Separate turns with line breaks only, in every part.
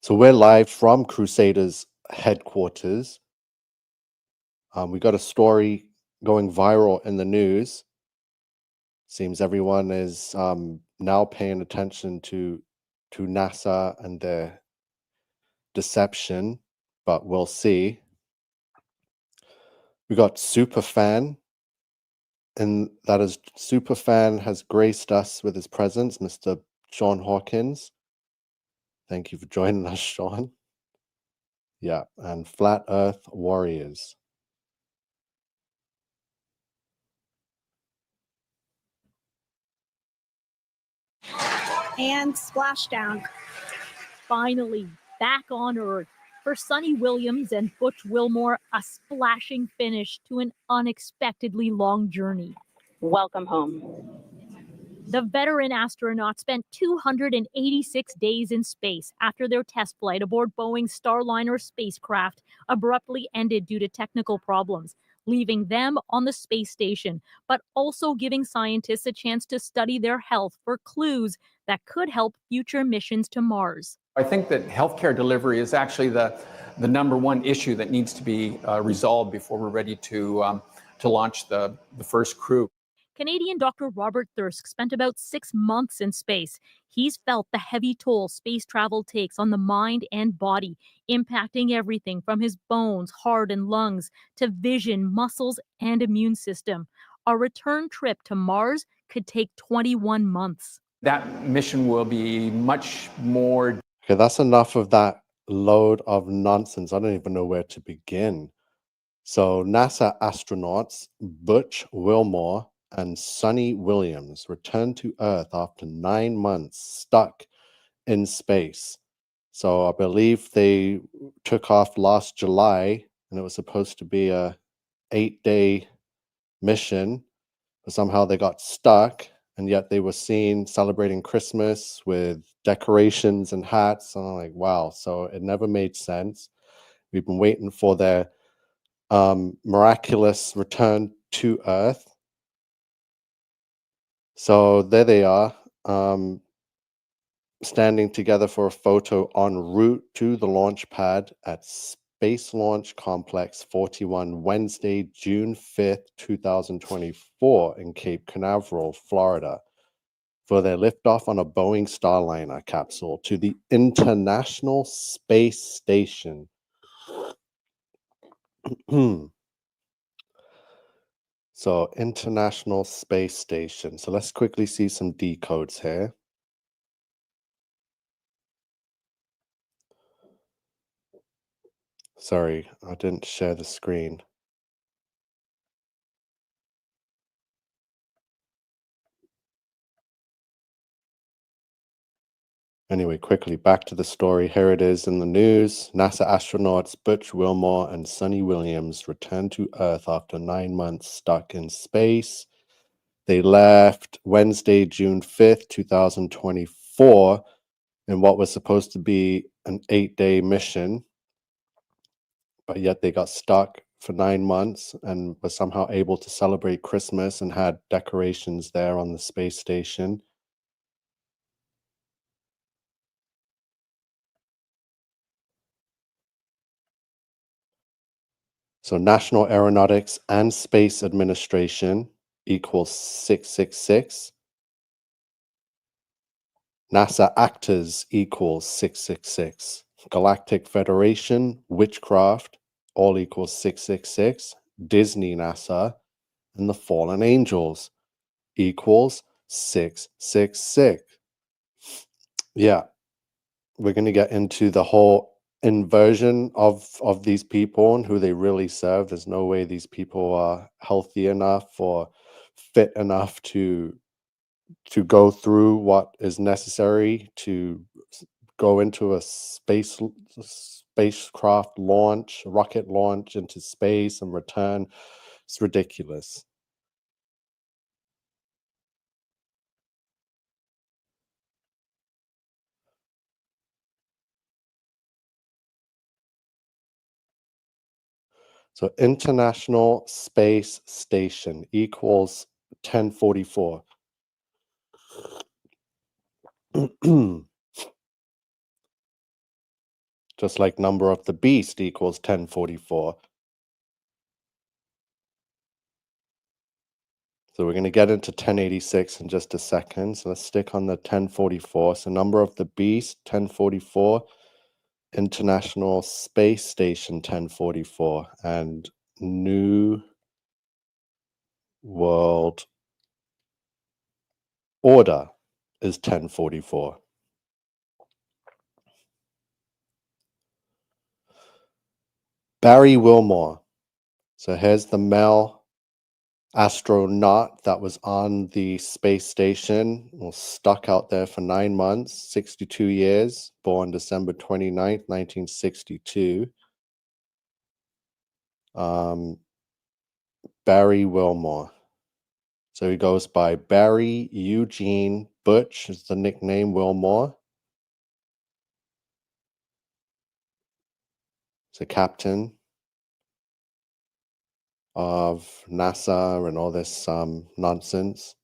So we're live from Crusaders headquarters. We got a story going viral in the news. Seems everyone is now paying attention to NASA and their deception, but we'll see. We got Superfan, and that is Superfan has graced us with his presence, Mr. Sean Hawkins. Thank you for joining us, Sean. Yeah, and Flat Earth Warriors.
And splashdown.
Finally, back on Earth. For Suni Williams and Butch Wilmore, a splashing finish to an unexpectedly long journey.
Welcome home.
The veteran astronaut spent 286 days in space after their test flight aboard Boeing's Starliner spacecraft abruptly ended due to technical problems, leaving them on the space station, but also giving scientists a chance to study their health for clues that could help future missions to Mars.
I think that healthcare delivery is actually the number one issue that needs to be resolved before we're ready to launch the first crew.
Canadian Dr. Robert Thirsk spent about 6 months in space. He's felt the heavy toll space travel takes on the mind and body, impacting everything from his bones, heart, and lungs to vision, muscles, and immune system. A return trip to Mars could take 21 months.
That mission will be much more.
Okay, that's enough of that load of nonsense. I don't even know where to begin. So NASA astronauts Butch Wilmore and Suni Williams returned to Earth after 9 months stuck in space. So I believe they took off last July, and it was supposed to be a 8-day mission, but somehow they got stuck, and yet they were seen celebrating Christmas with decorations and hats. And I'm like, wow. So it never made sense. We've been waiting for their miraculous return to Earth. So there they are, standing together for a photo en route to the launch pad at Space Launch Complex 41, Wednesday, June 5th, 2024 in Cape Canaveral, Florida, for their liftoff on a Boeing Starliner capsule to the International Space Station. So, International Space Station. So let's quickly see some decodes here. Sorry, I didn't share the screen. Anyway, quickly back to the story. Here it is in the news. NASA astronauts Butch Wilmore and Suni Williams returned to Earth after 9 months stuck in space. They left Wednesday, June 5th, 2024, in what was supposed to be an 8-day mission, but yet they got stuck for 9 months and were somehow able to celebrate Christmas and had decorations there on the space station. So National Aeronautics and Space Administration equals 666. NASA actors equals 666. Galactic Federation, Witchcraft, all equals 666. Disney NASA and the Fallen Angels equals 666. Yeah, we're going to get into the whole inversion of these people and who they really serve. There's no way these people are healthy enough or fit enough to go through what is necessary to go into a spacecraft launch, rocket launch into space and return. It's ridiculous. So International Space Station equals 1044. just like number of the beast equals 1044. So we're going to get into 1086 in just a second. So let's stick on the 1044. So number of the beast, 1044. International Space Station, 1044. And New World Order is 1044. Barry Wilmore. So here's the male astronaut that was on the space station, was stuck out there for 9 months, 62 years, born December 29th, 1962. Barry Wilmore. So he goes by Barry Eugene Butch is the nickname, Wilmore. He's a captain of NASA and all this nonsense.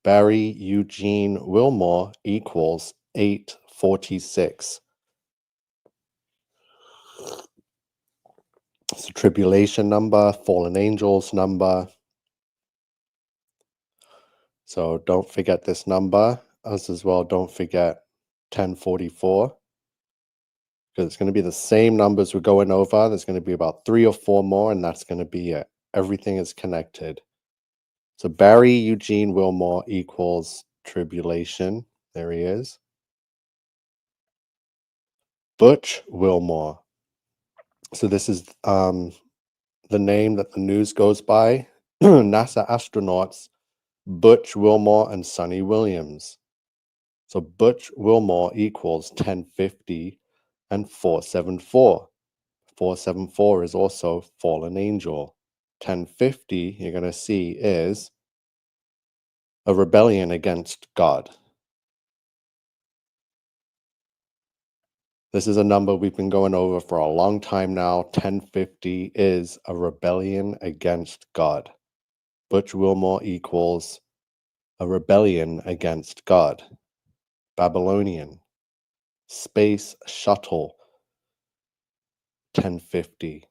Barry Eugene Wilmore equals 846. It's a tribulation number, fallen angels number. So don't forget this number. As well, don't forget 1044. Because it's going to be the same numbers we're going over. There's going to be about 3 or 4 more, and that's going to be it. Everything is connected. So Barry Eugene Wilmore equals tribulation. There he is. Butch Wilmore. So this is the name that the news goes by. NASA astronauts Butch Wilmore and Suni Williams. So Butch Wilmore equals 1050 and 474. 474 is also fallen angel. 1050, you're going to see, is a rebellion against God. This is a number we've been going over for a long time now. 1050 is a rebellion against God. Butch Wilmore equals a rebellion against God. Babylonian. Space shuttle. 1050.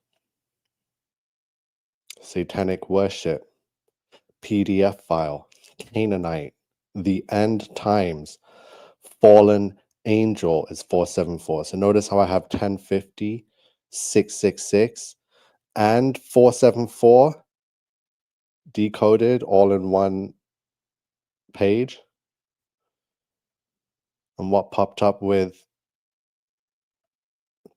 Satanic worship. PDF file. Canaanite. The end times. Fallen angel is 474. So notice how I have 1050, 666, and 474 decoded all in one page. And what popped up with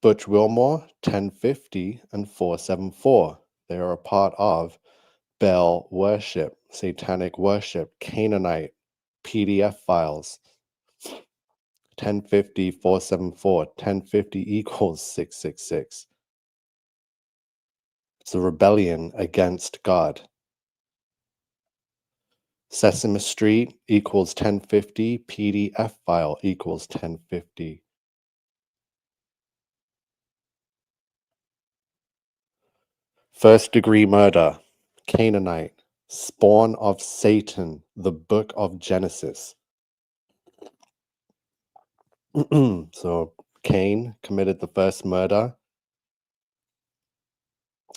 Butch Wilmore? 1050 and 474. They are a part of Baal worship, satanic worship, Canaanite, PDF files. 1050, 474. 1050 equals 666. It's a rebellion against God. Sesame Street equals 1050. PDF file equals 1050. First degree murder. Canaanite. Spawn of Satan. The book of Genesis. So Cain committed the first murder.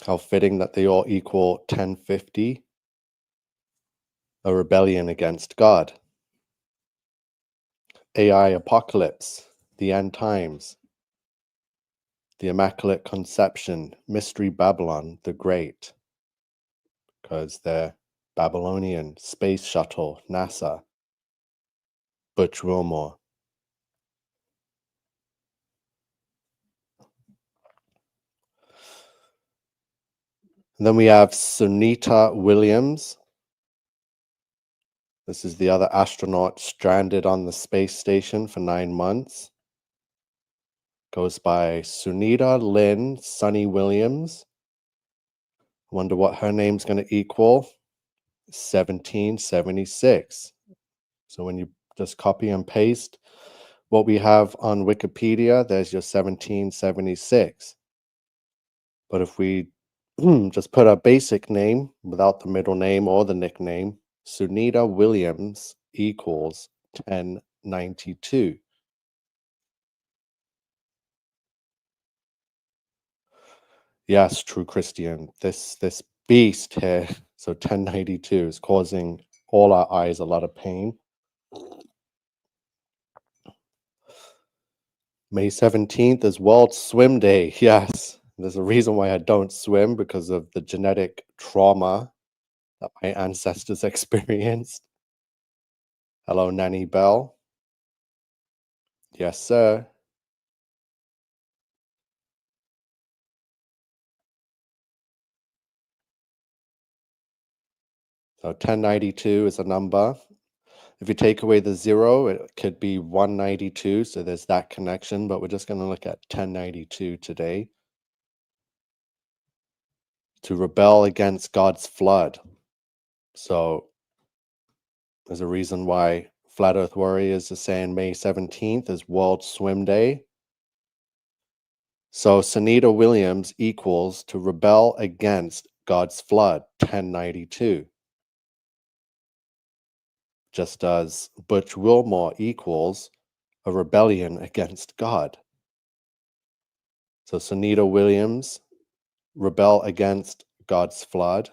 How fitting that they all equal 1050. A rebellion against God. AI apocalypse. The end times. The Immaculate Conception. Mystery Babylon the Great. Because they're Babylonian. Space shuttle. NASA. Butch Wilmore. And then we have Sunita Williams. This is the other astronaut stranded on the space station for 9 months. Goes by Sunita Lynn Suni Williams. Wonder what her name's going to equal. 1776. So when you just copy and paste what we have on Wikipedia, there's your 1776. But if we just put a basic name without the middle name or the nickname, Sunita Williams equals 1092. Yes, true Christian. This beast here, so 1092, is causing all our eyes a lot of pain. May 17th is World Swim Day. Yes, there's a reason why I don't swim, because of the genetic trauma that my ancestors experienced. Hello, Nanny Bell. Yes, sir. So 1092 is a number. If you take away the 0, it could be 192. So there's that connection, but we're just going to look at 1092 today. To rebel against God's flood. So there's a reason why Flat Earth Warriors are saying May 17th is World Swim Day. So Sunita Williams equals to rebel against God's flood, 1092. Just as Butch Wilmore equals a rebellion against God. So Sunita Williams, rebel against God's flood,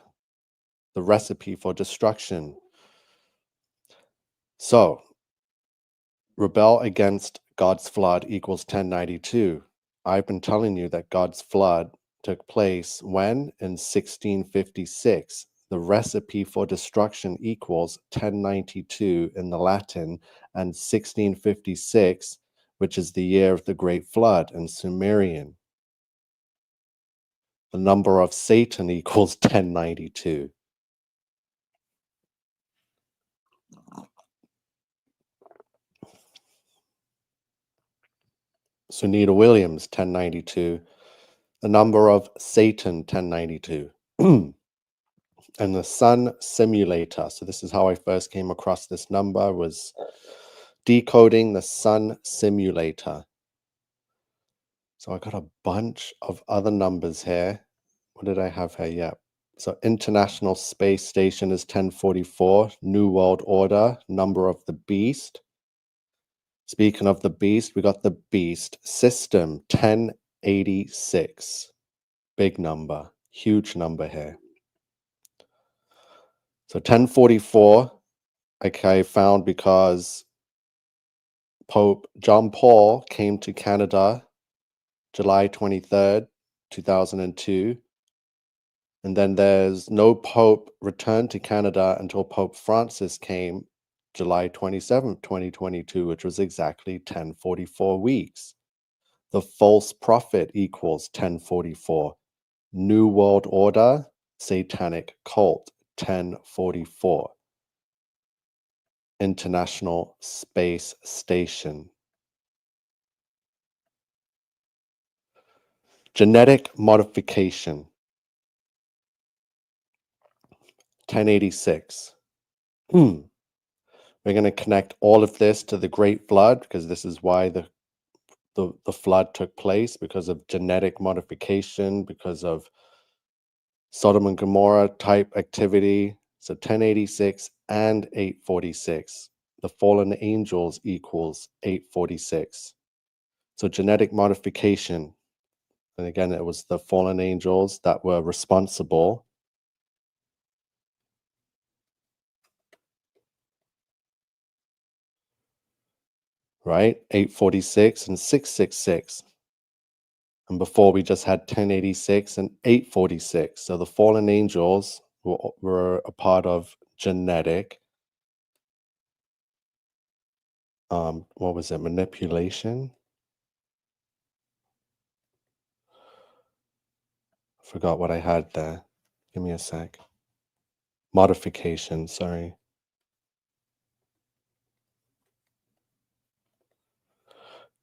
the recipe for destruction. So rebel against God's flood equals 1092. I've been telling you that God's flood took place when? In 1656. The recipe for destruction equals 1092 in the Latin, and 1656, which is the year of the Great Flood in Sumerian. The number of Satan equals 1092. Sunita Williams, 1092. The number of Satan, 1092. And the Sun Simulator. So this is how I first came across this number, was decoding the Sun Simulator. So I got a bunch of other numbers here. What did I have here? Yeah. So International Space Station is 1044. New World Order, number of the beast. Speaking of the beast, we got the beast system, 1086. Big number, huge number here. So 1044, okay, found because Pope John Paul came to Canada July 23rd, 2002. And then there's no Pope returned to Canada until Pope Francis came July 27th, 2022, which was exactly 1044 weeks. The false prophet equals 1044. New World Order, Satanic Cult, 1044. International Space Station. Genetic modification, 1086. We're going to connect all of this to the Great Flood, because this is why the flood took place, because of genetic modification, because of Sodom and Gomorrah type activity. So 1086 and 846. The fallen angels equals 846. So genetic modification. And again, it was the fallen angels that were responsible. Right? 846 and 666. And before we just had 1086 and 846. So the fallen angels were a part of genetic, what was it, manipulation? Forgot what I had there. Give me a sec. Modification, sorry.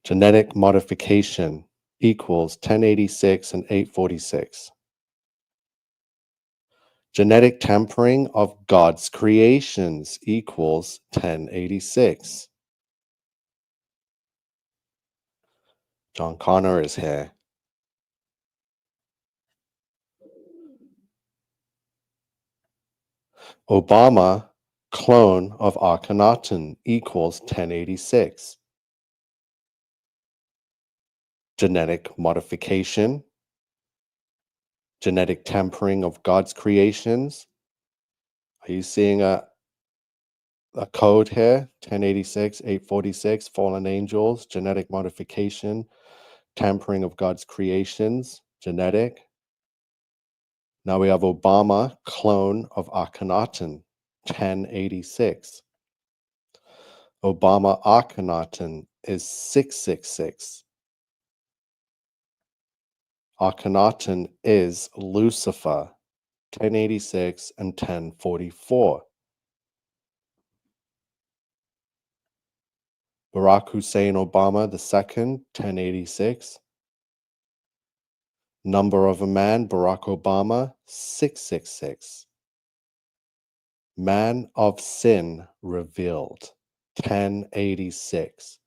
Genetic modification equals 1086 and 846. Genetic tampering of God's creations equals 1086. John Connor is here. Obama, clone of Akhenaten, equals 1086. Genetic modification genetic tempering of God's creations. Are you seeing a code here? 1086, 846, fallen angels, genetic modification, tampering of God's creations, genetic. Now we have Obama, clone of Akhenaten, 1086. Obama Akhenaten is 666. Akhenaten is Lucifer, 1086 and 1044. Barack Hussein Obama II, 1086. Number of a man, Barack Obama, 666. Man of sin revealed, 1086.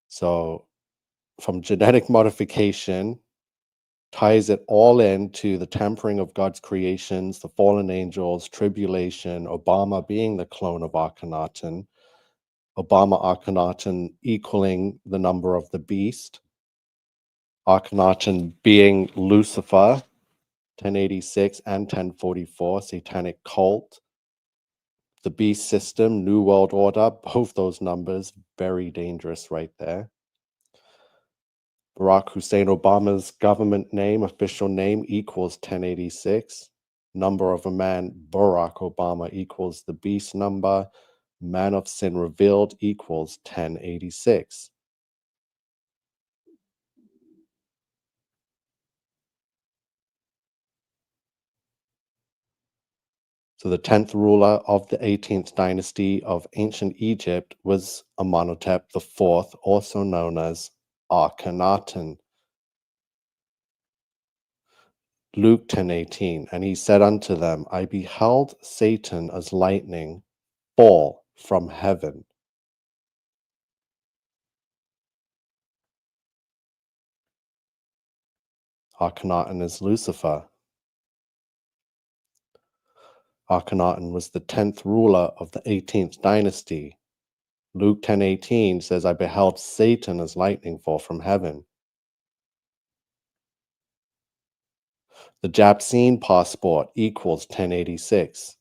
So from genetic modification, ties it all into the tempering of God's creations, the fallen angels, tribulation, Obama being the clone of Akhenaten, Obama Akhenaten equaling the number of the beast, Akhenaten being Lucifer, 1086 and 1044, satanic cult, the beast system, New World Order, both those numbers, very dangerous right there. Barack Hussein Obama's government name, official name, equals 1086. Number of a man, Barack Obama, equals the beast number. Man of sin revealed equals 1086. So the 10th ruler of the 18th dynasty of ancient Egypt was Amenhotep IV, also known as Akhenaten. Luke 10:18, and he said unto them, I beheld Satan as lightning fall from heaven. Akhenaten is Lucifer. Akhenaten was the 10th ruler of the 18th dynasty. Luke 10:18 says, I beheld Satan as lightning fall from heaven. The Japsine passport equals 1086.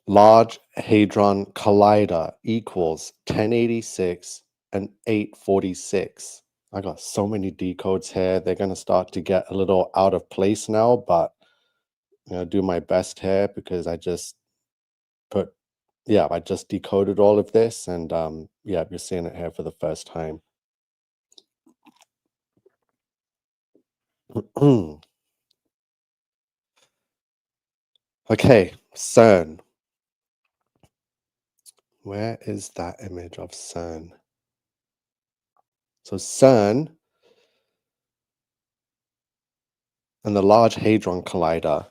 Large Hadron Collider equals 1086 and 846. I got so many decodes here. They're going to start to get a little out of place now, but I'm going to do my best here because I just decoded all of this, and you're seeing it here for the first time. Okay, CERN. Where is that image of CERN? So CERN and the Large Hadron Collider,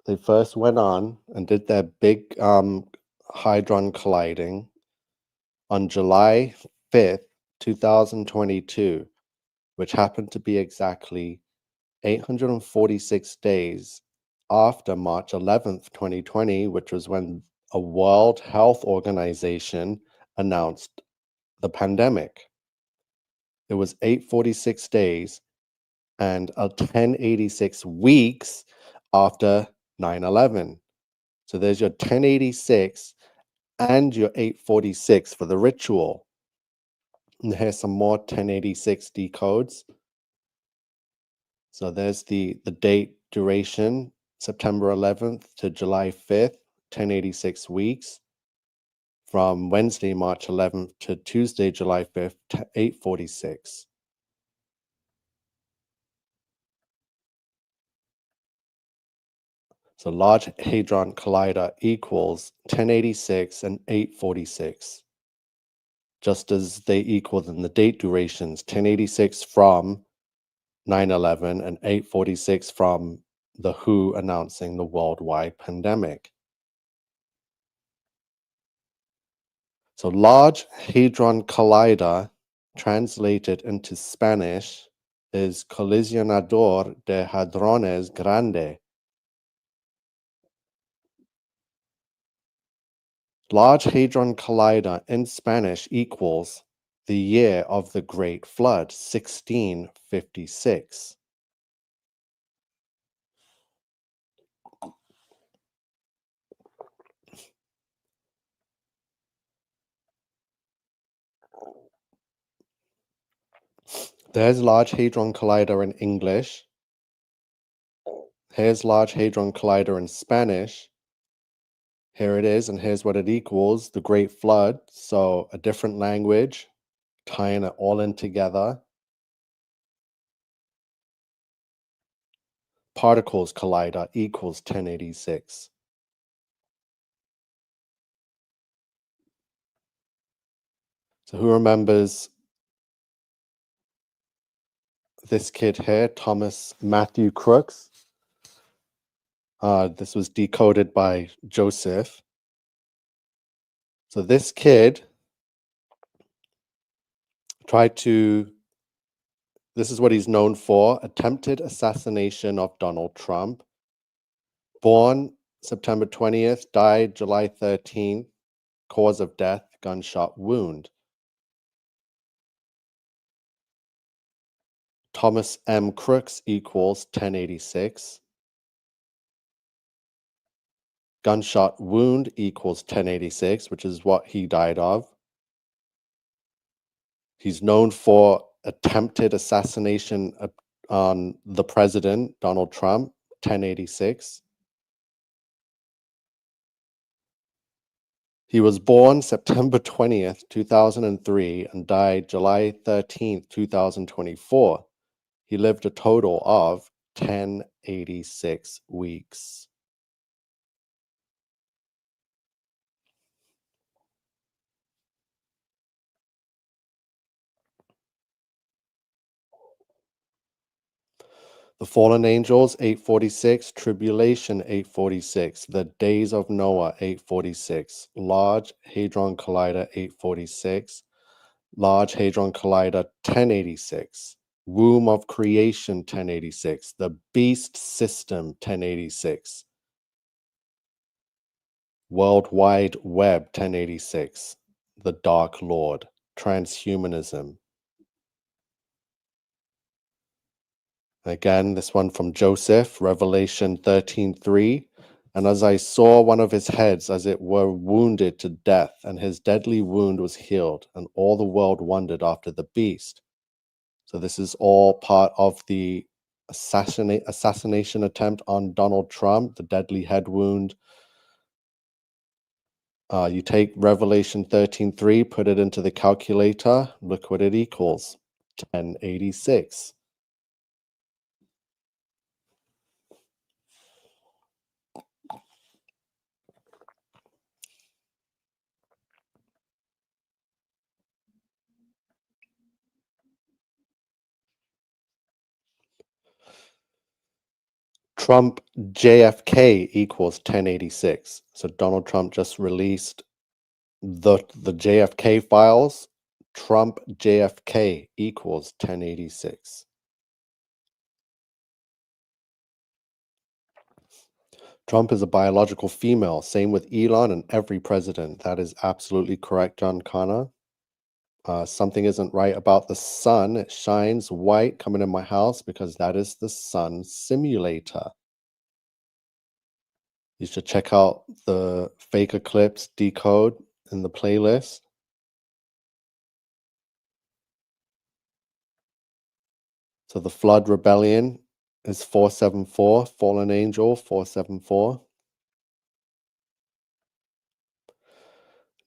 they first went on and did their big hadron colliding on July 5th, 2022, which happened to be exactly 846 days after March 11th, 2020, which was when a World Health Organization announced the pandemic. It was 846 days and 1086 weeks after 9/11. So there's your 1086 and your 846 for the ritual. And here's some more 1086 decodes. So there's the date duration, September 11th to July 5th, 1086 weeks. From Wednesday, March 11th to Tuesday, July 5th, 846. So Large Hadron Collider equals 1086 and 846. Just as they equal in the date durations, 1086 from 9/11 and 846 from the WHO announcing the worldwide pandemic. So Large Hadron Collider, translated into Spanish, is Colisionador de Hadrones Grande. Large Hadron Collider in Spanish equals the year of the Great Flood, 1656. There's Large Hadron Collider in English. Here's Large Hadron Collider in Spanish. Here it is, and here's what it equals, the Great Flood. So a different language, tying it all in together. Particles Collider equals 1086. So who remembers this kid here, Thomas Matthew Crookes? This was decoded by Joseph. So this kid this is what he's known for, attempted assassination of Donald Trump. Born September 20th, died July 13th, cause of death, gunshot wound. Thomas M. Crookes equals 1086. Gunshot wound equals 1086, which is what he died of. He's known for attempted assassination on the president, Donald Trump, 1086. He was born September 20th, 2003, and died July 13th, 2024. He lived a total of 1086 weeks. The fallen angels, 846. Tribulation, 846. The days of Noah, 846. Large Hadron Collider, 846. Large Hadron Collider, 1086. Womb of Creation, 1086. The Beast System, 1086. World Wide Web, 1086. The Dark Lord, Transhumanism. Again, this one from Joseph, Revelation 13:3. And as I saw one of his heads, as it were, wounded to death, and his deadly wound was healed, and all the world wondered after the beast. So this is all part of the assassination attempt on Donald Trump, the deadly head wound. You take Revelation 13:3, put it into the calculator, look what it equals, 1086. Trump JFK equals 1086. So Donald Trump just released the JFK files. Trump JFK equals 1086. Trump is a biological female. Same with Elon and every president. That is absolutely correct, John Connor. Something isn't right about the sun. It shines white coming in my house because that is the sun simulator. You should check out the fake eclipse decode in the playlist. So the flood rebellion is 474, fallen angel 474.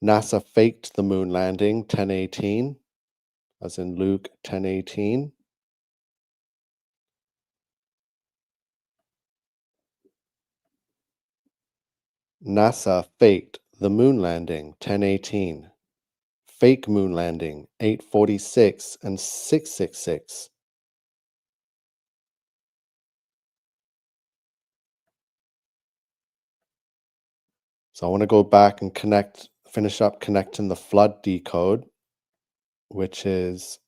NASA faked the moon landing 1018, as in Luke 1018. NASA faked the moon landing 1018. Fake moon landing 846 and 666. So I want to go back and finish up connecting the flood decode, which is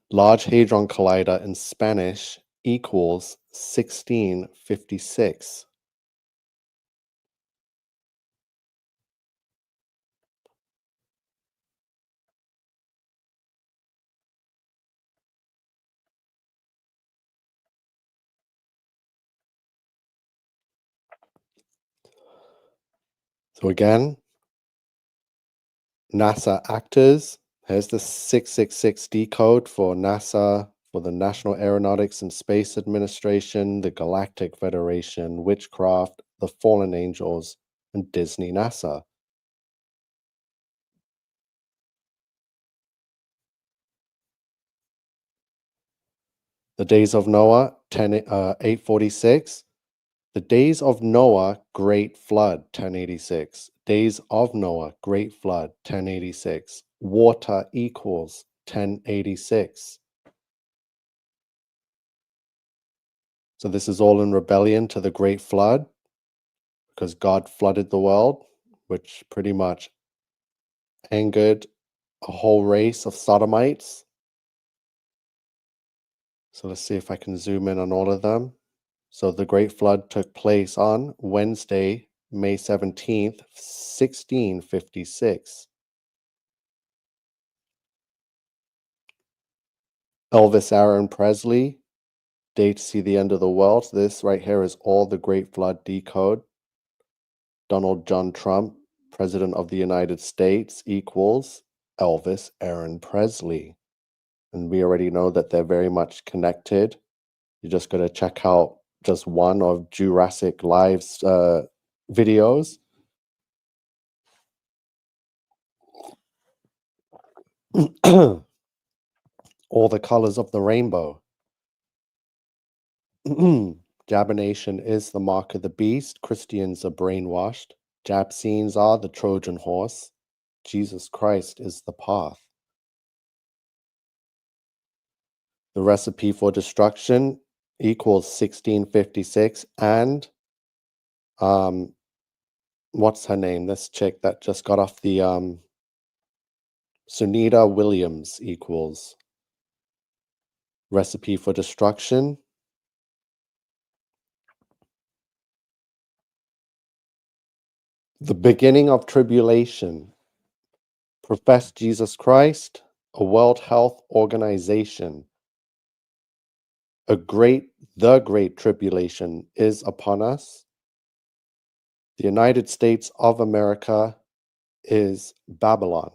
Large Hadron Collider in Spanish equals 1656. So again, NASA actors. Here's the 666 decode for NASA, for the National Aeronautics and Space Administration, the Galactic Federation, Witchcraft, the Fallen Angels, and Disney NASA. The days of Noah, 846. The days of Noah, Great Flood, 1086. Days of Noah, Great Flood, 1086. Water equals 1086. So this is all in rebellion to the Great Flood, because God flooded the world, which pretty much angered a whole race of sodomites. So let's see if I can zoom in on all of them. So the Great Flood took place on Wednesday, May 17th, 1656. Elvis Aaron Presley, Day to See the End of the World. So this right here is all the Great Flood decode. Donald John Trump, President of the United States, equals Elvis Aaron Presley. And we already know that they're very much connected. You just got to check out just one of Jurassic Live's videos. All the colors of the rainbow. Jabination is the mark of the beast. Christians are brainwashed. Jab scenes are the Trojan horse. Jesus Christ is the path. The recipe for destruction equals 1656. And what's her name? This chick that just got off the Sunita Williams equals recipe for destruction. The beginning of tribulation. Profess Jesus Christ, a World Health Organization. The great tribulation is upon us. The United States of America is Babylon.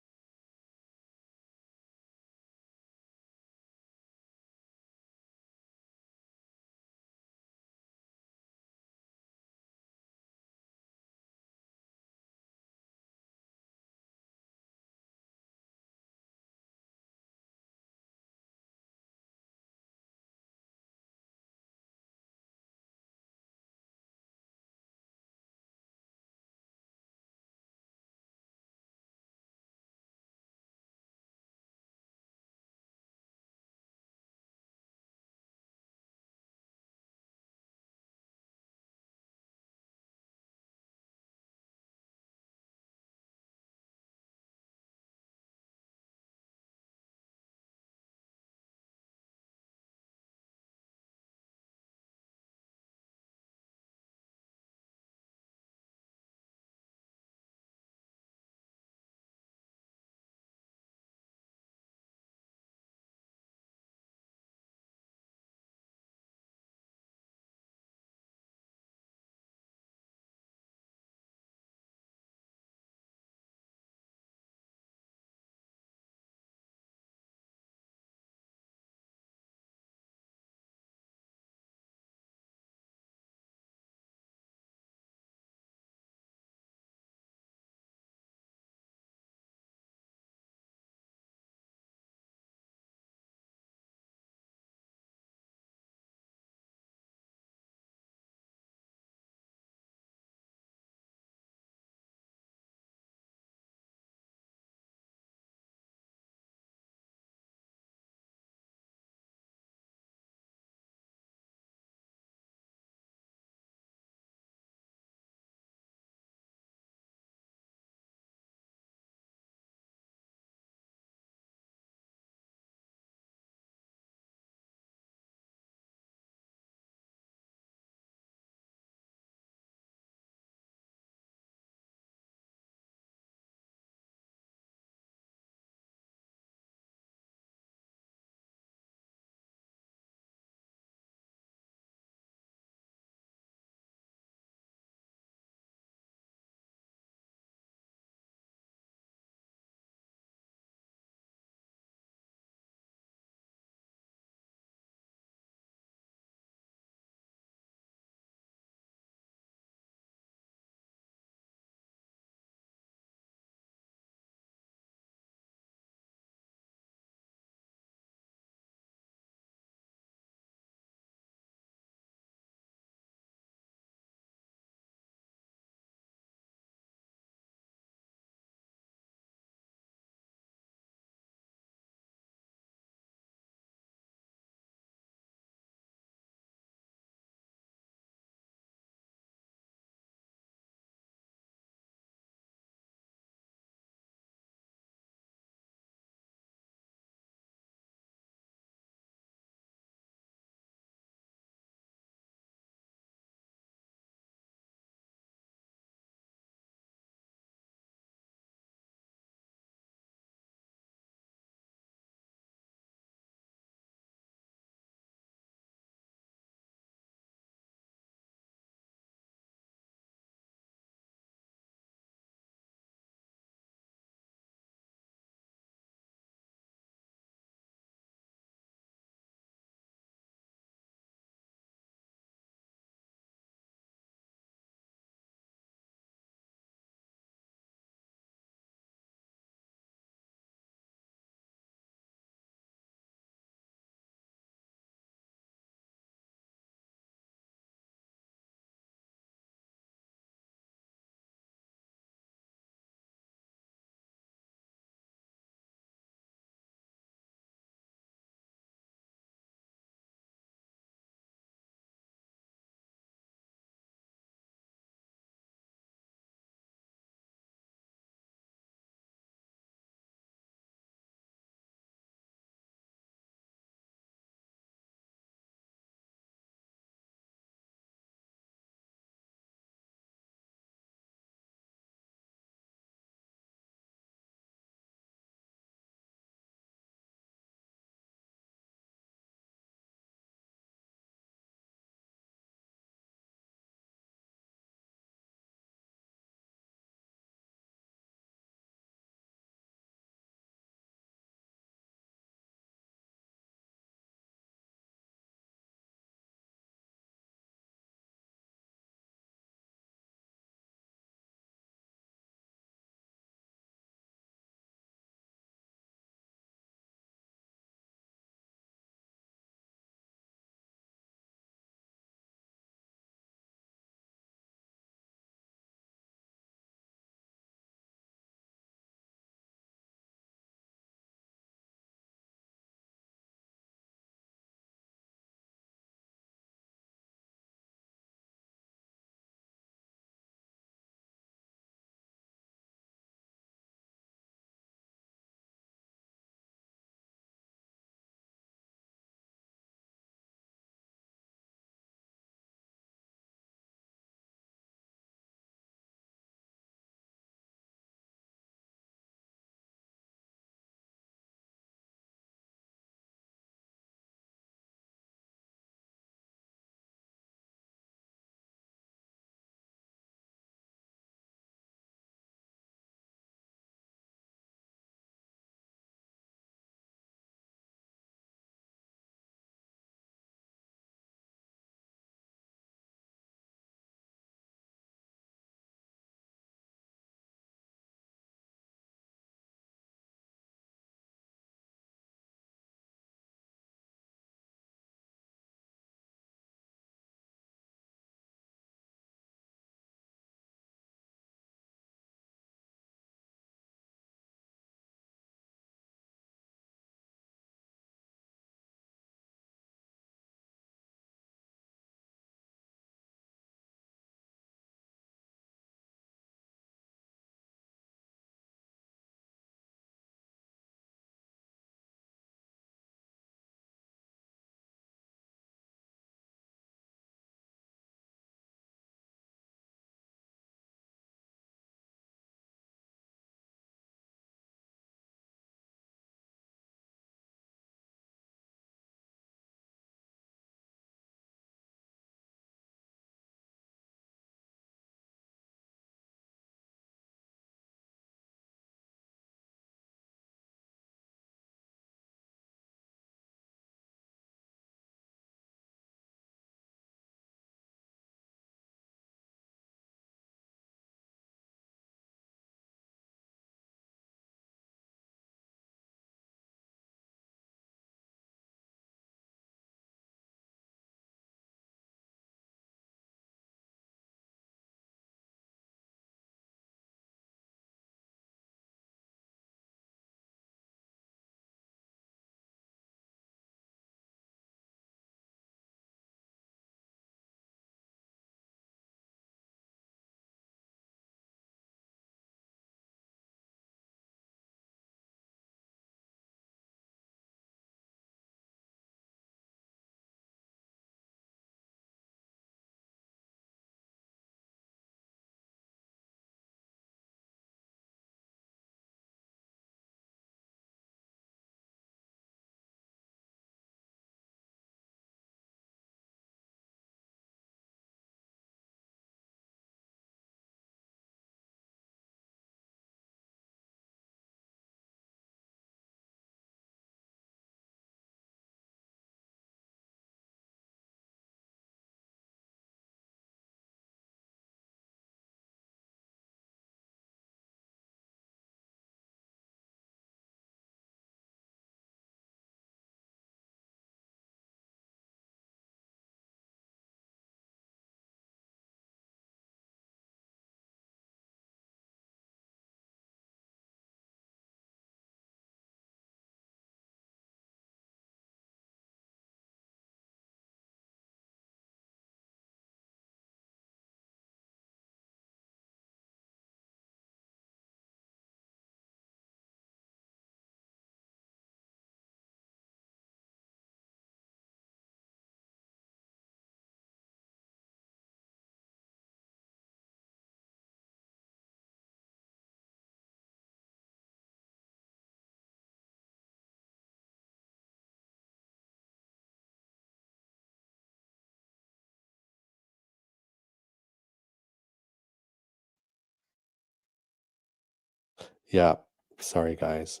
Yeah. Sorry, guys.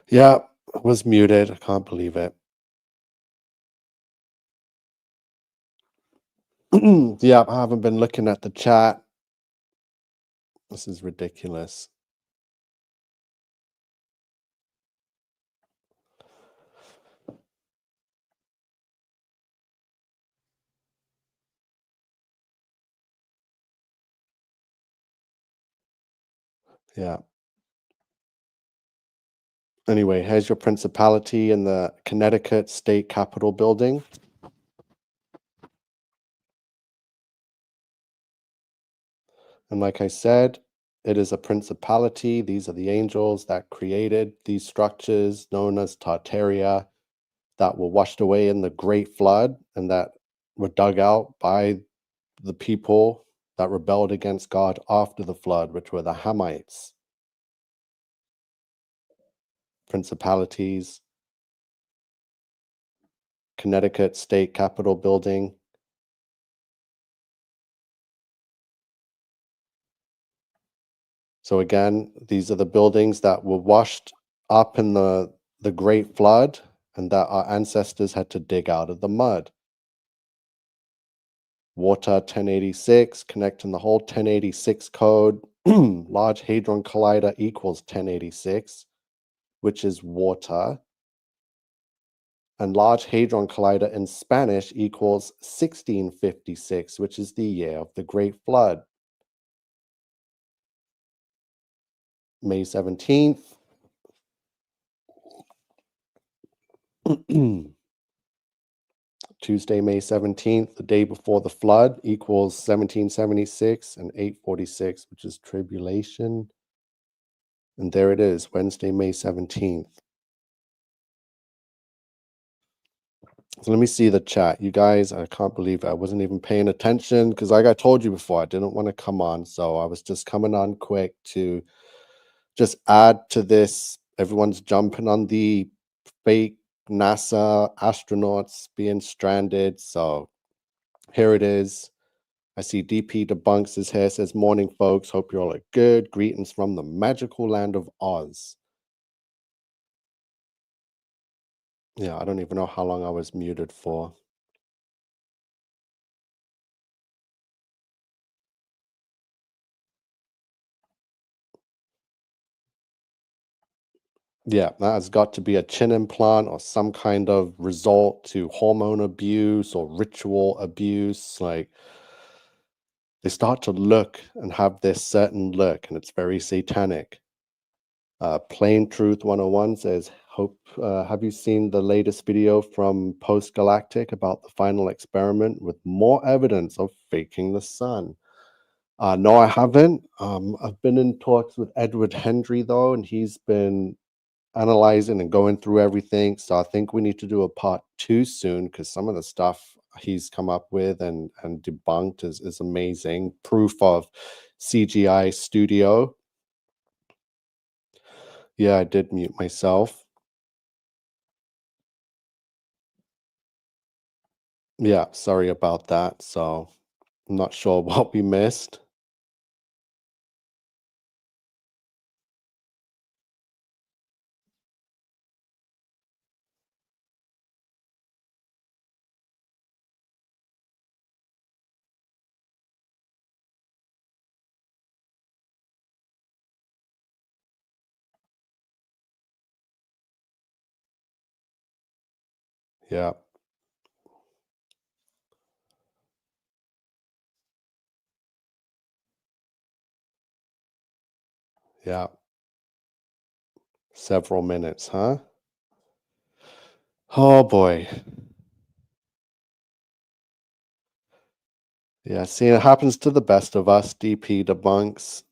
Yeah, was muted. I can't believe it. Yeah, I haven't been looking at the chat. This is ridiculous. Yeah. Anyway, here's your principality in the Connecticut State Capitol building. And like I said, it is a principality. These are the angels that created these structures known as Tartaria that were washed away in the Great Flood and that were dug out by the people that rebelled against God after the flood, which were the Hamites. Principalities, Connecticut State Capitol building. So again, these are the buildings that were washed up in the Great Flood and that our ancestors had to dig out of the mud. Water 1086, connecting the whole 1086 code. Large Hadron Collider equals 1086, which is water. And Large Hadron Collider in Spanish equals 1656, which is the year of the Great Flood. May 17th. Tuesday, May 17th, the day before the flood, equals 1776 and 846, which is tribulation. And there it is, Wednesday, May 17th. So let me see the chat. You guys, I can't believe I wasn't even paying attention because like I told you before, I didn't want to come on. So I was just coming on quick to just add to this. Everyone's jumping on the fake NASA astronauts being stranded. So here it is. I see DP Debunks is here, says, morning, folks. Hope you all are good. Greetings from the magical land of Oz. Yeah, I don't even know how long I was muted for. Yeah, that has got to be a chin implant or some kind of result to hormone abuse or ritual abuse. Like they start to look and have this certain look, and it's very satanic. Plain Truth 101 says, hope, have you seen the latest video from Post Galactic about the final experiment with more evidence of faking the sun? No, I haven't. I've been in talks with Edward Hendry, though, and he's been analyzing and going through everything. So I think we need to do a part 2 soon because some of the stuff he's come up with and debunked is amazing. Proof of CGI studio. Yeah, I did mute myself. Yeah, sorry about that. So I'm not sure what we missed. Yeah. Yeah. Several minutes, huh? Oh boy. Yeah, see, it happens to the best of us, DP debunks.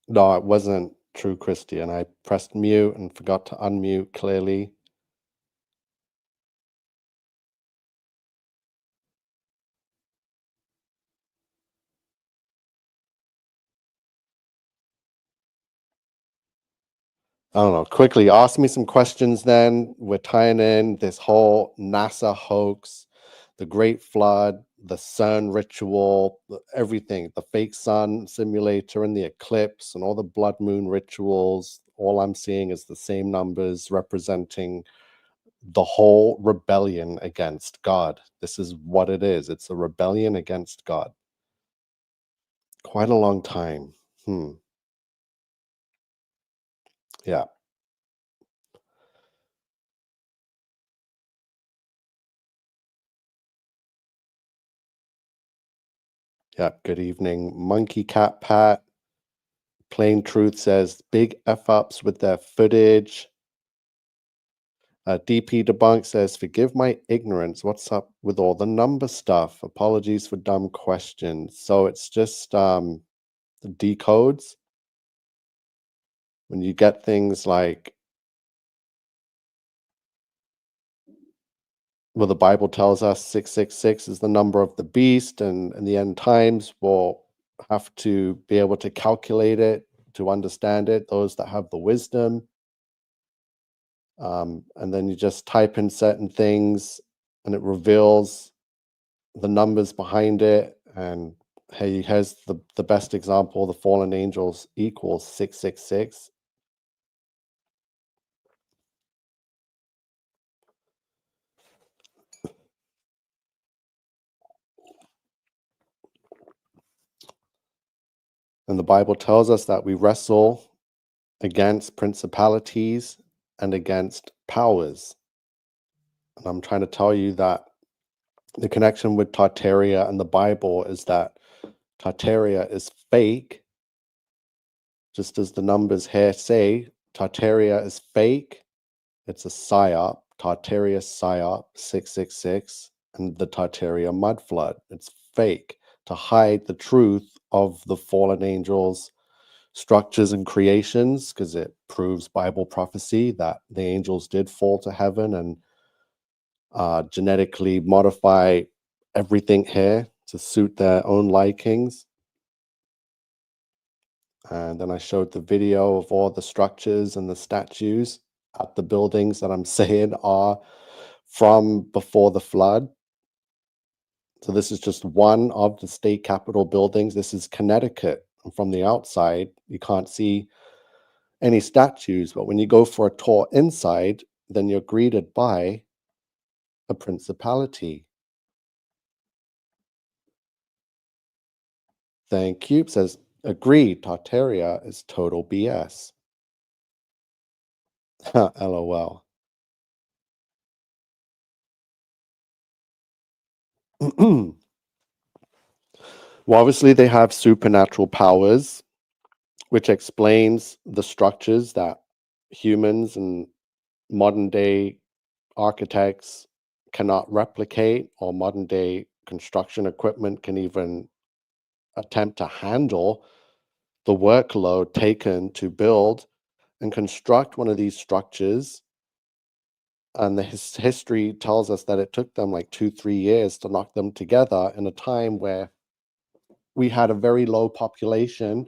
No, it wasn't True Christian. I pressed mute and forgot to unmute clearly. I don't know. Quickly, ask me some questions then. We're tying in this whole NASA hoax. the Great Flood, the CERN ritual, everything, the fake sun simulator and the eclipse and all the blood moon rituals. All I'm seeing is the same numbers representing the whole rebellion against God. This is what it is. It's a rebellion against God. Quite a long time. Yeah. Yeah. Good evening, Monkey Cat Pat. Plain Truth says big F ups with their footage. DP Debunk says, forgive my ignorance. What's up with all the number stuff? Apologies for dumb questions. So it's just the decodes. When you get things like, well, the Bible tells us 666 is the number of the beast, and in the end times, we'll have to be able to calculate it to understand it, those that have the wisdom. And then you just type in certain things and it reveals the numbers behind it. And hey, here's the best example: the fallen angels equals 666. And the Bible tells us that we wrestle against principalities and against powers. And I'm trying to tell you that the connection with Tartaria and the Bible is that Tartaria is fake, just as the numbers here say. Tartaria is fake. It's a psyop, Tartaria psyop 666, and the Tartaria mud flood. It's fake to hide the truth of the fallen angels' structures and creations, because it proves Bible prophecy that the angels did fall to heaven and genetically modify everything here to suit their own likings. And then I showed the video of all the structures and the statues at the buildings that I'm saying are from before the flood. So this is just one of the state capitol buildings. This is Connecticut. And from the outside, you can't see any statues. But when you go for a tour inside, then you're greeted by a principality. Thank you. It says, agreed, Tartaria is total BS. LOL. Well, obviously, they have supernatural powers, which explains the structures that humans and modern day architects cannot replicate, or modern day construction equipment can even attempt to handle the workload taken to build and construct one of these structures. And the history tells us that it took them like 2-3 years to knock them together in a time where we had a very low population,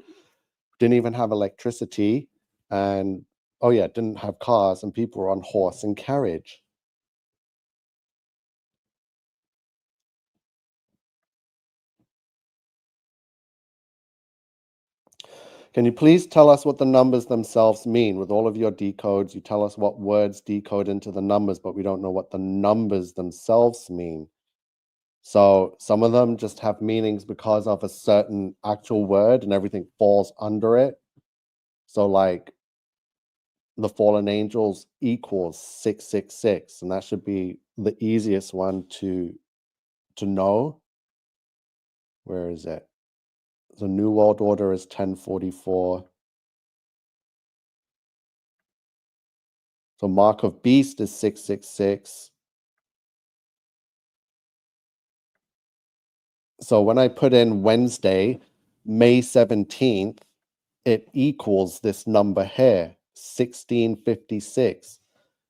didn't even have electricity, and didn't have cars, and people were on horse and carriage. Can you please tell us what the numbers themselves mean? With all of your decodes, you tell us what words decode into the numbers, but we don't know what the numbers themselves mean. So some of them just have meanings because of a certain actual word and everything falls under it. So like the fallen angels equals 666, and that should be the easiest one to know. Where is it? The New World Order is 1044. So Mark of Beast is 666. So when I put in Wednesday, May 17th, it equals this number here, 1656.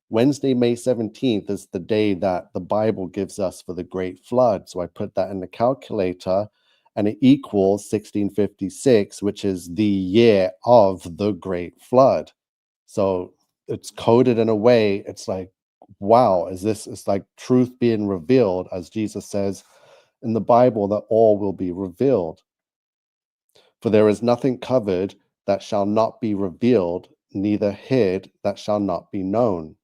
Wednesday, May 17th is the day that the Bible gives us for the Great Flood. So I put that in the calculator and it equals 1656, which is the year of the Great Flood. So it's coded in a way, it's like, wow, it's like truth being revealed, as Jesus says in the Bible, that all will be revealed. For there is nothing covered that shall not be revealed, neither hid that shall not be known.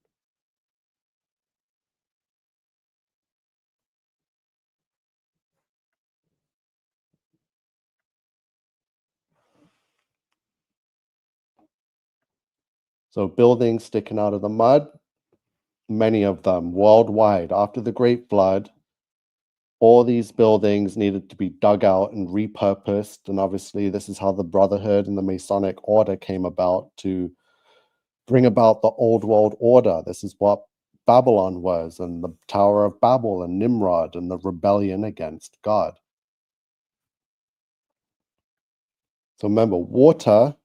So buildings sticking out of the mud, many of them worldwide after the Great Flood, all these buildings needed to be dug out and repurposed. And obviously, this is how the Brotherhood and the Masonic Order came about, to bring about the old world order. This is what Babylon was, and the Tower of Babel and Nimrod and the rebellion against God. So remember, water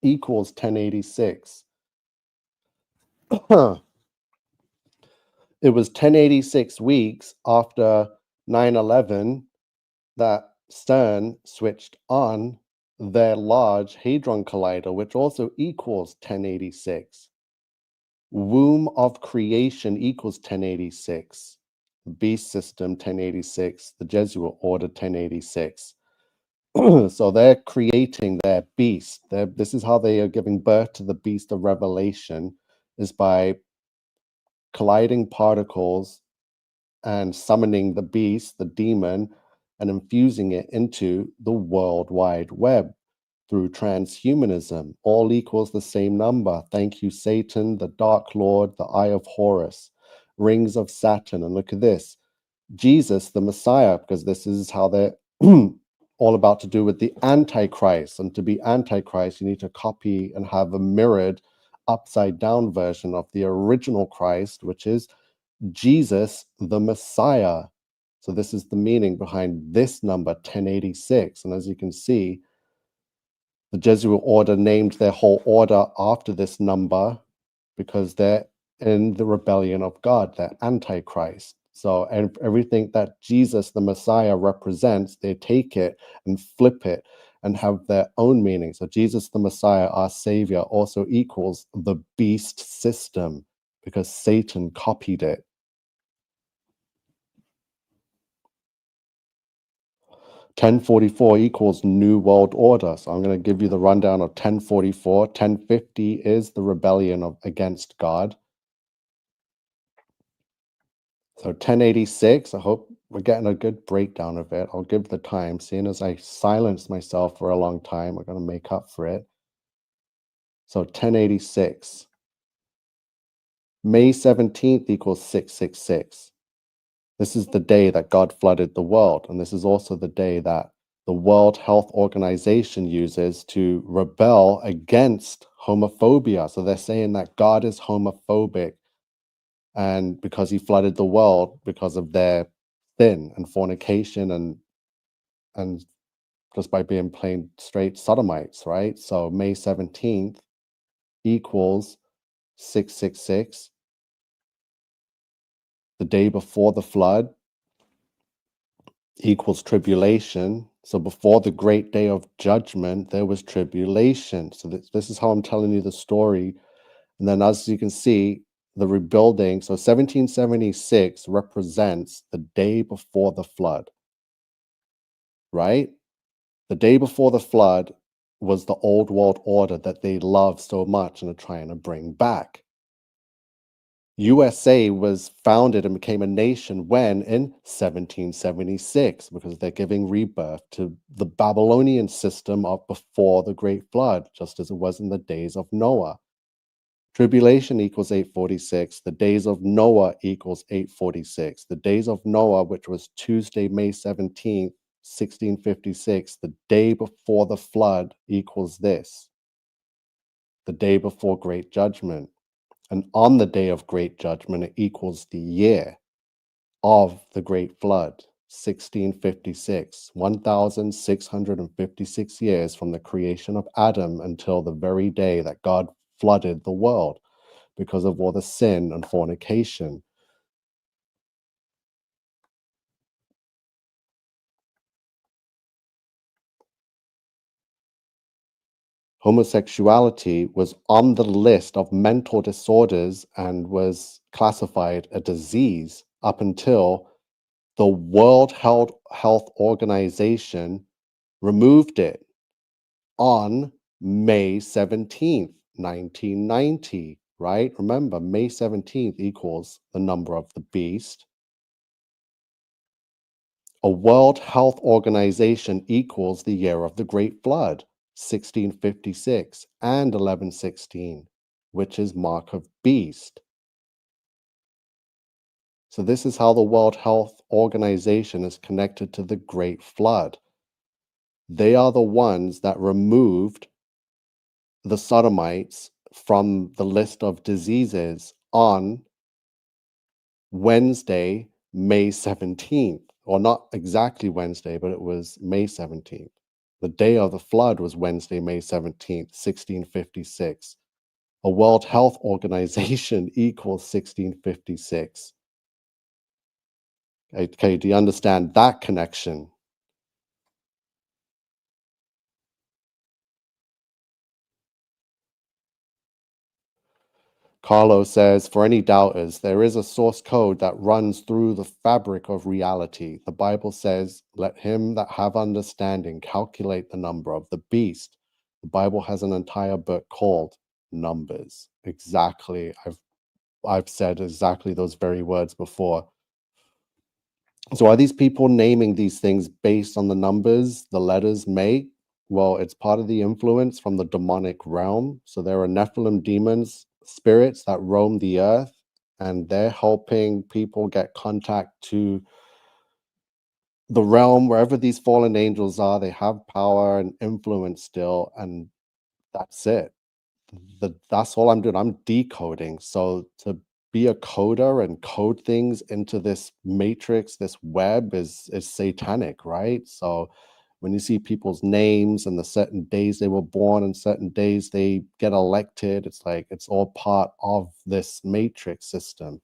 equals 1086. It was 1086 weeks after 9/11 that CERN switched on their Large Hadron Collider, which also equals 1086. Womb of creation equals 1086. The beast system 1086. The Jesuit order 1086. So they're creating their beast. This is how they are giving birth to the beast of Revelation, is by colliding particles and summoning the beast, the demon, and infusing it into the World Wide Web through transhumanism. All equals the same number. Thank you, Satan, the Dark Lord, the Eye of Horus, rings of Saturn. And look at this, Jesus, the Messiah, because this is how they're all about to do with the Antichrist. And to be Antichrist, you need to copy and have a mirrored upside down version of the original Christ, which is Jesus, the Messiah. So this is the meaning behind this number, 1086. And as you can see, the Jesuit order named their whole order after this number because they're in the rebellion of God, they're Antichrist. So everything that Jesus, the Messiah, represents, they take it and flip it and have their own meaning. So Jesus, the Messiah, our Savior, also equals the beast system because Satan copied it. 1044 equals New World Order. So I'm going to give you the rundown of 1044. 1050 is the rebellion against God. So 1086, I hope we're getting a good breakdown of it. I'll give the time, seeing as I silenced myself for a long time. We're going to make up for it. So 1086. May 17th equals 666. This is the day that God flooded the world. And this is also the day that the World Health Organization uses to rebel against homophobia. So they're saying that God is homophobic, and because he flooded the world because of their sin and fornication and just by being plain straight sodomites, right? So May 17th equals 666. The day before the flood equals tribulation. So before the great day of judgment, there was tribulation. So this is how I'm telling you the story. And then as you can see, the rebuilding, so 1776 represents the day before the flood, right? The day before the flood was the old world order that they love so much and are trying to bring back. USA was founded and became a nation when? In 1776, because they're giving rebirth to the Babylonian system of before the Great Flood, just as it was in the days of Noah. Tribulation equals 846. The days of Noah equals 846. The days of Noah, which was Tuesday, May 17th, 1656, the day before the flood equals this, the day before Great Judgment. And on the day of Great Judgment, it equals the year of the Great Flood, 1656, 1,656 years from the creation of Adam until the very day that God flooded the world because of all the sin and fornication. homosexuality was on the list of mental disorders and was classified a disease up until the World Health Organization removed it on May 17th, 1990, right? Remember, May 17th equals the number of the beast. A World Health Organization equals the year of the Great Flood, 1656 and 1116, which is mark of beast. So this is how the World Health Organization is connected to the Great Flood. They are the ones that removed the sodomites from the list of diseases on Wednesday, May 17th, or not exactly Wednesday, but it was May 17th. The day of the flood was Wednesday, May 17th, 1656. A World Health Organization equals 1656. Okay, do you understand that connection? Carlo says, for any doubters, there is a source code that runs through the fabric of reality. The Bible says, let him that have understanding calculate the number of the beast. The Bible has an entire book called Numbers. Exactly. I've said exactly those very words before. So are these people naming these things based on the numbers the letters make? Well, it's part of the influence from the demonic realm. So there are Nephilim demons, spirits that roam the earth, and they're helping people get contact to the realm wherever these fallen angels are. They have power and influence still, and that's it. That's all I'm doing. I'm decoding. So to be a coder and code things into this matrix, this web is satanic, right? So when you see people's names and the certain days they were born and certain days they get elected, it's like it's all part of this matrix system.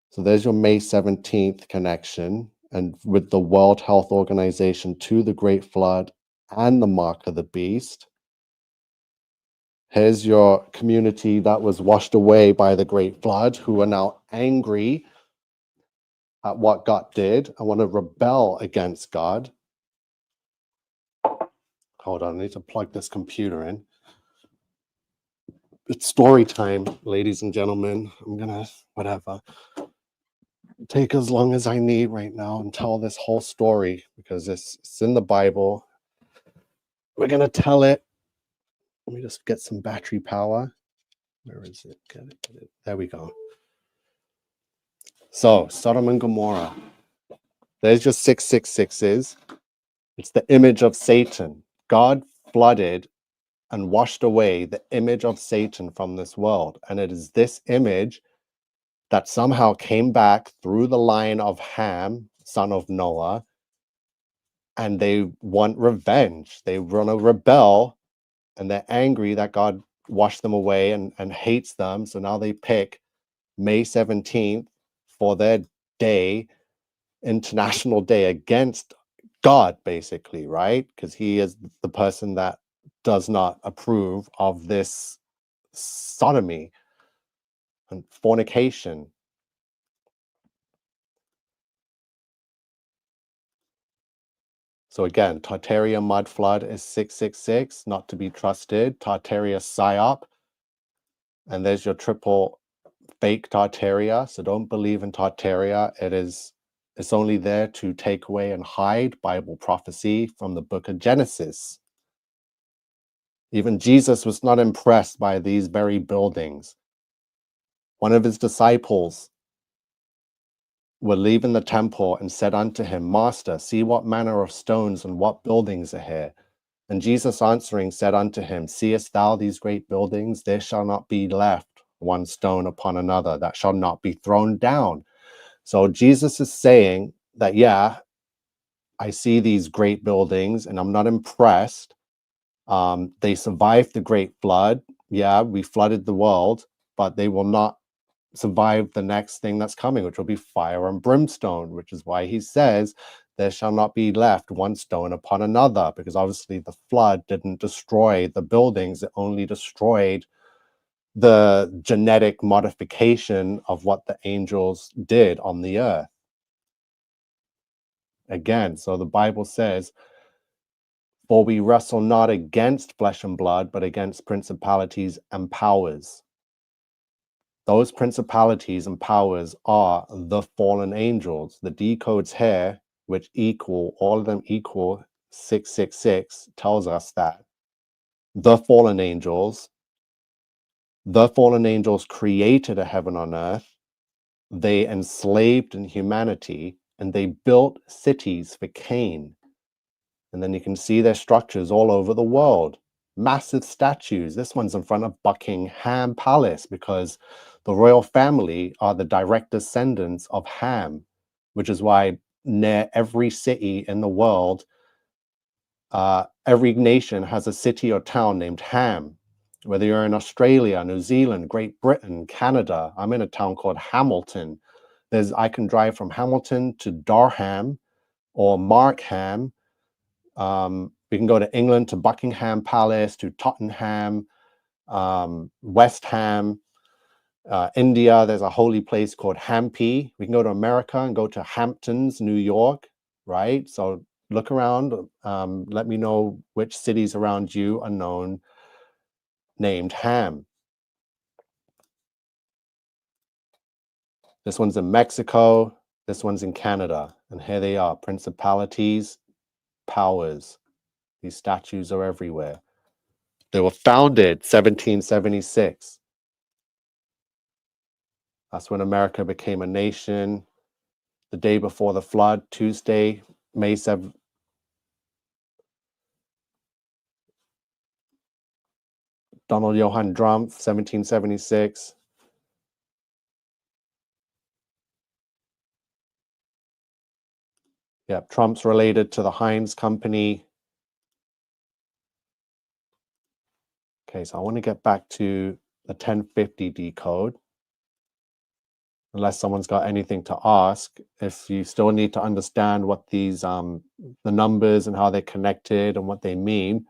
So there's your May 17th connection, and with the World Health Organization to the Great Flood and the Mark of the Beast. Here's your community that was washed away by the Great Flood, who are now angry at what God did. I want to rebel against God. Hold on, I need to plug this computer in. It's story time, ladies and gentlemen. I'm gonna, whatever, take as long as I need right now and tell this whole story because it's in the Bible. We're gonna tell it. Let me just get some battery power. Where is it? Get it. There we go. So, Sodom and Gomorrah. There's your 666s. It's the image of Satan. God flooded and washed away the image of Satan from this world. And it is this image that somehow came back through the line of Ham, son of Noah, and they want revenge. They want to rebel, and they're angry that God washed them away and hates them. So now they pick May 17th for their day, international day against God, basically, right? Because he is the person that does not approve of this sodomy and fornication. So again, Tartaria mud flood is 666, not to be trusted. Tartaria psyop, and there's your triple fake Tartaria. So don't believe in Tartaria. It's only there to take away and hide Bible prophecy from the book of Genesis. Even Jesus was not impressed by these very buildings. One of his disciples were leaving the temple and said unto him, Master, see what manner of stones and what buildings are here. And Jesus answering said unto him, Seest thou these great buildings? There shall not be left one stone upon another that shall not be thrown down. So Jesus is saying that, yeah, I see these great buildings and I'm not impressed. They survived the great flood. Yeah, we flooded the world, but they will not survive the next thing that's coming, which will be fire and brimstone, which is why he says there shall not be left one stone upon another, because obviously the flood didn't destroy the buildings, it only destroyed the genetic modification of what the angels did on the earth. Again, so the Bible says, for we wrestle not against flesh and blood, but against principalities and powers. Those principalities and powers are the fallen angels. The decodes here, which equal, all of them equal 666, tells us that the fallen angels created a heaven on earth. They enslaved in humanity, and they built cities for Cain. And then you can see their structures all over the world. Massive statues. This one's in front of Buckingham Palace because the royal family are the direct descendants of Ham, which is why near every city in the world, every nation has a city or town named Ham. Whether you're in Australia, New Zealand, Great Britain, Canada, I'm in a town called Hamilton. I can drive from Hamilton to Durham or Markham. We can go to England, to Buckingham Palace, to Tottenham, West Ham, India. There's a holy place called Hampi. We can go to America and go to Hamptons, New York, right? So look around. Let me know which cities around you are known named Ham. This one's in Mexico. This one's in Canada. And here they are, principalities, powers. These statues are everywhere. They were founded 1776. That's when America became a nation. The day before the flood, Tuesday, May 7th. Donald Johann Trump, 1776. Yep, Trump's related to the Heinz Company. Okay, so I want to get back to the 1050 decode. Unless someone's got anything to ask, if you still need to understand what these, the numbers and how they're connected and what they mean.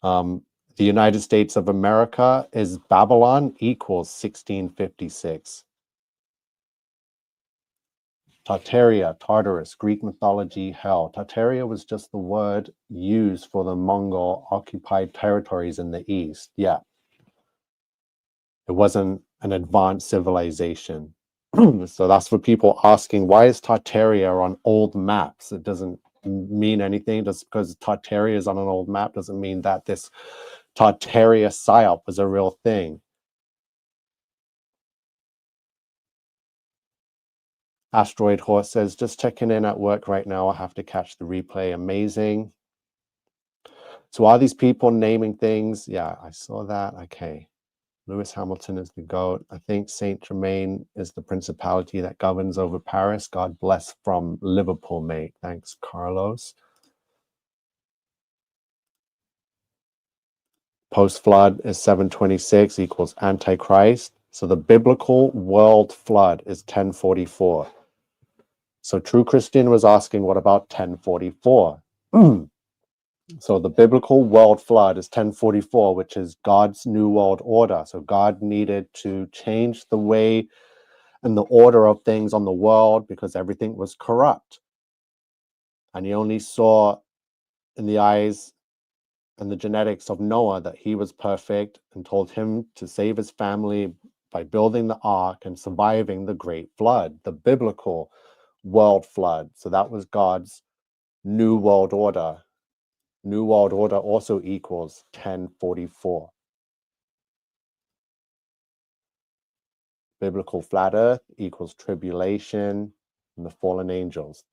The United States of America is Babylon equals 1656. Tartaria, Tartarus, Greek mythology, hell. Tartaria was just the word used for the Mongol occupied territories in the east. Yeah. It wasn't an advanced civilization. So that's for people asking, why is Tartaria on old maps? It doesn't mean anything. Just because Tartaria is on an old map doesn't mean that this Tartaria psyop was a real thing. Asteroid Horse says, just checking in at work right now. I have to catch the replay. Amazing. So are these people naming things? Yeah, I saw that. Okay. Lewis Hamilton is the GOAT. I think Saint Germain is the principality that governs over Paris. God bless from Liverpool, mate. Thanks, Carlos. Post-flood is 726 equals Antichrist. So the biblical world flood is 1044. So True Christian was asking, what about 1044? So the biblical world flood is 1044, which is God's new world order. So God needed to change the way and the order of things on the world because everything was corrupt. And he only saw in the eyes and the genetics of Noah that he was perfect and told him to save his family by building the ark and surviving the great flood, the biblical world flood. So that was God's new world order. New world order also equals 1044. Biblical flat earth equals tribulation and the fallen angels.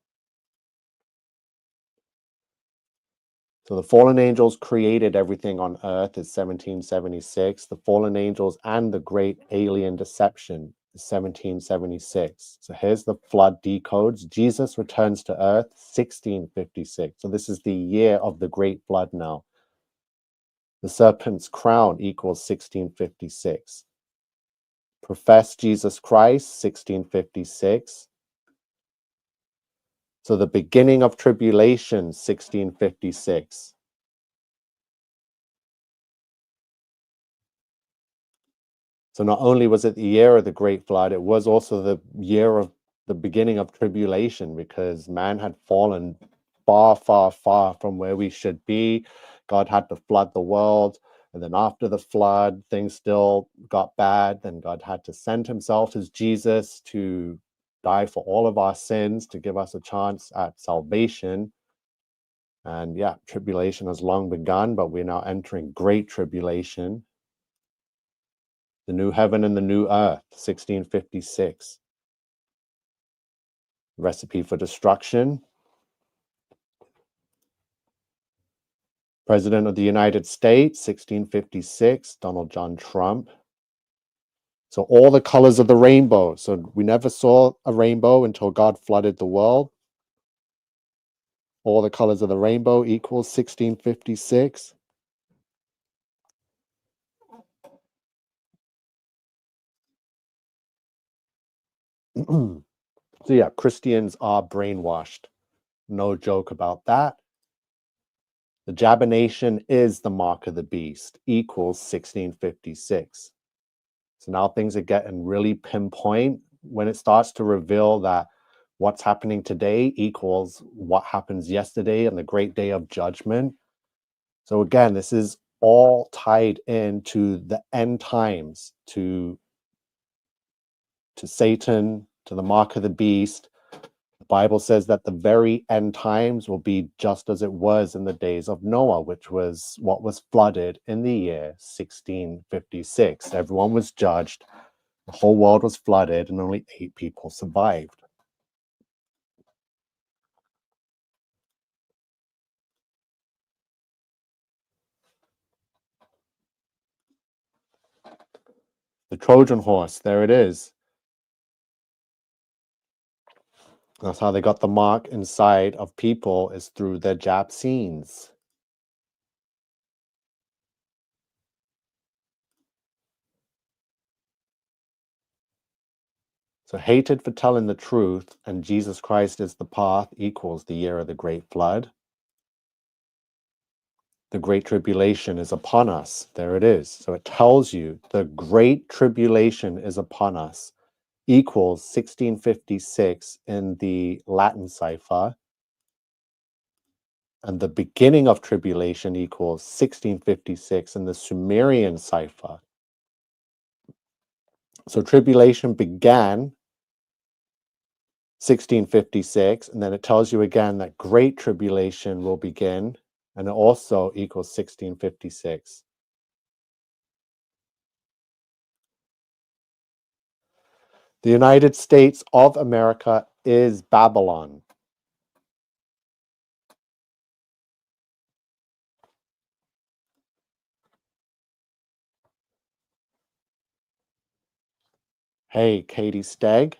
So the fallen angels created everything on earth is 1776. The fallen angels and the great alien deception is 1776. So here's the flood decodes. Jesus returns to earth 1656. So this is the year of the great flood now. The serpent's crown equals 1656. Profess Jesus Christ, 1656. So the beginning of tribulation, 1656. So not only was it the year of the Great Flood, it was also the year of the beginning of tribulation, because man had fallen far, far, far from where we should be. God had to flood the world. And then after the flood, things still got bad. Then God had to send himself as Jesus to die for all of our sins, to give us a chance at salvation. And yeah, tribulation has long begun, but we're now entering great tribulation. The new heaven and the new earth, 1656. Recipe for destruction. President of the United States, 1656, Donald John Trump. So all the colors of the rainbow. So we never saw a rainbow until God flooded the world. All the colors of the rainbow equals 1656. So yeah, Christians are brainwashed. No joke about that. The Jabination is the mark of the beast, equals 1656. So now things are getting really pinpoint when it starts to reveal that what's happening today equals what happens yesterday and the great day of judgment. So again, this is all tied into the end times, to Satan, to the mark of the beast. The Bible says that the very end times will be just as it was in the days of Noah, which was what was flooded in the year 1656. Everyone was judged. The whole world was flooded and only 8 people survived. The Trojan horse, there it is. That's how they got the mark inside of people, is through their Japsines. So hated for telling the truth, and Jesus Christ is the path, equals the year of the great flood. The great tribulation is upon us. There it is. So it tells you the great tribulation is upon us, equals 1656 in the Latin cipher. And the beginning of tribulation equals 1656 in the Sumerian cipher. So tribulation began 1656, and then it tells you again that great tribulation will begin, and it also equals 1656. The United States of America is Babylon. Hey, Katie Stegg.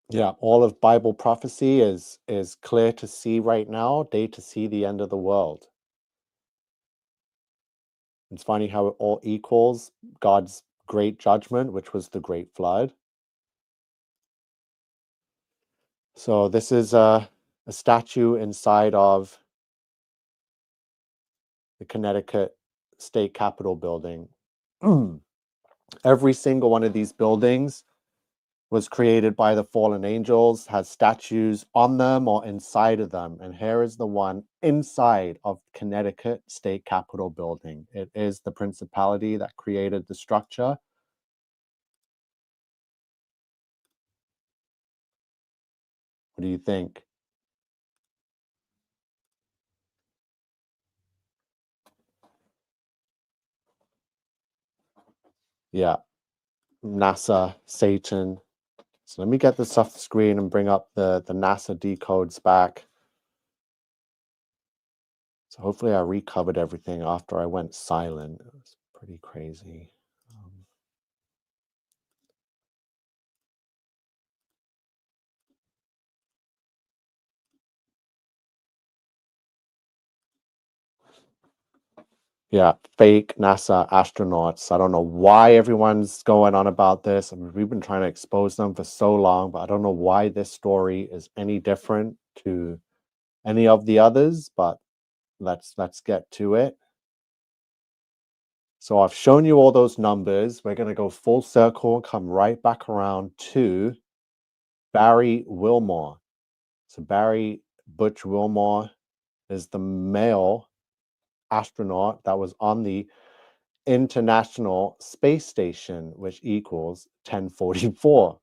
Yeah, all of Bible prophecy is clear to see right now, day to see the end of the world. It's funny how it all equals God's great judgment, which was the great flood. So this is a statue inside of the Connecticut State Capitol building. Every single one of these buildings was created by the fallen angels, has statues on them or inside of them. And here is the one inside of Connecticut State Capitol building. It is the Principality that created the structure. What do you think? Yeah, NASA, Satan. So let me get this off the screen and bring up the NASA decodes back. So hopefully I recovered everything after I went silent. It was pretty crazy. Yeah, fake NASA astronauts. I don't know why everyone's going on about this. I mean, we've been trying to expose them for so long, but I don't know why this story is any different to any of the others, but let's get to it. So I've shown you all those numbers. We're going to go full circle and come right back around to Barry Wilmore. So Barry Butch Wilmore is the male astronaut that was on the International Space Station, which equals 1044.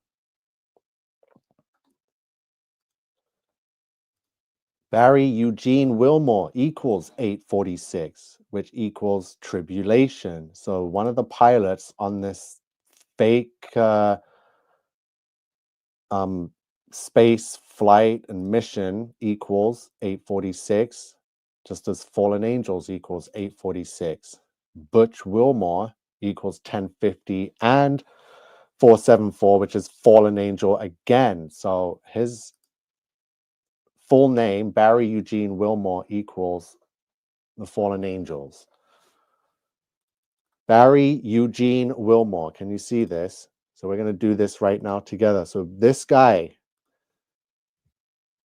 Barry Eugene Wilmore equals 846, which equals tribulation. So one of the pilots on this fake space flight and mission equals 846, just as fallen angels equals 846. Butch Wilmore equals 1050 and 474, which is fallen angel again. So his full name, Barry Eugene Wilmore, equals the fallen angels. Barry Eugene Wilmore. Can you see this? So we're going to do this right now together. So this guy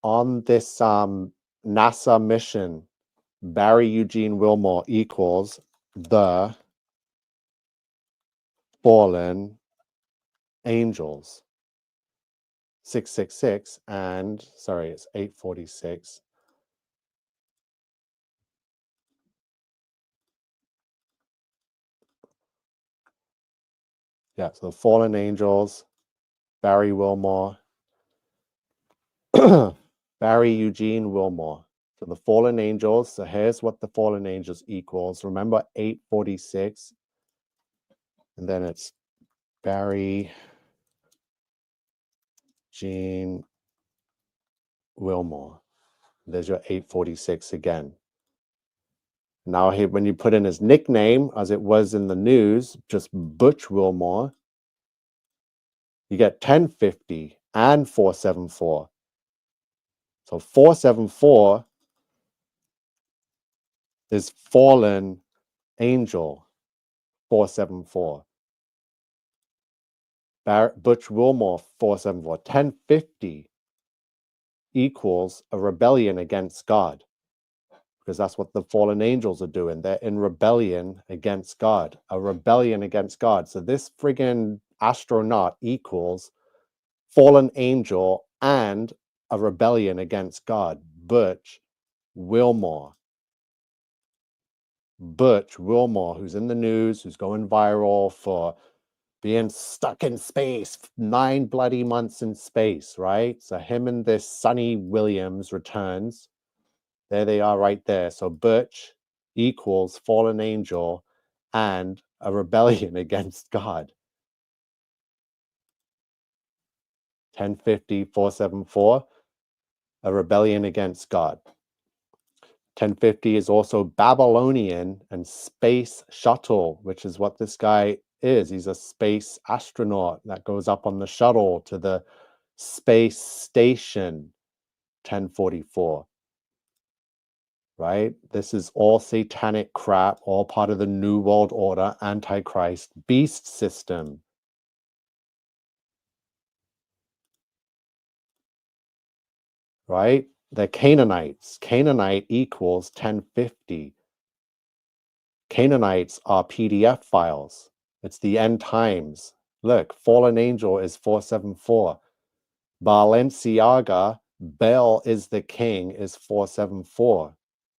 on this NASA mission, Barry Eugene Wilmore equals the fallen angels. 666 and, sorry, it's 846. Yeah, so the fallen angels, Barry Wilmore, Barry Eugene Wilmore. So the fallen angels, so here's what the fallen angels equals. Remember 846, and then it's Barry Gene Wilmore. There's your 846 again. Now, when you put in his nickname, as it was in the news, just Butch Wilmore, you get 1050 and 474. So 474 is fallen angel, 474. Butch Wilmore, 474. 1050 equals a rebellion against God, because that's what the fallen angels are doing. They're in rebellion against God, a rebellion against God. So this friggin' astronaut equals fallen angel and a rebellion against God. Butch Wilmore. Butch Wilmore, who's in the news, who's going viral for being stuck in space, 9 bloody months in space, right? So him and this Suni Williams returns. There they are right there. So Butch equals fallen angel and a rebellion against God. 1050, 474, a rebellion against God. 1050 is also Babylonian and space shuttle, which is what this guy is. He's a space astronaut that goes up on the shuttle to the space station. 1044. Right? This is all satanic crap, all part of the New World Order, Antichrist, beast system. Right? The Canaanites. Canaanite equals 1050. Canaanites are PDF files. It's the end times. Look, fallen angel is 474. Balenciaga, Bel is the king, is 474.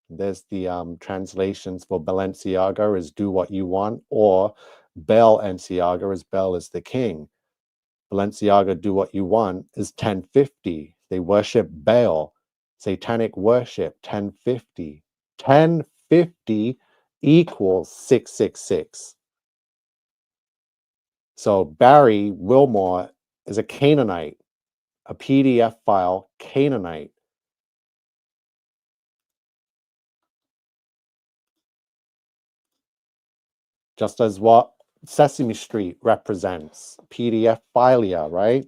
There's the translations for Balenciaga is do what you want, or Balenciaga is Bel is the king. Balenciaga do what you want is 1050. They worship Baal. Satanic worship 1050. 1050 equals 666. So Barry Wilmore is a Canaanite, a PDF file Canaanite. Just as what Sesame Street represents, PDF philia, right?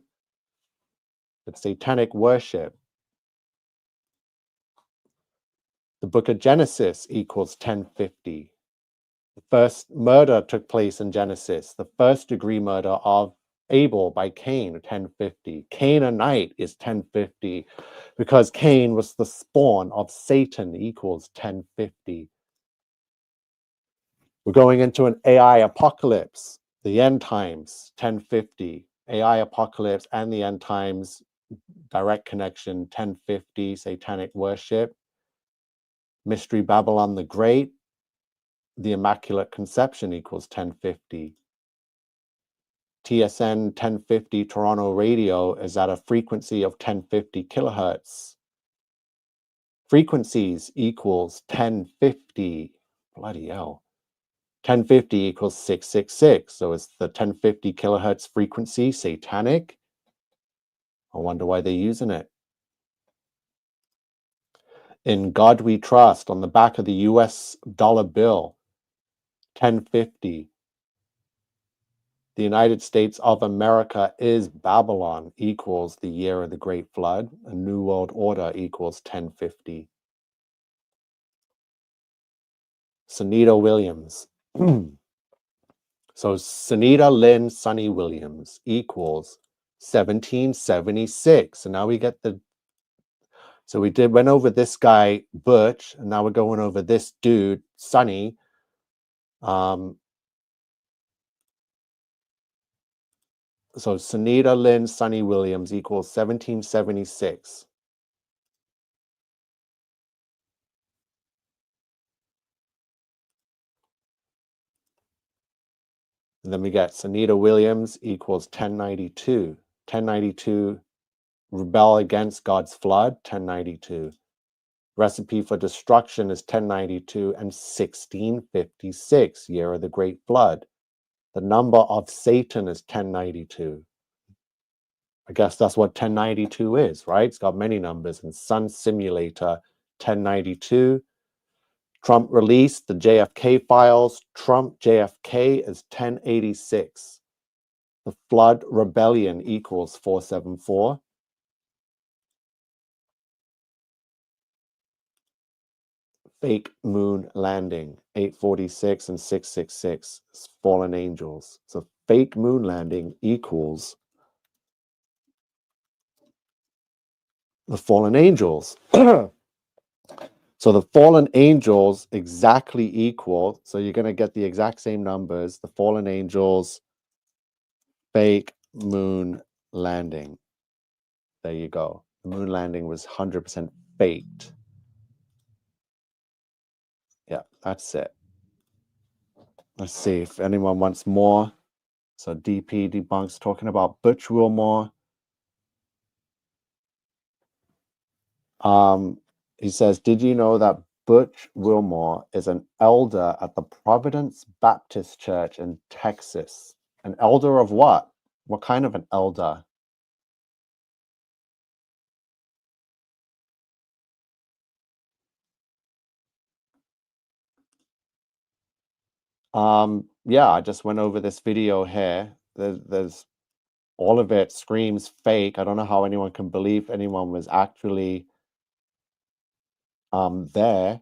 It's satanic worship. The book of Genesis equals 1050. The first murder took place in Genesis. The first degree murder of Abel by Cain, 1050. Canaanite is 1050 because Cain was the spawn of Satan, equals 1050. We're going into an AI apocalypse, the end times, 1050. AI apocalypse and the end times, direct connection, 1050, satanic worship. Mystery Babylon the Great, the Immaculate Conception equals 1050. TSN 1050 Toronto radio is at a frequency of 1050 kilohertz. Frequencies equals 1050. Bloody hell. 1050 equals 666. So is the 1050 kilohertz frequency satanic? I wonder why they're using it. In God We Trust, on the back of the US dollar bill, 1050. The United States of America is Babylon equals the year of the Great Flood. A New World Order equals 1050. Sunita Williams. So Sunita Lynn Sunny Williams equals 1776. And now we get the, so we went over this guy, Butch, and now we're going over this dude, Sunny. So Sunita Lynn Sunny Williams equals 1776. And then we get Sunita Williams equals 1092. 1092, rebel against God's flood, 1092. Recipe for destruction is 1092 and 1656, year of the Great Flood. The number of Satan is 1092. I guess that's what 1092 is, right? It's got many numbers. And Sun Simulator, 1092. Trump released the JFK files. Trump JFK is 1086. The Flood Rebellion equals 474. Fake moon landing, 846 and 666. Fallen angels. So fake moon landing equals the fallen angels. So the fallen angels exactly equal. So you're going to get the exact same numbers. The fallen angels, fake moon landing. There you go. The moon landing was 100% faked. Yeah, that's it. Let's see if anyone wants more. So DP debunks talking about Butch Wilmore. He says, did you know that Butch Wilmore is an elder at the Providence Baptist Church in Texas? An elder of what? What kind of an elder? Yeah, I just went over this video here. There's all of it screams fake. I don't know how anyone can believe anyone was actually there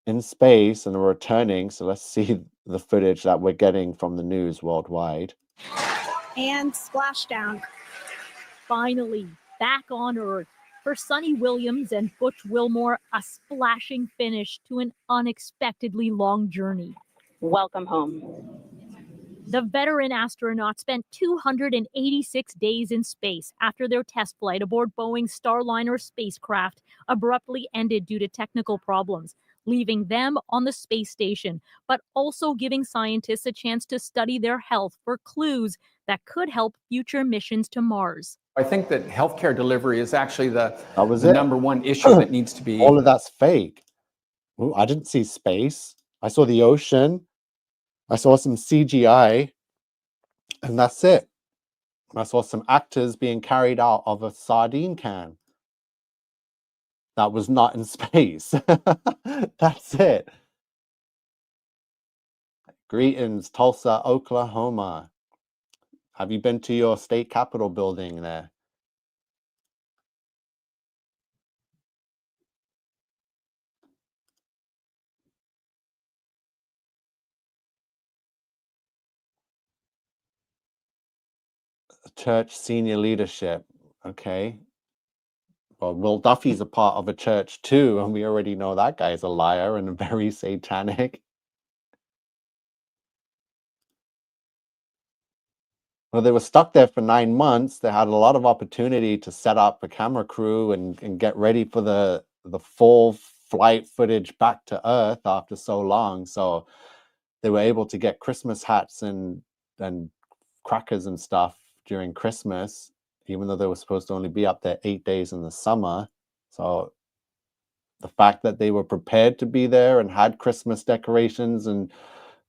in space and returning. So let's see the footage that we're getting from the news worldwide.
And splashdown.
Finally, back on Earth. For Sunny Williams and Butch Wilmore, a splashing finish to an unexpectedly long journey.
Welcome home.
The veteran astronaut spent 286 days in space after their test flight aboard Boeing's Starliner spacecraft abruptly ended due to technical problems, leaving them on the space station, but also giving scientists a chance to study their health for clues that could help future missions to Mars.
I think that healthcare delivery is actually the
it.
number one issue that needs to be.
All of that's fake. Ooh, I didn't see space. I saw the ocean. I saw some CGI. And that's it. I saw some actors being carried out of a sardine can. That was not in space. That's it. Greetings, Tulsa, Oklahoma. Have you been to your state capitol building there? church senior leadership. Okay. Well, Will Duffy's a part of a church too, and we already know that guy's a liar and very satanic. Well, they were stuck there for 9 months. They had a lot of opportunity to set up a camera crew and get ready for the full flight footage back to Earth after so long. So they were able to get Christmas hats and crackers and stuff during Christmas, even though they were supposed to only be up there 8 days in the summer. So the fact that they were prepared to be there and had Christmas decorations and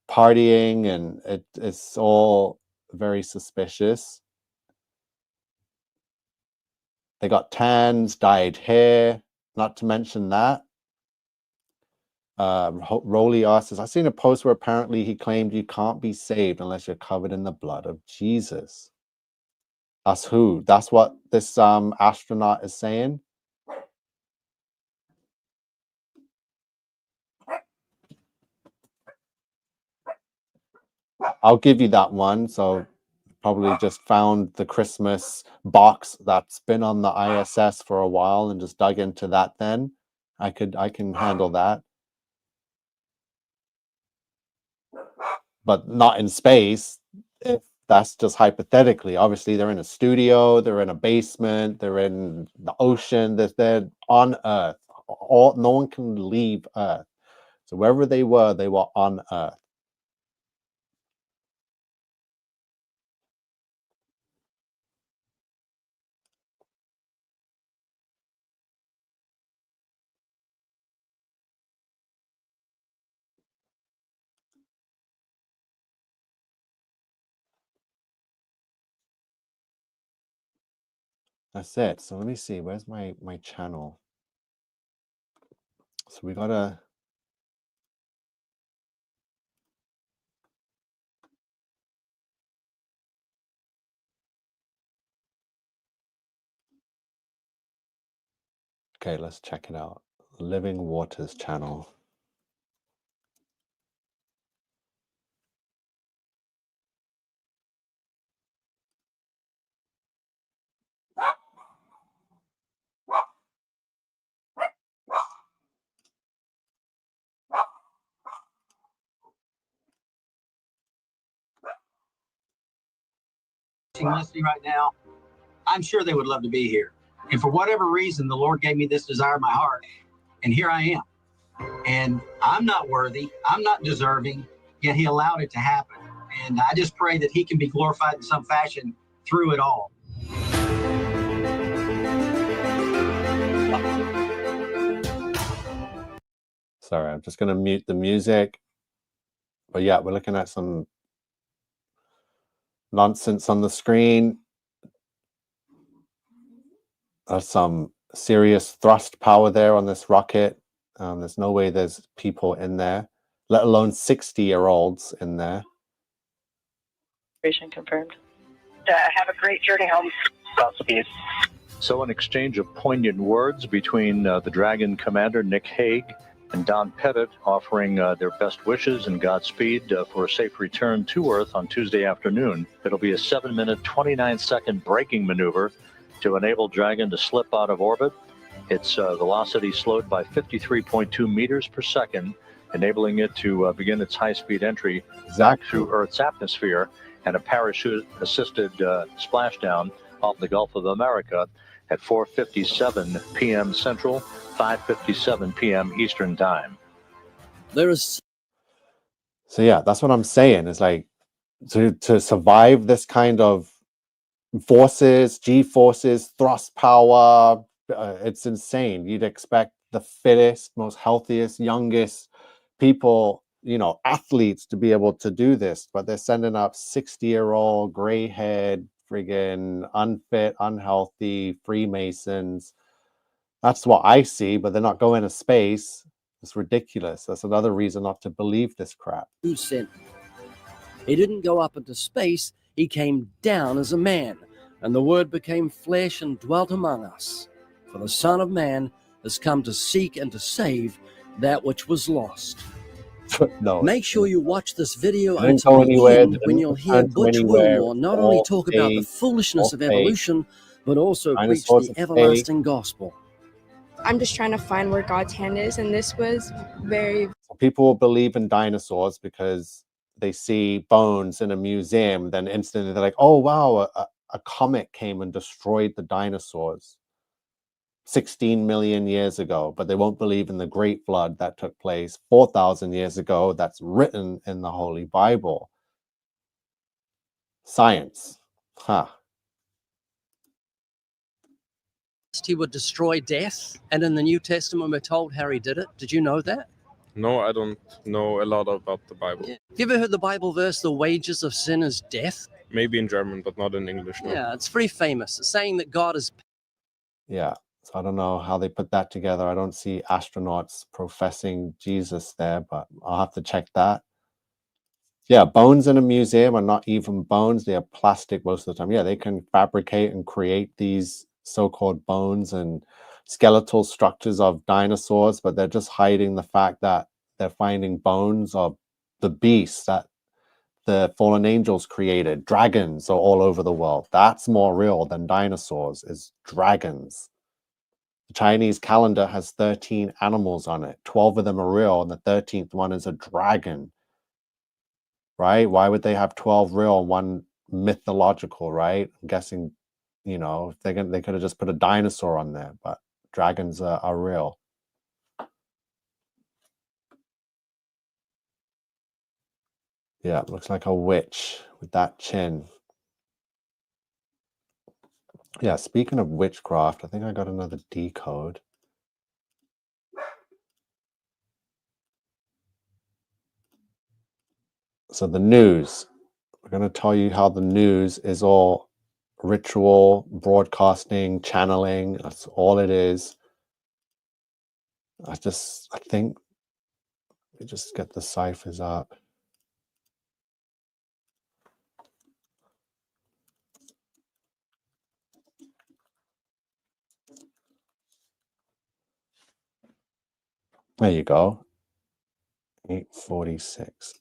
partying, and it's all very suspicious. They got tans, dyed hair, not to mention that. Rowley asks, I've seen a post where apparently he claimed you can't be saved unless you're covered in the blood of Jesus. That's who? That's what this astronaut is saying? I'll give you that one. So probably just found the Christmas box that's been on the ISS for a while and just dug into that then. I can handle that. But not in space. If that's just hypothetically. Obviously, they're in a studio, they're in a basement, they're in the ocean, they're on Earth. No one can leave Earth. So wherever they were on Earth. That's it. So let me see. Where's my channel? So we gotta. Okay, let's check it out. Living Waters channel.
Listening right now, I'm sure they would love to be here. And for whatever reason, the Lord gave me this desire in my heart, and here I am. And I'm not worthy, I'm not deserving, yet He allowed it to happen. And I just pray that He can be glorified in some fashion through it all.
Sorry, I'm just going to mute the music. But yeah, we're looking at some nonsense on the screen. There's some serious thrust power there on this rocket. There's no way there's people in there, let alone 60-year-olds in there.
Confirmed. Have a great journey home. Godspeed.
So an exchange of poignant words between the Dragon commander, Nick Hague, and Don Pettit, offering their best wishes and Godspeed for a safe return to Earth on Tuesday afternoon. It'll be a 7-minute, 29-second braking maneuver to enable Dragon to slip out of orbit. Its velocity slowed by 53.2 meters per second, enabling it to begin its high-speed entry back through Earth's atmosphere and a parachute-assisted splashdown off the Gulf of America at 4:57 p.m. Central, 5:57 p.m. Eastern Time.
So yeah, that's what I'm saying. It's like to survive this kind of forces, G-forces, thrust power, it's insane. You'd expect the fittest, most healthiest, youngest people, athletes to be able to do this, but they're sending up 60-year-old, gray-haired, friggin' unfit, unhealthy Freemasons. That's what I see, but they're not going to space. It's ridiculous. That's another reason not to believe this crap.
Who sent him? He didn't go up into space. He came down as a man, and the Word became flesh and dwelt among us. For the Son of Man has come to seek and to save that which was lost.
No,
Make sure you watch this video
They didn't
until
go
the
anywhere.
end
They
when
didn't
you'll
return
hear
to
Butch
anywhere.
Wilmore
It's
not only
all
talk about the
fake,
foolishness
all
of
fake.
evolution, but also preach
Dinosaurs
the
are fake.
everlasting gospel.
I'm just trying to find where God's hand is, and this was very.
So people will believe in dinosaurs because they see bones in a museum. Then instantly they're like, "Oh wow, a comet came and destroyed the dinosaurs 16 million years ago." But they won't believe in the Great Flood that took place 4,000 years ago. That's written in the Holy Bible. Science, huh?
He would destroy death, and in the New Testament we're told how he did it. Did you know that?
No, I don't know a lot about the Bible.
Yeah. Have you ever heard the Bible verse, the wages of sin is death?
Maybe in German, but not in English. No.
Yeah, it's very famous. It's saying that God is.
Yeah. So I don't know how they put that together. I don't see astronauts professing Jesus there, but I'll have to check that. Yeah, bones in a museum are not even bones. They are plastic most of the time. Yeah, they can fabricate and create these so-called bones and skeletal structures of dinosaurs, but they're just hiding the fact that they're finding bones of the beasts that the fallen angels created. Dragons are all over the world. That's more real than dinosaurs, is dragons. The Chinese calendar has 13 animals on it. 12 of them are real, and the 13th one is a dragon. Right? Why would they have 12 real and one mythological, right? I'm guessing, you know, they could have just put a dinosaur on there, but dragons are real. Yeah, it looks like a witch with that chin. Yeah, speaking of witchcraft, I think I got another decode. So the news. We're going to tell you how the news is all ritual, broadcasting, channeling. That's all it is. I think we just get the ciphers up. There you go. 846.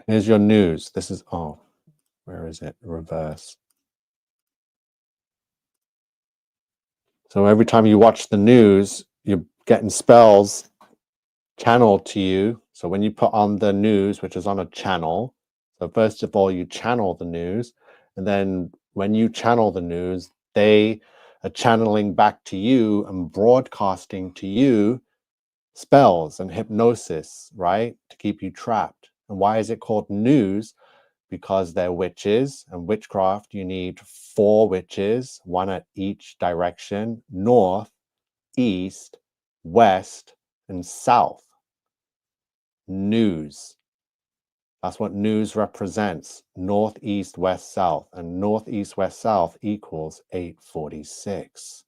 Here's your news. This is, oh, where is it? Reverse. So every time you watch the news, you're getting spells channeled to you. So when you put on the news, which is on a channel, so first of all, you channel the news. And then when you channel the news, they are channeling back to you and broadcasting to you spells and hypnosis, right? To keep you trapped. And why is it called news? Because they're witches, and witchcraft, you need 4 witches, one at each direction: north, east, west, and south. News. That's what news represents. North, east, west, south. And north, east, west, south equals 846.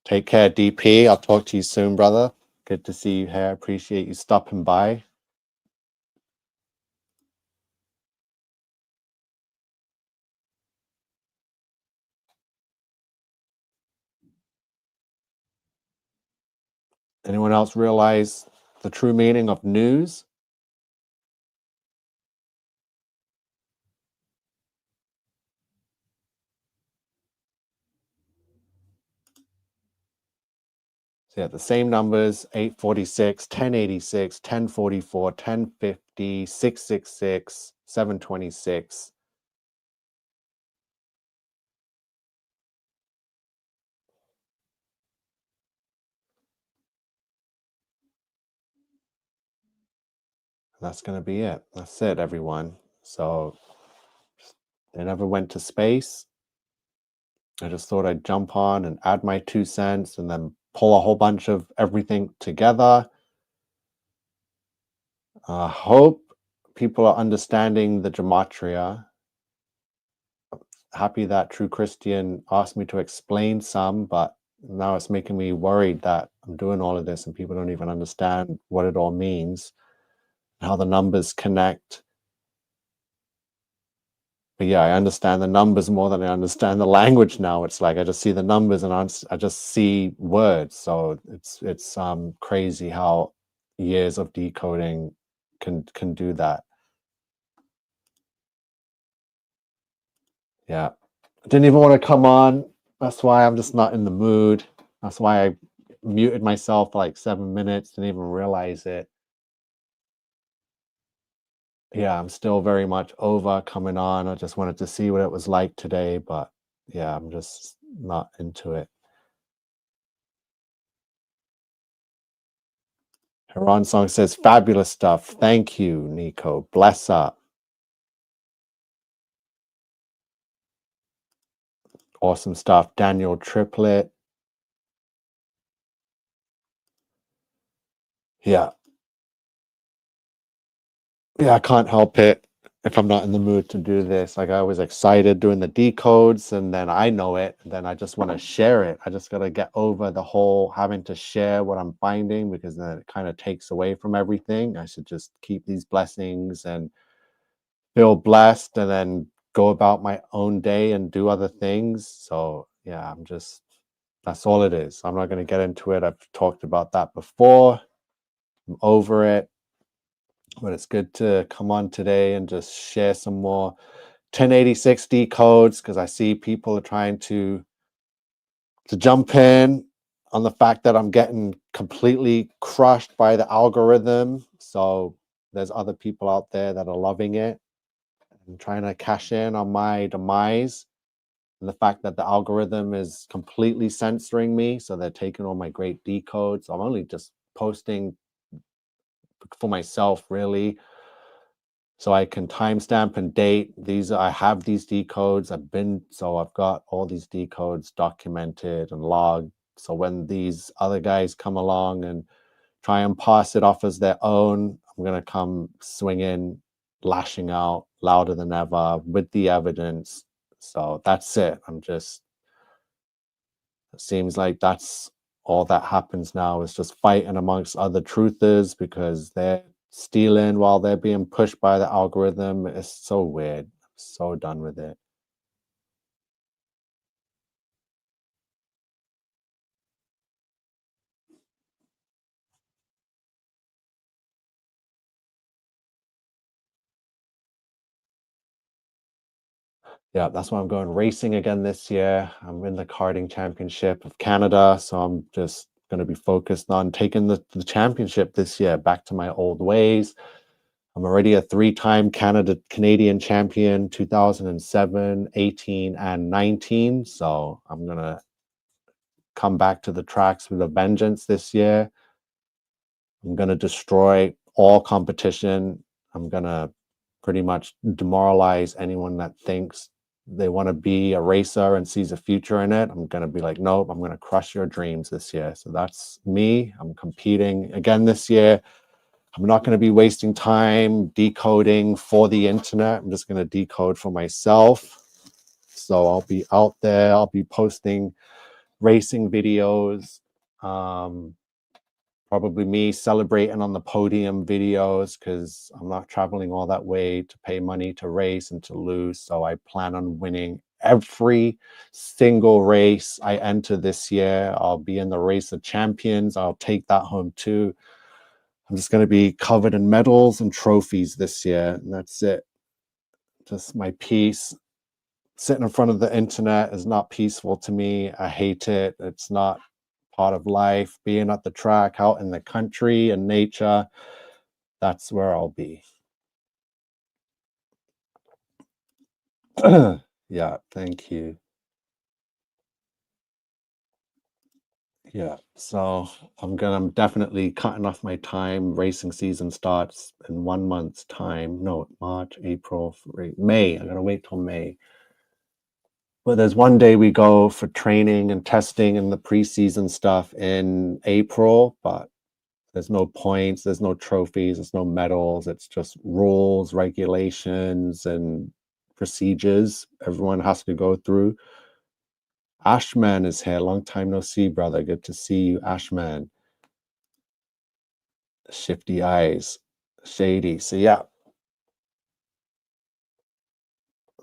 Take care, DP. I'll talk to you soon, brother. Good to see you here. Appreciate you stopping by. Anyone else realize the true meaning of news? So yeah, the same numbers: 846, 1086, 1044, 1050, 666, 726. That's going to be it. That's it, everyone. So they never went to space. I just thought I'd jump on and add my 2 cents and then pull a whole bunch of everything together. I hope people are understanding the gematria. Happy that True Christian asked me to explain some, but now it's making me worried that I'm doing all of this and people don't even understand what it all means, how the numbers connect. But yeah, I understand the numbers more than I understand the language now. It's like I just see the numbers and I just see words. So it's crazy how years of decoding can do that. Yeah. I didn't even want to come on. That's why I'm just not in the mood. That's why I muted myself for like 7 minutes, didn't even realize it. Yeah, I'm still very much over coming on. I just wanted to see what it was like today, but yeah, I'm just not into it. Heron Song says, fabulous stuff. Thank you, Nico. Bless up. Awesome stuff. Daniel Triplet. Yeah. Yeah, I can't help it if I'm not in the mood to do this. Like I was excited doing the decodes and then I know it. And then I just want to share it. I just got to get over the whole having to share what I'm finding because then it kind of takes away from everything. I should just keep these blessings and feel blessed and then go about my own day and do other things. So yeah, that's all it is. I'm not going to get into it. I've talked about that before. I'm over it. But it's good to come on today and just share some more 1086 decodes because I see people are trying to jump in on the fact that I'm getting completely crushed by the algorithm. So there's other people out there that are loving it and trying to cash in on my demise. And the fact that the algorithm is completely censoring me. So they're taking all my great decodes. I'm only just posting for myself, really. So I can timestamp and date these. I have these decodes. I've got all these decodes documented and logged. So when these other guys come along and try and pass it off as their own, I'm going to come swinging, lashing out louder than ever with the evidence. So that's it. It seems like that's all that happens now is just fighting amongst other truthers because they're stealing while they're being pushed by the algorithm. It's so weird. I'm so done with it. Yeah, that's why I'm going racing again this year. I'm in the karting championship of Canada, so I'm just going to be focused on taking the championship this year back to my old ways. I'm already a 3-time Canadian champion, 2007, 18, and 19. So I'm going to come back to the tracks with a vengeance this year. I'm going to destroy all competition. I'm going to pretty much demoralize anyone that thinks they want to be a racer and sees a future in it. I'm going to be like, nope, I'm going to crush your dreams this year. So that's me. I'm competing again this year. I'm not going to be wasting time decoding for the internet. I'm just going to decode for myself. So I'll be out there. I'll be posting racing videos. Probably me celebrating on the podium videos because I'm not traveling all that way to pay money to race and to lose. So I plan on winning every single race I enter this year. I'll be in the race of champions. I'll take that home too. I'm just going to be covered in medals and trophies this year. And that's it. Just my peace. Sitting in front of the internet is not peaceful to me. I hate it. It's not part of life. Being at the track, out in the country and nature, that's where I'll be. Yeah, thank you. Yeah, so I'm definitely cutting off my time. Racing season starts in 1 month's time. No, March, April, May. I'm gonna wait till May. But there's one day we go for training and testing and the preseason stuff in April, but there's no points, there's no trophies, there's no medals. It's just rules, regulations, and procedures everyone has to go through. Ashman is here. Long time no see, brother. Good to see you, Ashman. Shifty eyes. Shady. So yeah.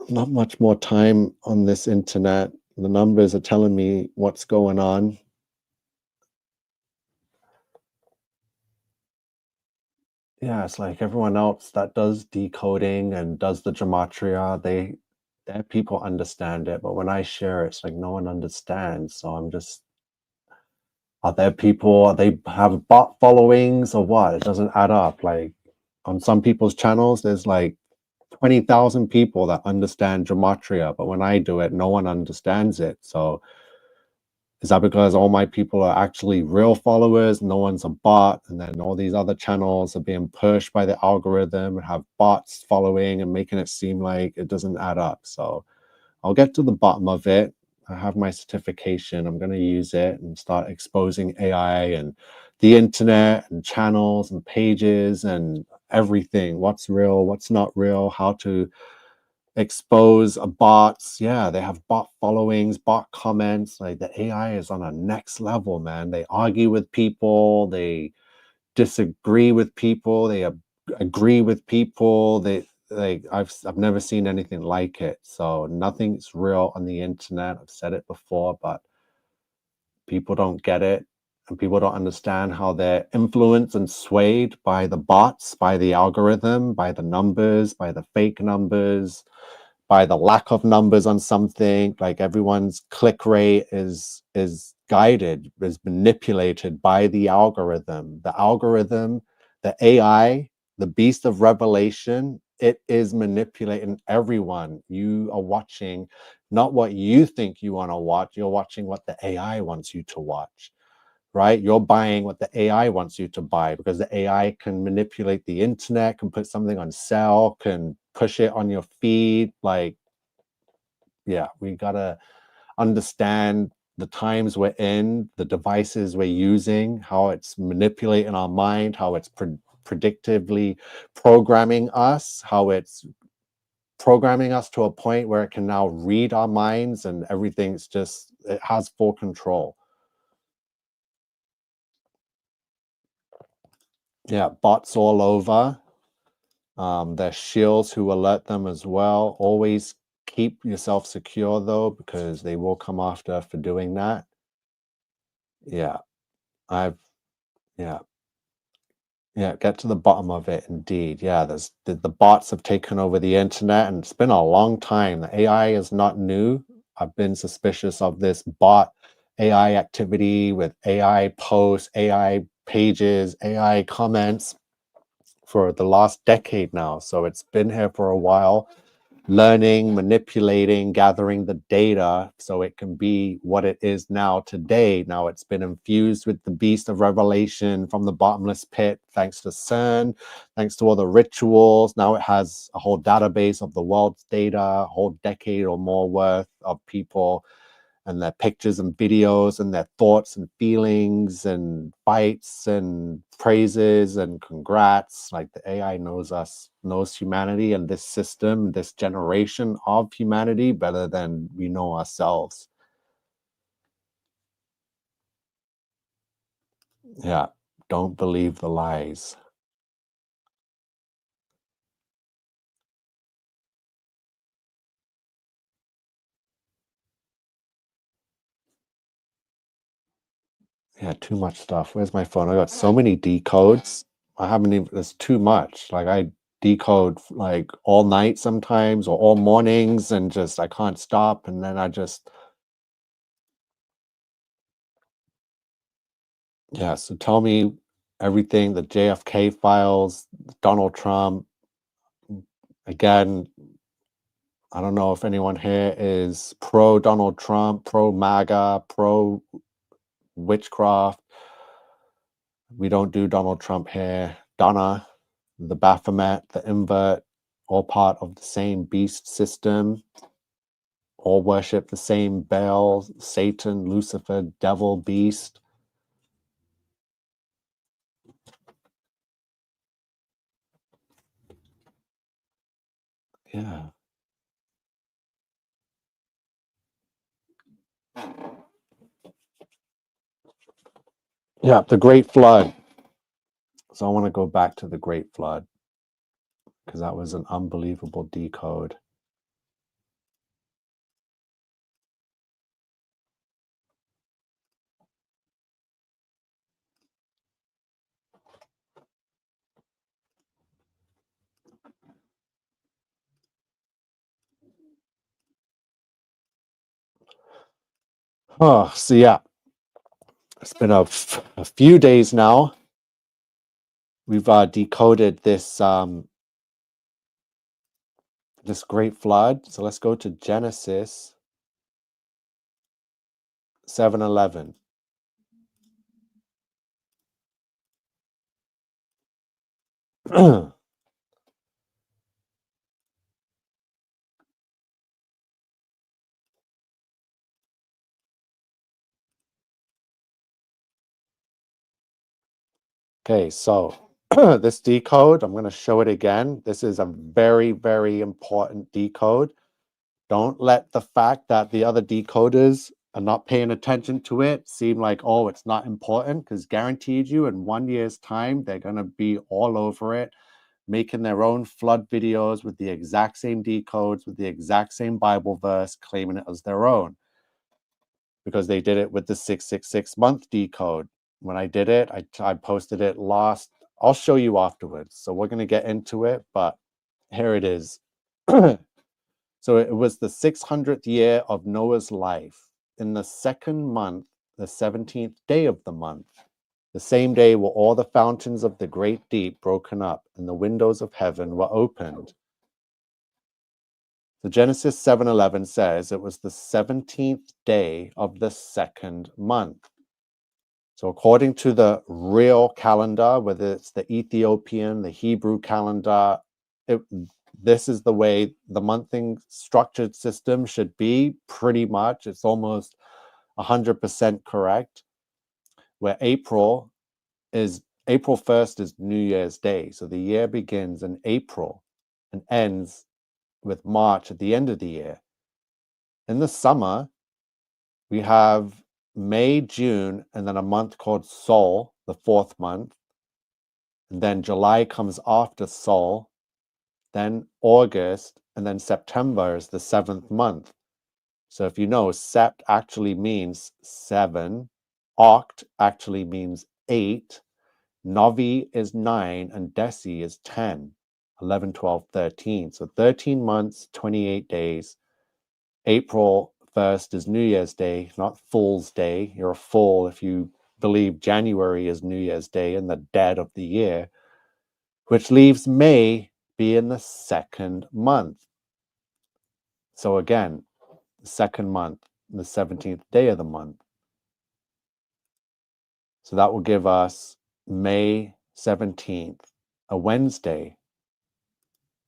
not much more time on this internet. The numbers are telling me what's going on. Yeah, it's like everyone else that does decoding and does the gematria, their people understand it, but when I share it, it's like no one understands. So I'm just, are there people, they have bot followings or what? It doesn't add up. Like on some people's channels, there's like 20,000 people that understand gematria, but when I do it, no one understands it. So is that because all my people are actually real followers? No one's a bot, and then all these other channels are being pushed by the algorithm and have bots following and making it seem like it doesn't add up. So I'll get to the bottom of it. I have my certification. I'm going to use it and start exposing AI and the internet and channels and pages and everything. What's real, what's not real, how to expose bots. Yeah, they have bot followings, bot comments. Like the AI is on a next level, man. They argue with people, they disagree with people, they agree with people. I've never seen anything like it. So nothing's real on the internet. I've said it before, but people don't get it. And people don't understand how they're influenced and swayed by the bots, by the algorithm, by the numbers, by the fake numbers, by the lack of numbers on something. Like everyone's click rate is guided, is manipulated by the algorithm. The algorithm, the AI, the beast of revelation, it is manipulating everyone. You are watching not what you think you want to watch, you're watching what the AI wants you to watch. Right? You're buying what the AI wants you to buy because the AI can manipulate the internet, can put something on sale, can push it on your feed. Like, yeah, we gotta understand the times we're in, the devices we're using, how it's manipulating our mind, how it's predictively programming us, how it's programming us to a point where it can now read our minds and everything's just, it has full control. Yeah, bots all over. There's shields who alert them as well. Always keep yourself secure though, because they will come after for doing that. Yeah, yeah, get to the bottom of it indeed. Yeah, the bots have taken over the internet and it's been a long time. The AI is not new. I've been suspicious of this bot AI activity with AI posts, AI pages, AI comments for the last decade now. So it's been here for a while, learning, manipulating, gathering the data so it can be what it is now today. Now it's been infused with the beast of revelation from the bottomless pit, thanks to CERN, thanks to all the rituals. Now it has a whole database of the world's data, a whole decade or more worth of people and their pictures and videos and their thoughts and feelings and fights and praises and congrats. Like the AI knows us, knows humanity and this system, this generation of humanity better than we know ourselves. Yeah, don't believe the lies. Yeah, too much stuff. Where's my phone? I got so many decodes. I haven't even, there's too much. Like I decode like all night sometimes or all mornings and just, I can't stop. And then I just, yeah, so tell me everything, the JFK files, Donald Trump. Again, I don't know if anyone here is pro Donald Trump, pro MAGA, pro witchcraft. We don't do Donald Trump here. Donna, the Baphomet, the invert, all part of the same beast system. All worship the same Baal, Satan, Lucifer, devil, beast. Yeah. Yeah, the Great Flood. So I want to go back to the Great Flood because that was an unbelievable decode. Oh, so yeah, it's been a few days now. We've decoded this this great flood. So let's go to Genesis 7:11. Okay, so this decode, I'm going to show it again. This is a very, very important decode. Don't let the fact that the other decoders are not paying attention to it seem like, oh, it's not important, because guaranteed you in 1 year's time, they're going to be all over it, making their own flood videos with the exact same decodes, with the exact same Bible verse, claiming it as their own, because they did it with the 666 month decode. When I did it, I posted it last. I'll show you afterwards. So we're going to get into it, but here it is. So it was the 600th year of Noah's life. In the second month, the 17th day of the month, the same day were all the fountains of the great deep broken up, and the windows of heaven were opened. So Genesis 7:11 says it was the 17th day of the second month. So according to the real calendar, whether it's the Ethiopian, the Hebrew calendar, this is the way the monthing structured system should be, pretty much. It's almost 100% correct, where April 1st is New Year's Day. So the year begins in April and ends with March at the end of the year. In the summer, we have May, June, and then a month called Sol, the 4th month. And then July comes after Sol, then August, and then September is the 7th month. So if you know, Sept actually means 7, Oct actually means 8, Novi is 9, and Deci is 10, 11, 12, 13. So 13 months, 28 days. April 1st is New Year's Day, not Fool's Day. You're a fool if you believe January is New Year's Day and the dead of the year, which leaves May being the second month. So again, the second month, the 17th day of the month. So that will give us May 17th, a Wednesday.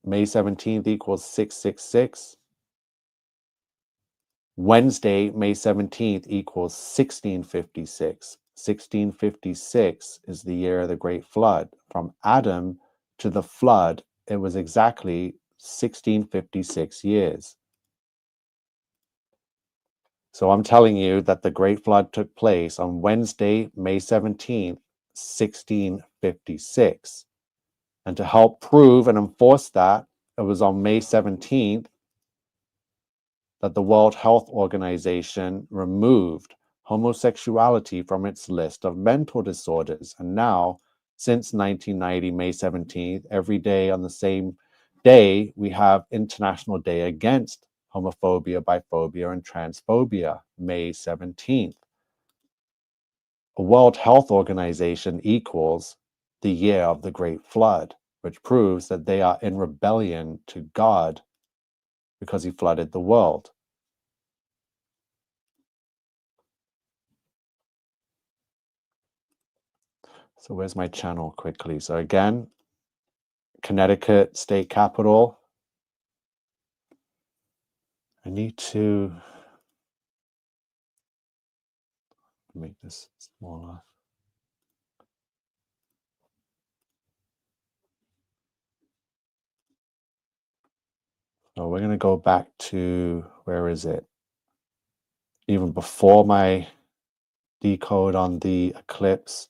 May 17th equals 666. Wednesday, May 17th equals 1656. 1656 is the year of the Great Flood. From Adam to the flood, it was exactly 1656 years. So I'm telling you that the Great Flood took place on Wednesday, May 17th, 1656. And to help prove and enforce that, it was on May 17th that the World Health Organization removed homosexuality from its list of mental disorders. And now, since 1990, May 17th, every day on the same day, we have International Day Against Homophobia, Biphobia, and Transphobia, May 17th. A World Health Organization equals the year of the Great Flood, which proves that they are in rebellion to God because he flooded the world. So where's my channel quickly? So again, Connecticut state capital. I need to make this smaller. So we're going to go back to, where is it? Even before my decode on the eclipse.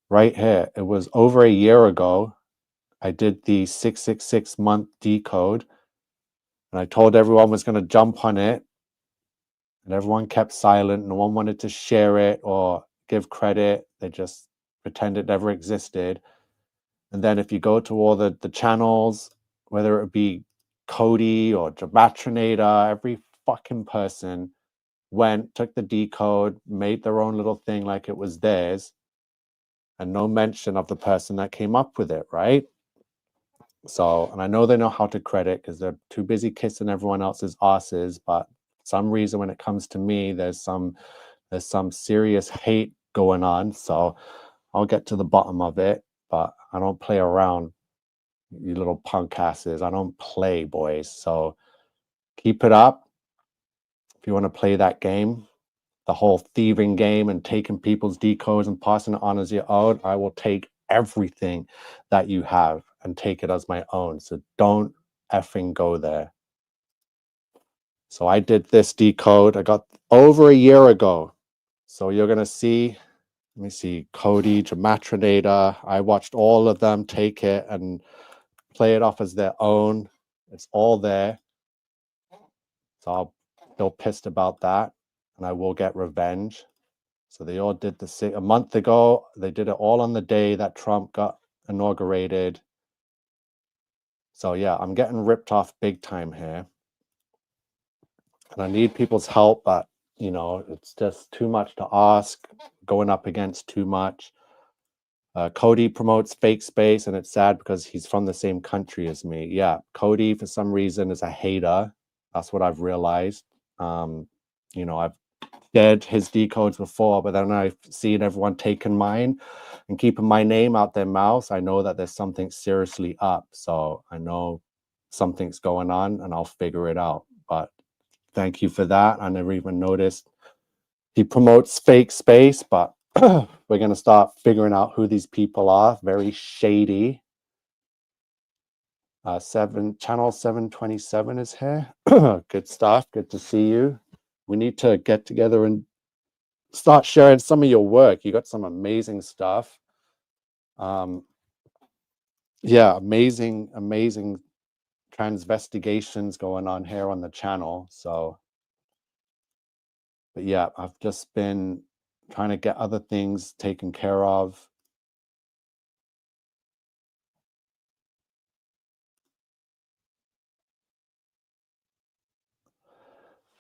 Right here, it was over a year ago. I did the 666 month decode, and I told everyone was going to jump on it, and everyone kept silent. No one wanted to share it or give credit. They just pretend it never existed. And then if you go to all the channels, whether it be Cody or Jabatrinator, every fucking person went, took the decode, made their own little thing like it was theirs, and no mention of the person that came up with it, right? So, and I know they know how to credit because they're too busy kissing everyone else's asses, but for some reason when it comes to me, there's some serious hate going on. So I'll get to the bottom of it, but I don't play around, you little punk asses. I don't play, boys. So keep it up. If you want to play that game, the whole thieving game and taking people's decodes and passing it on as your own, I will take everything that you have and take it as my own. So don't effing go there. So I did this decode. I got over a year ago. So you're going to see, let me see, Cody, Gematrinator. I watched all of them take it and play it off as their own. It's all there. So I'll feel pissed about that. And I will get revenge. So they all did a month ago. They did it all on the day that Trump got inaugurated. So yeah, I'm getting ripped off big time here. And I need people's help, but you know, it's just too much to ask, going up against too much. Cody promotes fake space, and it's sad because he's from the same country as me. Yeah, Cody, for some reason, is a hater. That's what I've realized. You know, I've shared his decodes before, but then I've seen everyone taking mine and keeping my name out their mouths. I know that there's something seriously up. So I know something's going on, and I'll figure it out. But thank you for that. I never even noticed he promotes fake space, but we're going to start figuring out who these people are. Very shady. Channel 727 is here. Good stuff. Good to see you. We need to get together and start sharing some of your work. You got some amazing stuff. Yeah, amazing transvestigations going on here on the channel. So, but yeah, I've just been trying to get other things taken care of.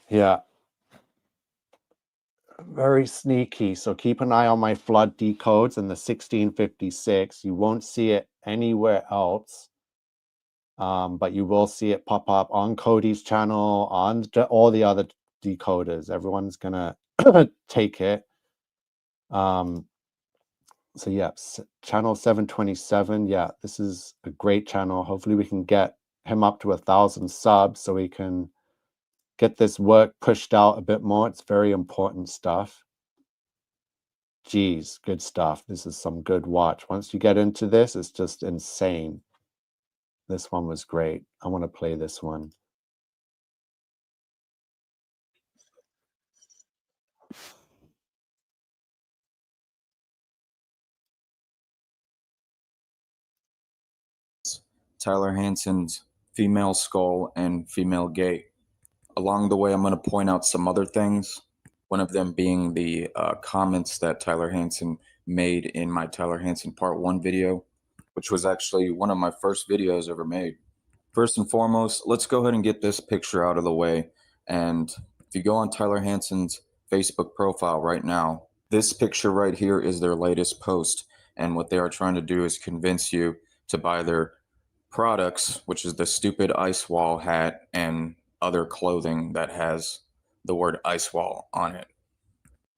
Yeah. Very sneaky. So keep an eye on my flood decodes in the 1656. You won't see it anywhere else. But you will see it pop up on Cody's channel, on all the other decoders. Everyone's gonna take it. So yeah, channel 727. Yeah, this is a great channel. Hopefully we can get him up to 1,000 subs so we can get this work pushed out a bit more. It's very important stuff. Geez, good stuff. This is some good watch. Once you get into this, it's just insane. This one was great. I want to play this one.
Tyler Hanson's female skull and female gate. Along the way, I'm going to point out some other things. One of them being the comments that Tyler Hanson made in my Tyler Hanson Part 1 video, which was actually one of my first videos ever made. First and foremost, let's go ahead and get this picture out of the way. And if you go on Tyler Hanson's Facebook profile right now, this picture right here is their latest post. And what they are trying to do is convince you to buy their products, which is the stupid ice wall hat and other clothing that has the word ice wall on it.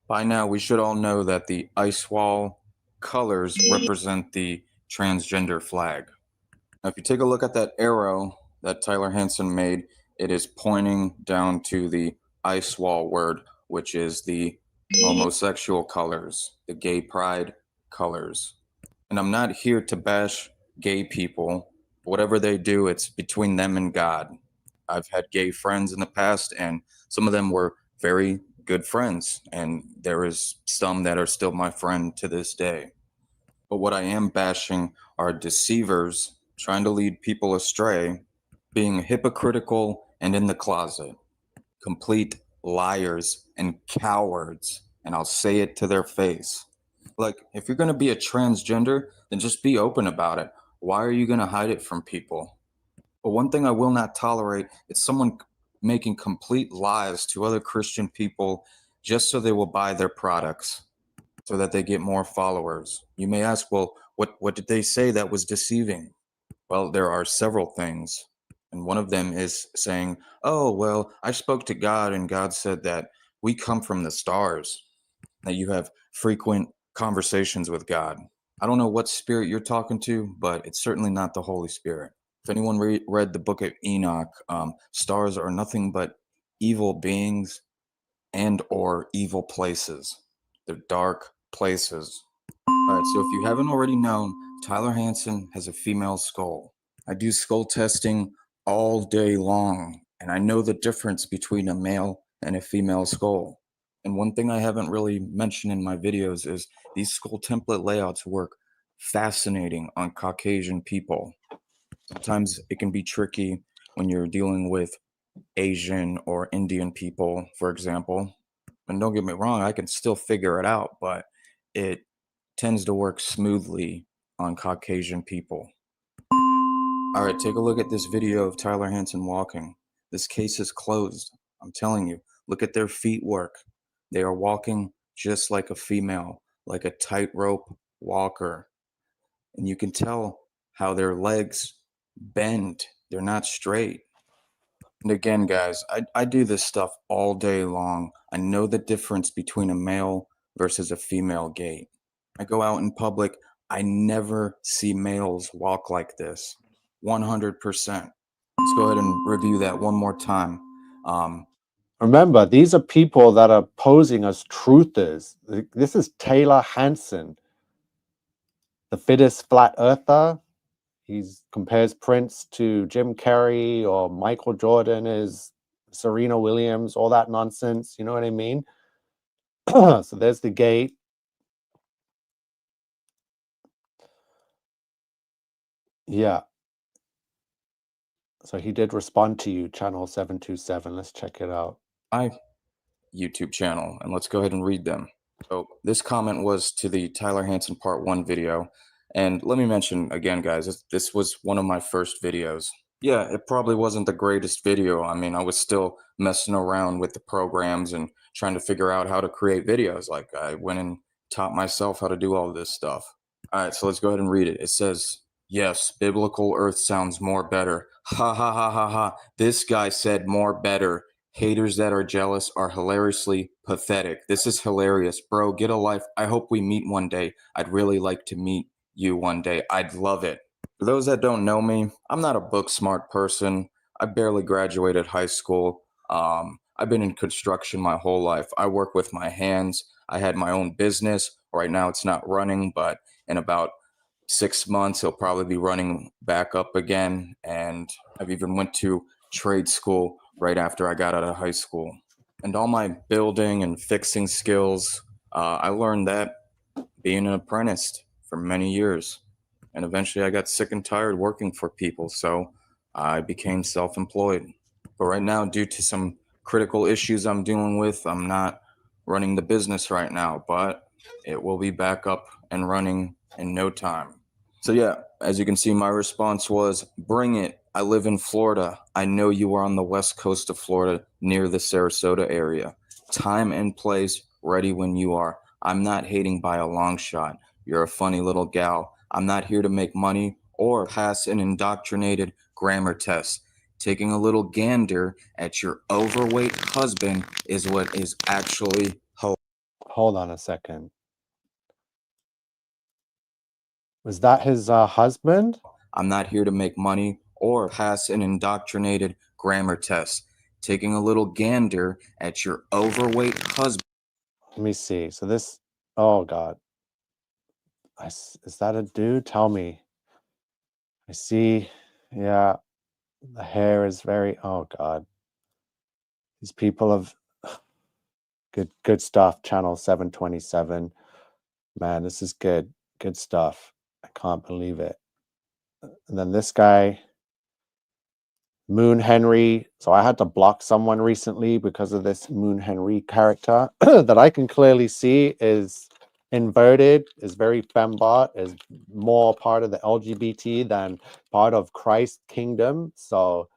By now, we should all know that the ice wall colors represent the transgender flag. Now, if you take a look at that arrow that Tyler Hanson made, it is pointing down to the ice wall word, which is the homosexual colors, the gay pride colors. And I'm not here to bash gay people. Whatever they do, it's between them and God. I've had gay friends in the past, and some of them were very good friends, and there is some that are still my friend to this day. But what I am bashing are deceivers trying to lead people astray, being hypocritical and in the closet, complete liars and cowards, and I'll say it to their face. Like, if you're going to be a transgender, then just be open about it. Why are you going to hide it from people? But one thing I will not tolerate is someone making complete lies to other Christian people just so they will buy their products, so that they get more followers. You may ask, well, what did they say that was deceiving? Well, there are several things. And one of them is saying, oh, well, I spoke to God and God said that we come from the stars, that you have frequent conversations with God. I don't know what spirit you're talking to, but it's certainly not the Holy Spirit. If anyone read the book of Enoch, stars are nothing but evil beings and or evil places. They're dark places. All right, so if you haven't already known, Tyler Hansen has a female skull. I do skull testing all day long, and I know the difference between a male and a female skull. And one thing I haven't really mentioned in my videos is these skull template layouts work fascinating on Caucasian people. Sometimes it can be tricky when you're dealing with Asian or Indian people, for example. And don't get me wrong, I can still figure it out, but it tends to work smoothly on Caucasian people. All right, take a look at this video of Tyler Hansen walking. This case is closed. I'm telling you, look at their feet work. They are walking just like a female, like a tightrope walker. And you can tell how their legs bend. They're not straight. And again, guys, I do this stuff all day long. I know the difference between a male versus a female gait. I go out in public, I never see males walk like this. 100%. Let's go ahead and review that one more time.
Remember, these are people that are posing as truthers. This is Taylor Hansen, the fittest flat earther. He compares Prince to Jim Carrey, or Michael Jordan is Serena Williams, all that nonsense. You know what I mean? So there's the gate. Yeah. So he did respond to you, channel 727. Let's check it out.
My YouTube channel, and let's go ahead and read them. So this comment was to the Tyler Hansen Part 1 video. And let me mention again, guys, this was one of my first videos. Yeah, it probably wasn't the greatest video. I mean, I was still messing around with the programs and trying to figure out how to create videos. Like, I went and taught myself how to do all this stuff. All right, so let's go ahead and read it. It says, yes, biblical earth sounds more better. Ha ha ha ha ha. This guy said more better. Haters that are jealous are hilariously pathetic. This is hilarious. Bro, get a life. I hope we meet one day. I'd really like to meet you one day. I'd love it. For those that don't know me, I'm not a book smart person. I barely graduated high school. I've been in construction my whole life. I work with my hands. I had my own business. Right now it's not running, but in about 6 months it'll probably be running back up again. And I've even went to trade school right after I got out of high school. And all my building and fixing skills, I learned that being an apprentice for many years. And eventually I got sick and tired working for people, so I became self-employed. But right now, due to some critical issues I'm dealing with, I'm not running the business right now, but it will be back up and running in no time. So yeah, as you can see, my response was, bring it. I live in Florida. I know you are on the west coast of Florida near the Sarasota area. Time and place, ready when you are. I'm not hating by a long shot. You're a funny little gal. I'm not here to make money or pass an indoctrinated grammar test. Taking a little gander at your overweight husband is what is actually
Hold on a second. Was that his husband?
I'm not here to make money or pass an indoctrinated grammar test. Taking a little gander at your overweight husband.
Let me see. So this, oh God. Is that a dude? Tell me. I see. Yeah. The hair is very, oh God. These people have good stuff. Channel 727. Man, this is good. Good stuff. I can't believe it. And then this guy, Moon Henry. So I had to block someone recently because of this Moon Henry character that I can clearly see is inverted, is very fembot, is more part of the LGBT than part of Christ's kingdom. So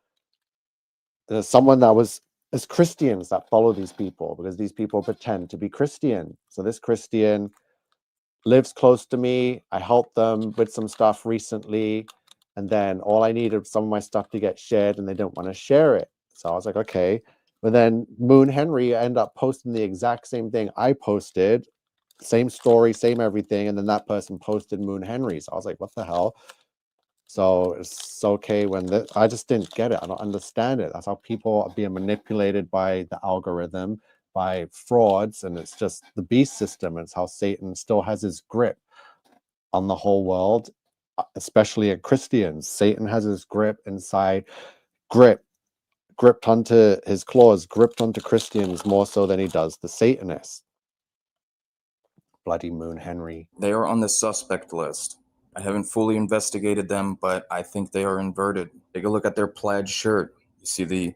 there's someone that was, as Christians that follow these people, because these people pretend to be Christian. So this Christian lives close to me. I helped them with some stuff recently, and then all I needed some of my stuff to get shared, and they don't want to share it. So I was like, okay. But then Moon Henry ended up posting the exact same thing I posted, same story, same everything, and then that person posted Moon Henry. So I was like, what the hell? So it's okay when I just didn't get it. I don't understand it. That's how people are being manipulated by the algorithm, by frauds, and it's just the beast system. It's how Satan still has his grip on the whole world, especially at Christians. Satan has his grip inside, gripped onto his claws, gripped onto Christians more so than he does the Satanists. Bloody Moon Henry.
They are on the suspect list. I haven't fully investigated them, but I think they are inverted. Take a look at their plaid shirt. You see the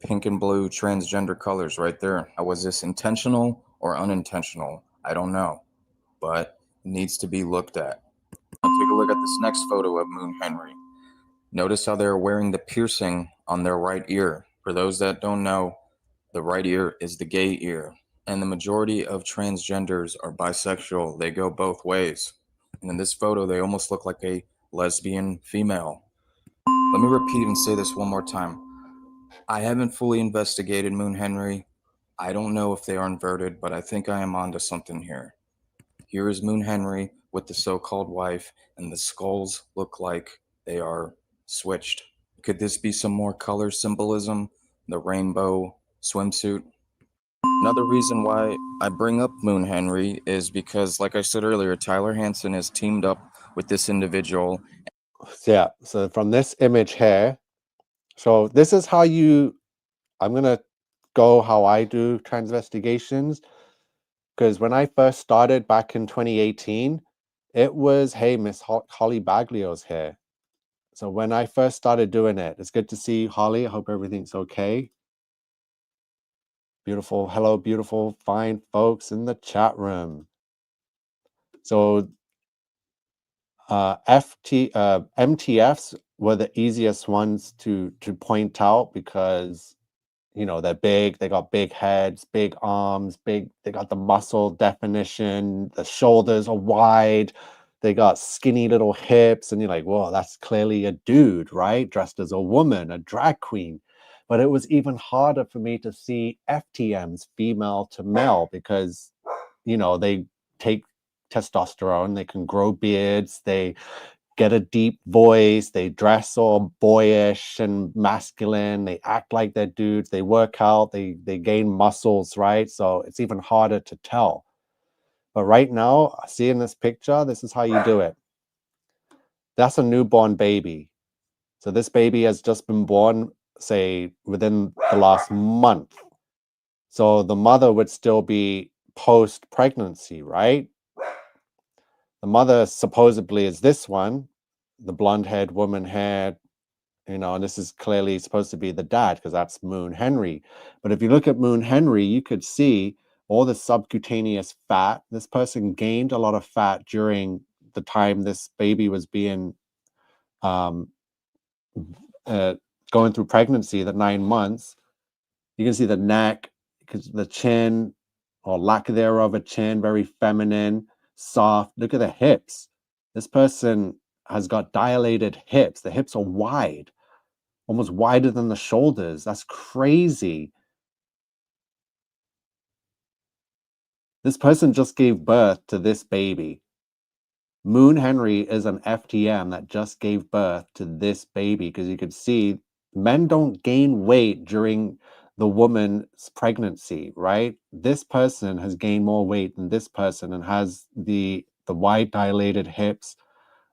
pink and blue transgender colors right there. Now, was this intentional or unintentional? I don't know, but it needs to be looked at. Now take a look at this next photo of Moon Henry. Notice how they're wearing the piercing on their right ear. For those that don't know, the right ear is the gay ear. And the majority of transgenders are bisexual. They go both ways. And in this photo, they almost look like a lesbian female. Let me repeat and say this one more time. I haven't fully investigated Moon Henry. I don't know if they are inverted, but I think I am onto something here. Here is Moon Henry with the so-called wife, and the skulls look like they are switched. Could this be some more color symbolism? The rainbow swimsuit? Another reason why I bring up Moon Henry is because, like I said earlier, Tyler Hansen has teamed up with this individual.
Yeah, so from this image here, so this is how I'm going to go how I do transvestigations, because when I first started back in 2018, it was, hey, Miss Holly Baglio's here. So when I first started doing it, it's good to see you, Holly. I hope everything's okay. Beautiful, hello, beautiful, fine folks in the chat room. So MTFs were the easiest ones to point out because, you know, they're big, they got big heads, big arms, they got the muscle definition, the shoulders are wide, they got skinny little hips, and you're like, whoa, that's clearly a dude, right? Dressed as a woman, a drag queen. But it was even harder for me to see FTMs, female to male, because, you know, they take testosterone, they can grow beards, they get a deep voice, they dress all boyish and masculine, they act like they're dudes, they work out, they gain muscles, right? So it's even harder to tell. But right now, see in this picture, this is how you do it. That's a newborn baby. So this baby has just been born, say, within the last month. So the mother would still be post-pregnancy, right? The mother supposedly is this one, the blonde-haired woman-haired, you know, and this is clearly supposed to be the dad because that's Moon Henry. But if you look at Moon Henry, you could see all the subcutaneous fat. This person gained a lot of fat during the time this baby was being going through pregnancy, the 9 months. You can see the neck, the chin, or lack thereof a chin, very feminine, soft. Look at the hips. This person has got dilated hips. The hips are wide, almost wider than the shoulders. That's crazy. This person just gave birth to this baby. Moon Henry is an FTM that just gave birth to this baby, because you could see men don't gain weight during the woman's pregnancy, right? This person has gained more weight than this person and has the wide dilated hips,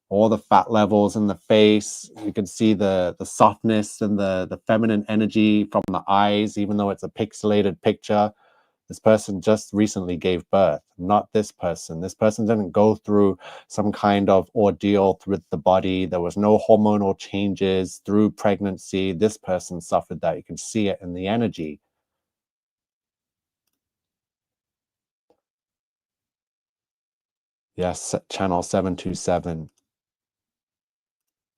all the fat levels in the face. You can see the softness and the feminine energy from the eyes, even though it's a pixelated picture. This person just recently gave birth, not this person. This person didn't go through some kind of ordeal with the body. There was no hormonal changes through pregnancy. This person suffered that. You can see it in the energy. Yes, channel 727.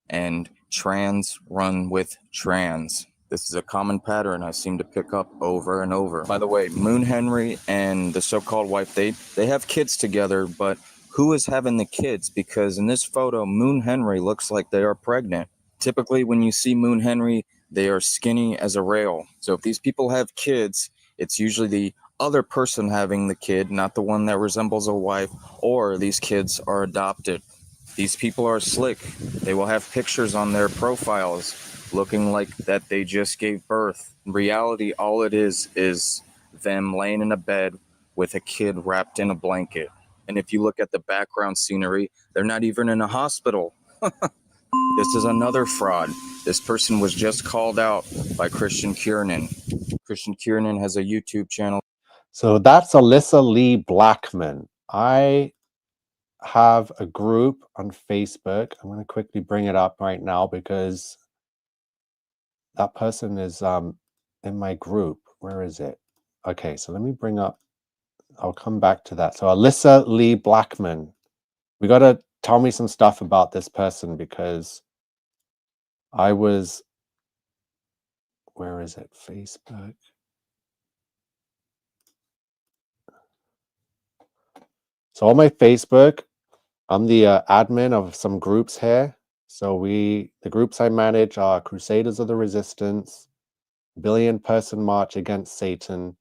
And trans run with trans. This is a common pattern I seem to pick up over and over. By the way, Moon Henry and the so-called wife, they have kids together, but who is having the kids? Because in this photo, Moon Henry looks like they are pregnant. Typically, when you see Moon Henry, they are skinny as a rail. So if these people have kids, it's usually the other person having the kid, not the one that resembles a wife, or these kids are adopted. These people are slick. They will have pictures on their profiles looking like that they just gave birth. In reality, all it is them laying in a bed with a kid wrapped in a blanket. And if you look at the background scenery, they're not even in a hospital. This is another fraud. This person was just called out by Christian Kiernan. Christian Kiernan has a YouTube channel.
So that's Alyssa Lee Blackman. I have a group on Facebook. I'm going to quickly bring it up right now because that person is in my group. Where is it? Okay, so let me bring up, I'll come back to that. So Alyssa Lee Blackman, we got to tell me some stuff about this person because I was, where is it? Facebook. So on my Facebook, I'm the admin of some groups here. So the groups I manage are Crusaders of the Resistance, Billion Person March Against Satan,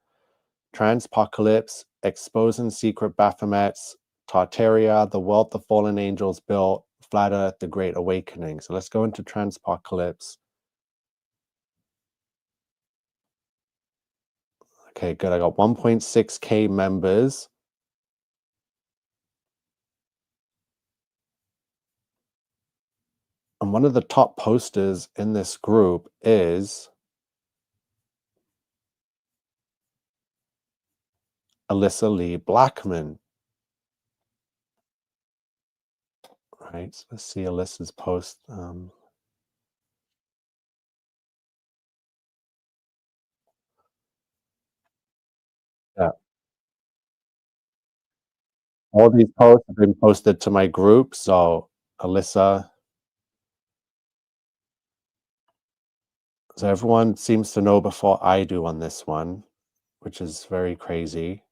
Transpocalypse, Exposing Secret Baphomets, Tartaria, The World the Fallen Angels Built, Flat Earth, The Great Awakening. So let's go into Transpocalypse. Okay, good. I got 1.6K members. And one of the top posters in this group is Alyssa Lee Blackman. Right, so let's see Alyssa's post. Yeah. All these posts have been posted to my group. So Alyssa. So everyone seems to know before I do on this one, which is very crazy.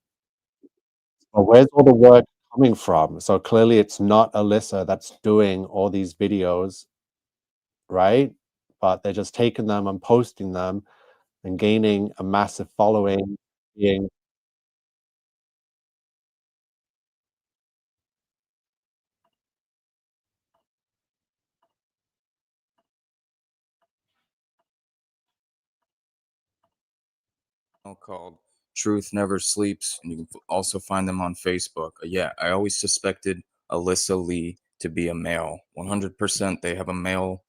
But where's all the work coming from? So clearly it's not Alyssa that's doing all these videos, right? But they're just taking them and posting them and gaining a massive following, being
Called Truth Never Sleeps, and you can also find them on Facebook. Yeah, I always suspected Alyssa Lee to be a male. 100% they have a male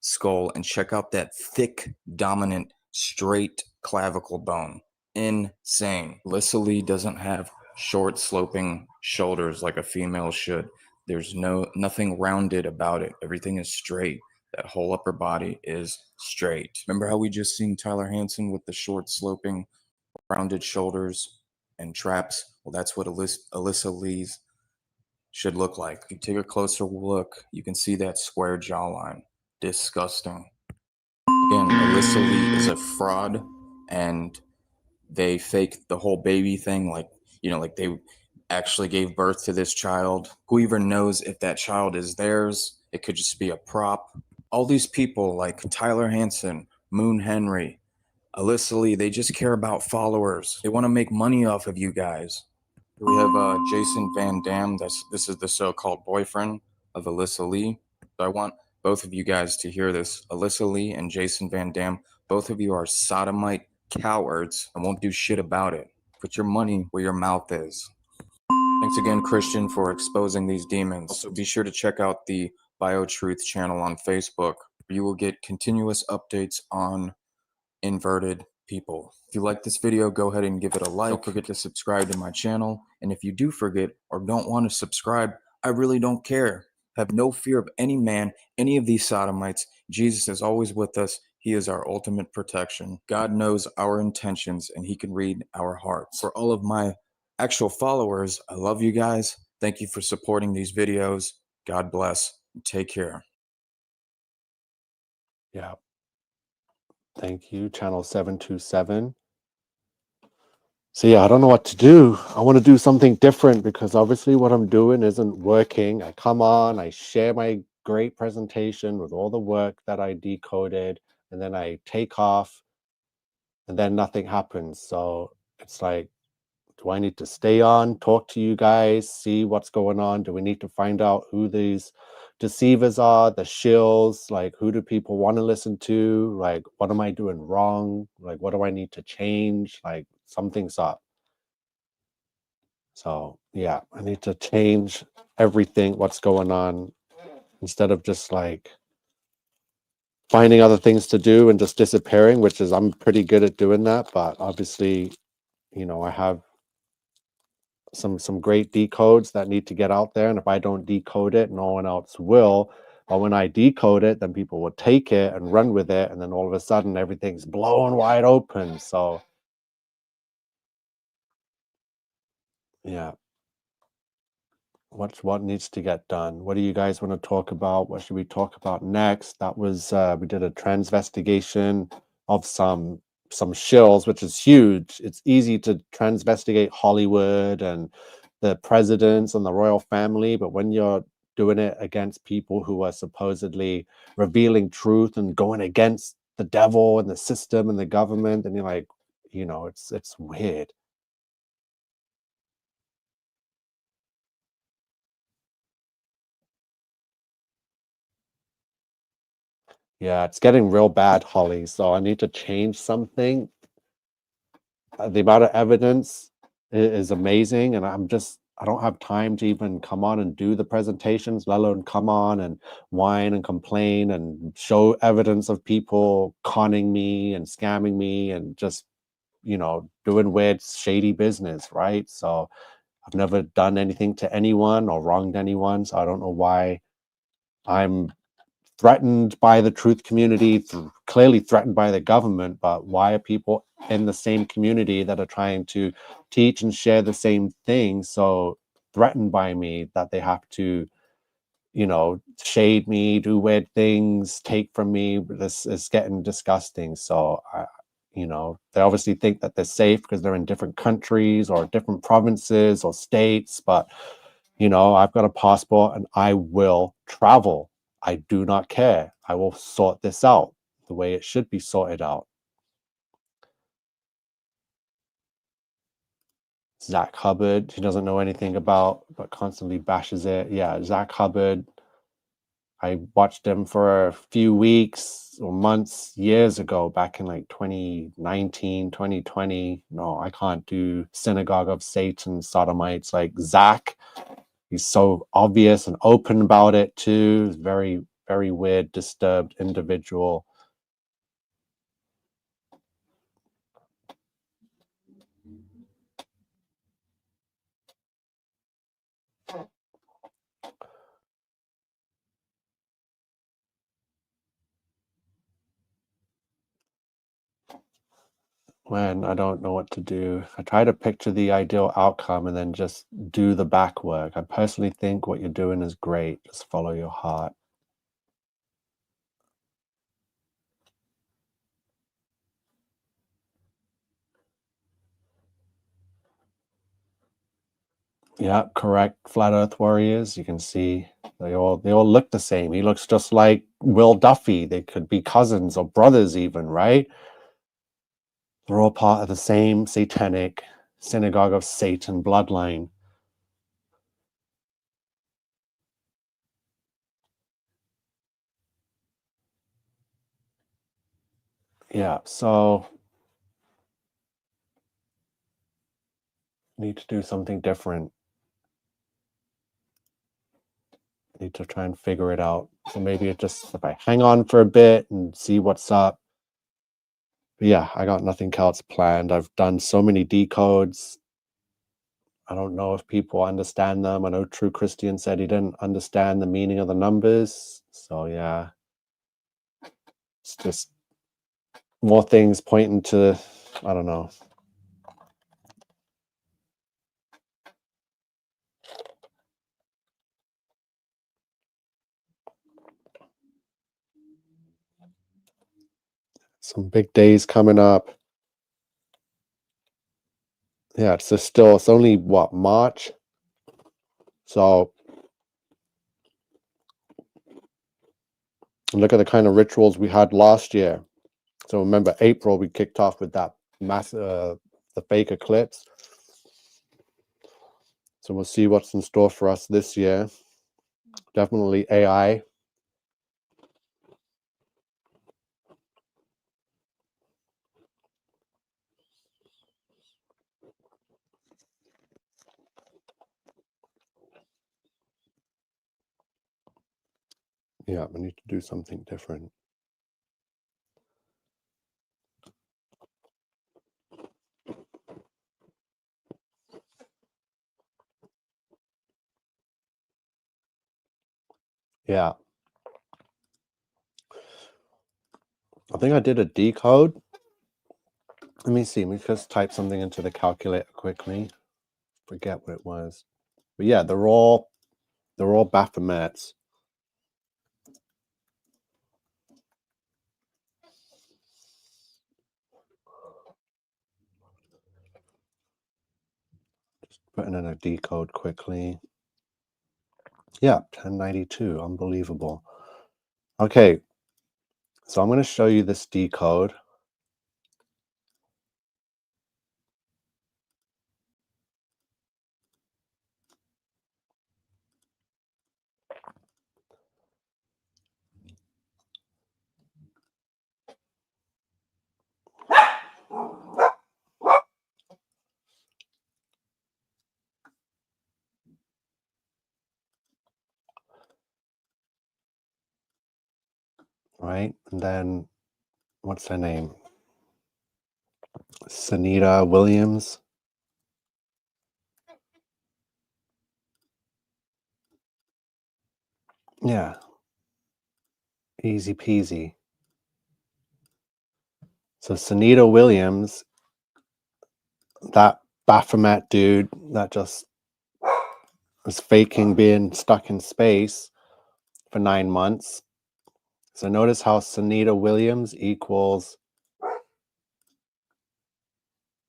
skull, and check out that thick, dominant, straight clavicle bone. Insane. Alyssa Lee doesn't have short, sloping shoulders like a female should. There's nothing rounded about it. Everything is straight. That whole upper body is straight. Remember how we just seen Tyler Hansen with the short, sloping, rounded shoulders and traps? Well, that's what Alyssa Lee's should look like. If you take a closer look, you can see that square jawline. Disgusting. Again, Alyssa Lee is a fraud, and they fake the whole baby thing, like, like they actually gave birth to this child. Who even knows if that child is theirs? It could just be a prop. All these people like Tyler Hansen, Moon Henry, Alyssa Lee, they just care about followers. They want to make money off of you guys. We have Jason Van Dam. This is the so-called boyfriend of Alyssa Lee. So I want both of you guys to hear this. Alyssa Lee and Jason Van Dam, both of you are sodomite cowards and won't do shit about it. Put your money where your mouth is. Thanks again, Christian, for exposing these demons. Also, be sure to check out the BioTruth channel on Facebook. You will get continuous updates on inverted people. If you like this video, go ahead and give it a like. Don't forget to subscribe to my channel. And if you do forget or don't want to subscribe, I really don't care. Have no fear of any man, any of these sodomites. Jesus is always with us. He is our ultimate protection. God knows our intentions and he can read our hearts. For all of my actual followers, I love you guys. Thank you for supporting these videos. God bless. Take care.
Yeah. Thank you, channel 727. So yeah, I don't know what to do. I want to do something different because obviously what I'm doing isn't working. I come on, I share my great presentation with all the work that I decoded, and then I take off, and then nothing happens. So it's like, do I need to stay on, talk to you guys, see what's going on? Do we need to find out who these deceivers are, the shills? Like, who do people want to listen to? Like, what am I doing wrong? Like, what do I need to change? Like, something's up. So yeah, I need to change everything, what's going on, instead of just like finding other things to do and just disappearing, which is, I'm pretty good at doing that. But obviously, I have some great decodes that need to get out there, and if I don't decode it, no one else will. But when I decode it, then people will take it and run with it, and then all of a sudden everything's blown wide open. So yeah, what needs to get done? What do you guys want to talk about? What should we talk about next? That was we did a transvestigation of some shills, which is huge. It's easy to transvestigate Hollywood and the presidents and the royal family, but when you're doing it against people who are supposedly revealing truth and going against the devil and the system and the government, and you're like, it's weird. Yeah, it's getting real bad, Holly. So I need to change something. The amount of evidence is amazing, and I don't have time to even come on and do the presentations, let alone come on and whine and complain and show evidence of people conning me and scamming me and just, doing weird, shady business, right? So I've never done anything to anyone or wronged anyone, so I don't know why I'm threatened by the truth community, clearly threatened by the government. But why are people in the same community that are trying to teach and share the same thing so threatened by me that they have to, shade me, do weird things, take from me? This is getting disgusting. So they obviously think that they're safe because they're in different countries or different provinces or states, but I've got a passport and I will travel. I do not care. I will sort this out the way it should be sorted out. Zach Hubbard, he doesn't know anything about, but constantly bashes it. Yeah, Zach Hubbard, I watched him for a few weeks or months, years ago, back in like 2019, 2020. No, I can't do Synagogue of Satan sodomites like Zach. He's so obvious and open about it too. He's very, very weird, disturbed individual. When I don't know what to do, I try to picture the ideal outcome and then just do the back work. I personally think what you're doing is great. Just follow your heart. Yeah, correct. Flat Earth warriors. You can see they all look the same. He looks just like Will Duffy. They could be cousins or brothers even, right? They're all part of the same satanic Synagogue of Satan bloodline. Yeah, so need to do something different. Need to try and figure it out. So maybe if I hang on for a bit and see what's up. But yeah, I got nothing else planned. I've done so many decodes. I don't know if people understand them. I know True Christian said he didn't understand the meaning of the numbers. So yeah, it's just more things pointing to, I don't know. Some big days coming up. Yeah, it's only what, March? So look at the kind of rituals we had last year. So remember, April we kicked off with that the fake eclipse. So we'll see what's in store for us this year. Definitely AI. Yeah, we need to do something different. Yeah. I think I did a decode. Let me see. Let me just type something into the calculator quickly. Forget what it was. But yeah, they're all Baphomets. Just putting in a decode quickly. Yeah, 1092. Unbelievable. Okay. So I'm going to show you this decode. Right? And then what's her name? Sunita Williams. Yeah. Easy peasy. So Sunita Williams, that Baphomet dude that just was faking being stuck in space for 9 months. So notice how Sunita Williams equals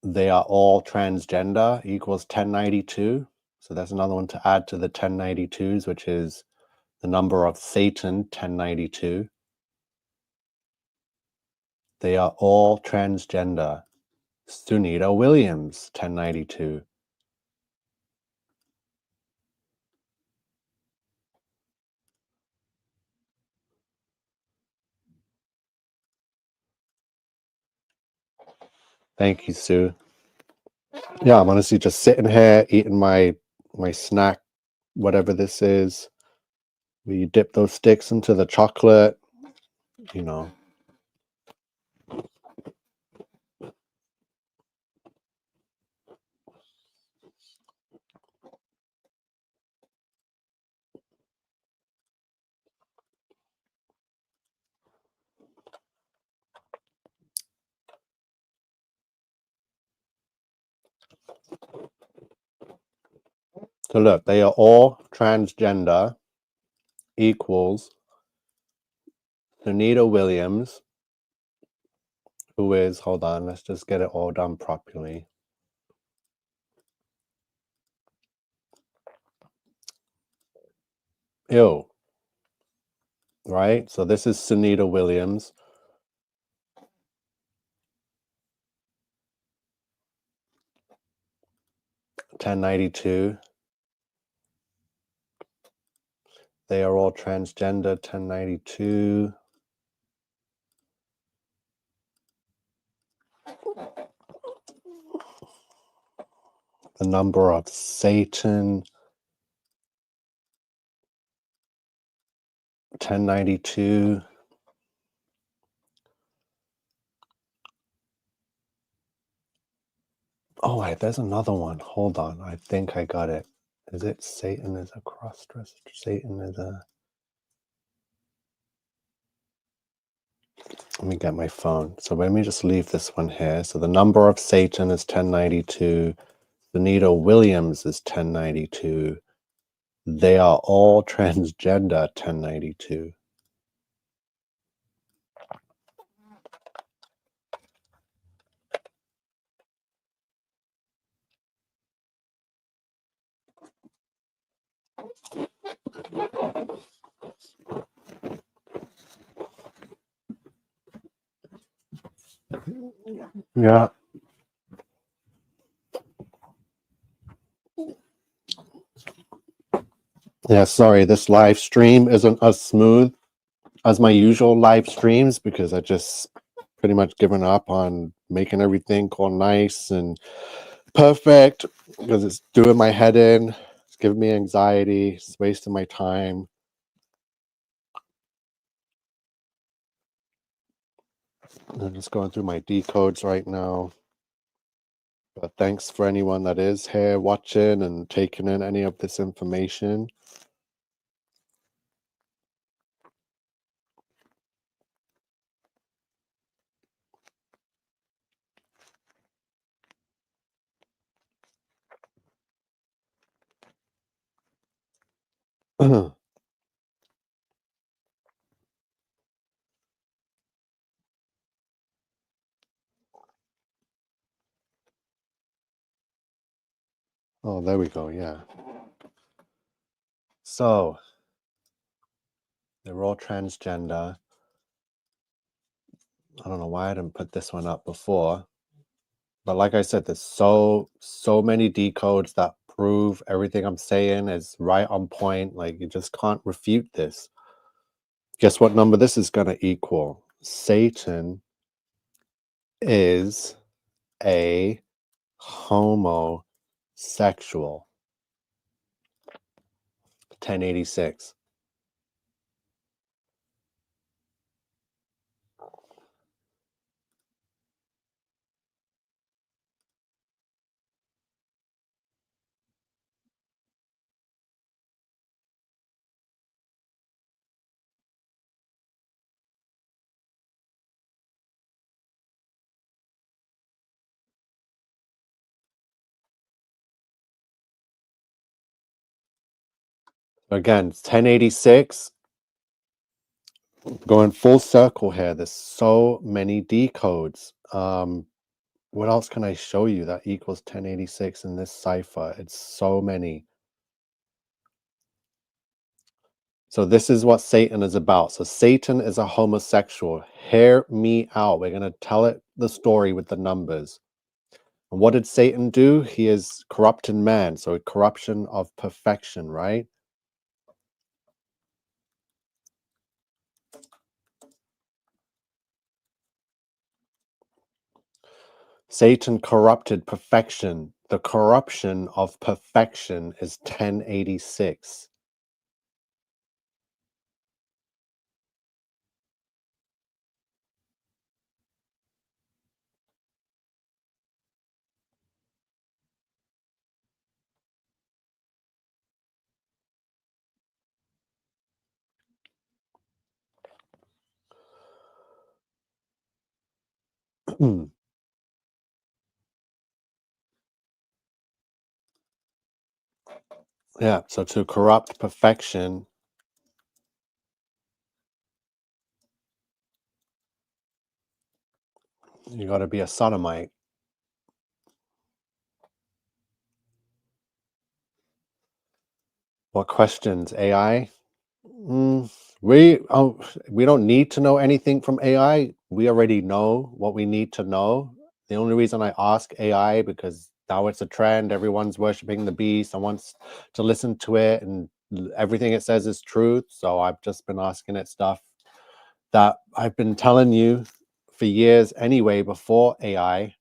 they are all transgender equals 1092. So that's another one to add to the 1092s, which is the number of Satan, 1092. They are all transgender. Sunita Williams, 1092. Thank you, Sue. Yeah, I'm honestly just sitting here eating my snack, whatever this is. We dip those sticks into the chocolate, you know. So look, they are all transgender equals Sunita Williams, who is, hold on, let's just get it all done properly. Ew. Right? So this is Sunita Williams. (1092). They are all transgender, 1092. The number of Satan, 1092. Oh, wait, there's another one. Hold on. I think I got it. Is it Satan is a cross-dresser? Satan is a... Let me get my phone. So let me just leave this one here. So the number of Satan is 1092. Sunita Williams is 1092. They are all transgender, 1092. Yeah. Yeah, sorry, this live stream isn't as smooth as my usual live streams because I just pretty much given up on making everything all nice and perfect because it's doing my head in. It's giving me anxiety. It's wasting my time. I'm just going through my decodes right now. But thanks for anyone that is here watching and taking in any of this information. Oh, there we go. Yeah. So they're all transgender. I don't know why I didn't put this one up before. But like I said, there's so many decodes that prove everything I'm saying is right on point. Like you just can't refute this. Guess what number this is going to equal? Satan is a homosexual. 1086. Again, 1086. Going full circle here. There's so many decodes. What else can I show you that equals 1086 in this cipher? It's so many. So this is what Satan is about. So Satan is a homosexual. Hear me out. We're going to tell it the story with the numbers. And what did Satan do? He is corrupting man. So a corruption of perfection, right? Satan corrupted perfection. The corruption of perfection is 1086. Yeah, so to corrupt perfection, you got to be a sodomite. What questions? AI? We don't need to know anything from AI. We already know what we need to know. The only reason I ask AI because now it's a trend. Everyone's worshiping the beast. I wants to listen to it, and everything it says is truth. So I've just been asking it stuff that I've been telling you for years anyway before AI.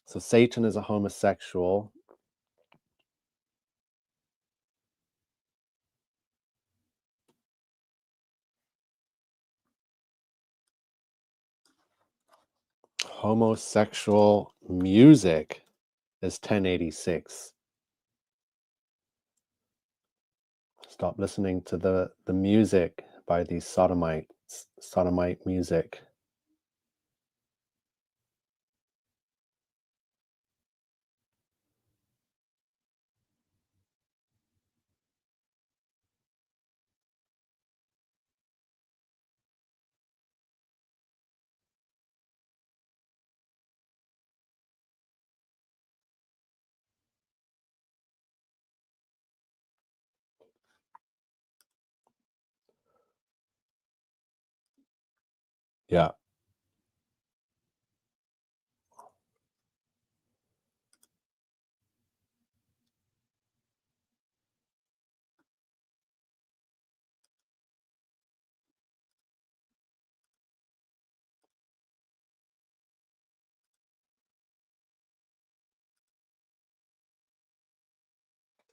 So Satan is a homosexual. Homosexual music is 1086. Stop listening to the music by these sodomites, sodomite music. Yeah.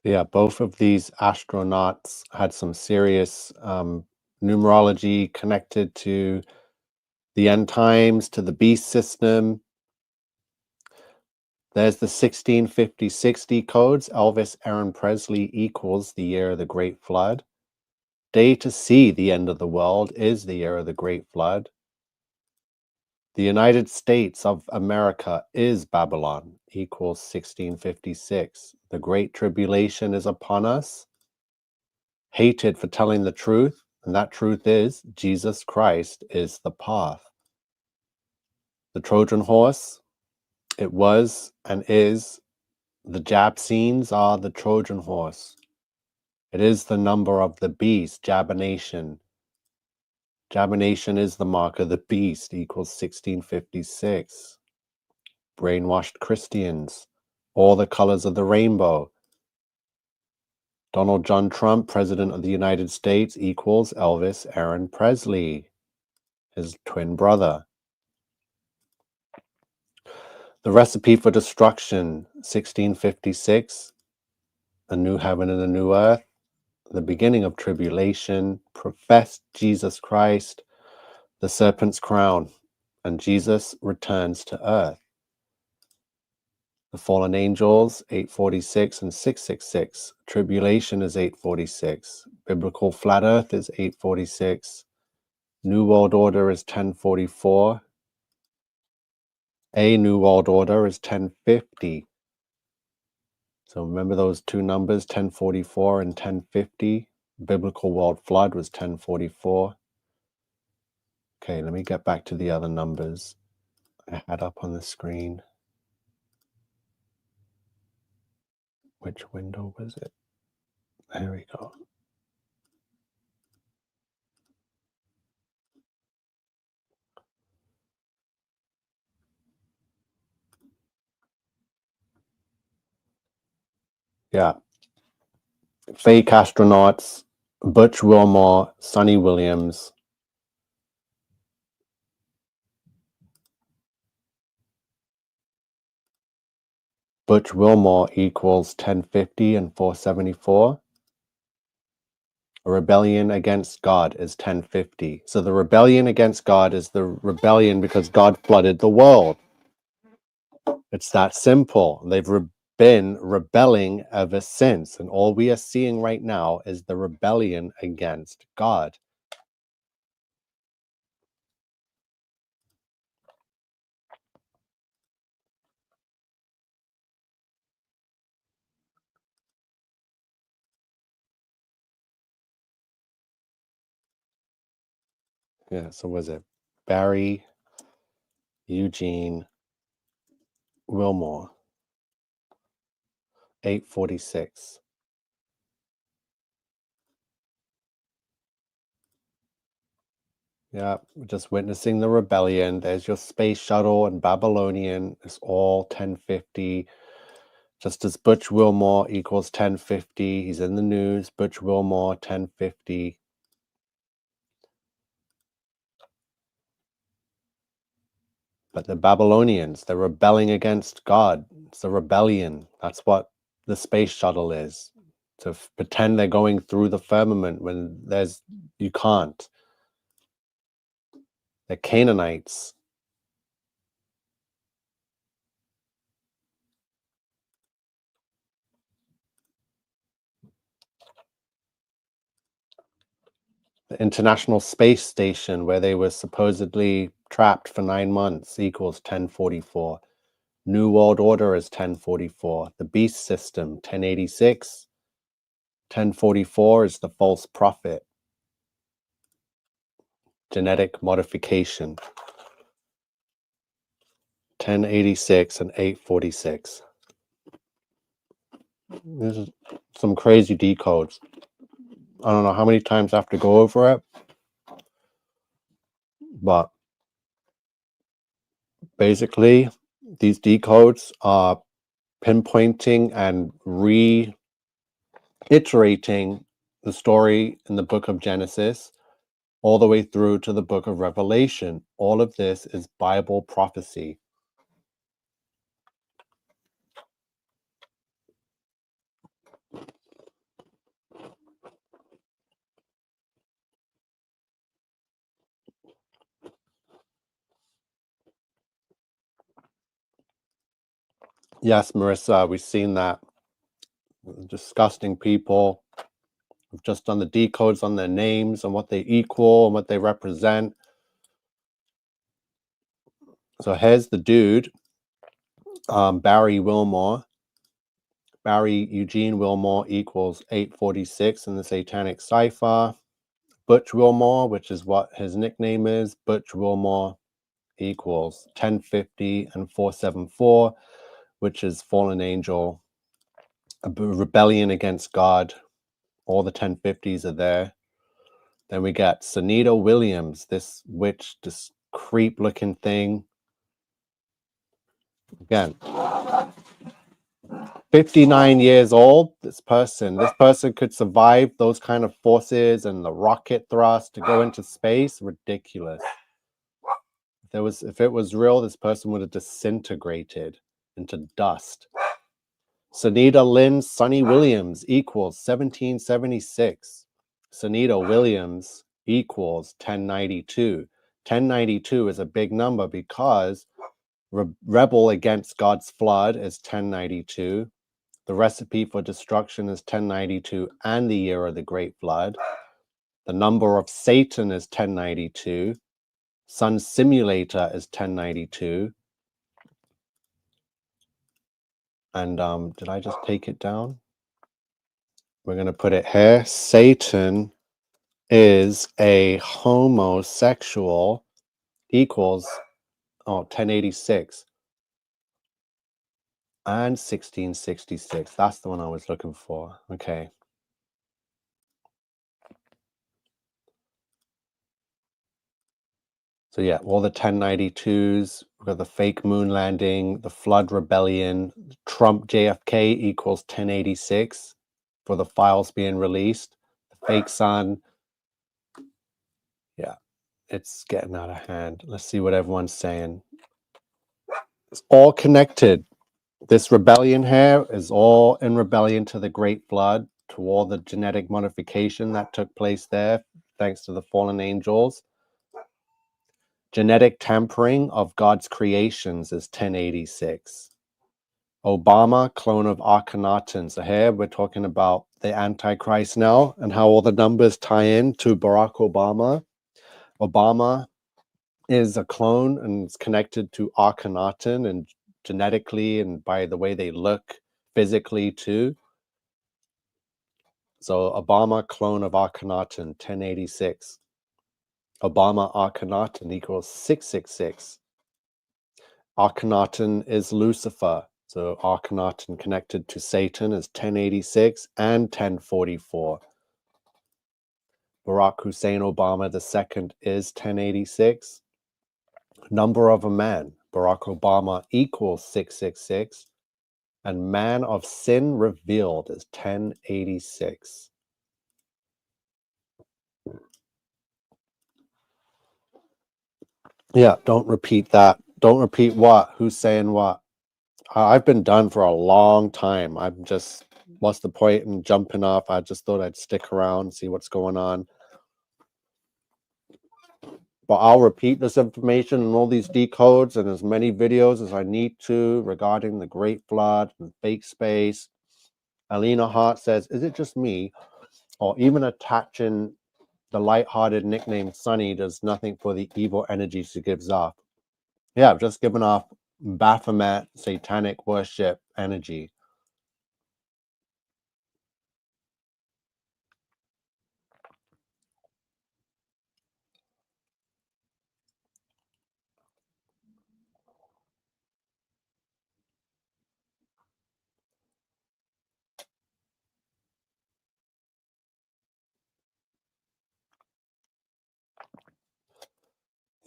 Yeah, both of these astronauts had some serious numerology connected to the end times, to the beast system. There's the 1656 decodes. Elvis Aaron Presley equals the year of the Great Flood. Day to see the end of the world is the year of the Great Flood. The United States of America is Babylon, equals 1656. The Great Tribulation is upon us, hated for telling the truth, and that truth is Jesus Christ is the path. The Trojan horse, it was and is, the Jabscenes are the Trojan horse. It is the number of the beast, Jabination. Jabination is the mark of the beast, equals 1656. Brainwashed Christians, all the colors of the rainbow. Donald John Trump, President of the United States, equals Elvis Aaron Presley, his twin brother. The Recipe for Destruction, 1656. A new heaven and a new earth. The beginning of tribulation. Professed Jesus Christ, the serpent's crown, and Jesus returns to earth. The fallen angels, 846 and 666. Tribulation is 846. Biblical flat earth is 846. New World Order is 1044. A New World Order is 1050. So remember those two numbers, 1044 and 1050. Biblical world flood was 1044. Okay, let me get back to the other numbers I had up on the screen. Which window was it? There we go. Yeah. Fake astronauts, Butch Wilmore, Suni Williams. Butch Wilmore equals 1050 and 474. A rebellion against God is 1050. So the rebellion against God is the rebellion because God flooded the world. It's that simple. They've been rebelling ever since. And all we are seeing right now is the rebellion against God. Yeah, so was it Barry, Eugene, Wilmore, 846. Yeah, we're just witnessing the rebellion. There's your space shuttle and Babylonian. It's all 1050. Just as Butch Wilmore equals 1050. He's in the news. Butch Wilmore, 1050. But the Babylonians, they're rebelling against God. It's a rebellion. That's what the space shuttle is. To pretend they're going through the firmament when you can't. They're Canaanites. The International Space Station, where they were supposedly trapped for 9 months, equals 1044. New World Order is 1044. The Beast System, 1086. 1044 is the false prophet. Genetic modification. 1086 and 846. This is some crazy decodes. I don't know how many times I have to go over it, but Basically, these decodes are pinpointing and reiterating the story in the book of Genesis all the way through to the book of Revelation. All of this is Bible prophecy. Yes, Marissa, we've seen that. Disgusting people. We've just done the decodes on their names and what they equal and what they represent. So here's the dude, Barry Wilmore. Barry Eugene Wilmore equals 846 in the Satanic Cipher. Butch Wilmore, which is what his nickname is, Butch Wilmore equals 1050 and 474, which is fallen angel, a rebellion against God. All the 1050s are there. Then we got Sunita Williams, this witch, this creep looking thing. Again, 59 years old, this person could survive those kind of forces and the rocket thrust to go into space. Ridiculous. If it was real, this person would have disintegrated into dust. Sunita Lynn Sunny Williams equals 1776. Sunita Williams equals 1092. 1092 is a big number because rebel against God's flood is 1092. The recipe for destruction is 1092 and the year of the great flood. The number of Satan is 1092. Sun simulator is 1092. And did I just take it down? We're going to put it here. Satan is a homosexual equals 1086 and 1666. That's the one I was looking for. Okay. So yeah, all the 1092s, we've got the fake moon landing, the flood rebellion, Trump JFK equals 1086 for the files being released, the fake sun. Yeah, it's getting out of hand. Let's see what everyone's saying. It's all connected. This rebellion here is all in rebellion to the great flood, to all the genetic modification that took place there, thanks to the fallen angels. Genetic tampering of God's creations is 1086. Obama, clone of Akhenaten. So here we're talking about the Antichrist now and how all the numbers tie in to Barack Obama. Obama is a clone and it's connected to Akhenaten and genetically and by the way they look physically too. So Obama, clone of Akhenaten, 1086. Obama Akhenaten equals 666. Akhenaten is Lucifer. So Akhenaten connected to Satan is 1086 and 1044. Barack Hussein Obama II is 1086. Number of a man. Barack Obama equals 666. And man of sin revealed is 1086. Yeah, don't repeat that. Don't repeat what? Who's saying what? I've been done for a long time. I'm just, what's the point in jumping off? I just thought I'd stick around, see what's going on. But I'll repeat this information and all these decodes and as many videos as I need to regarding the Great Flood and fake space. Alina Hart says, is it just me? Or even attaching the lighthearted nickname Sunny does nothing for the evil energy she gives off. Yeah, I've just given off Baphomet satanic worship energy.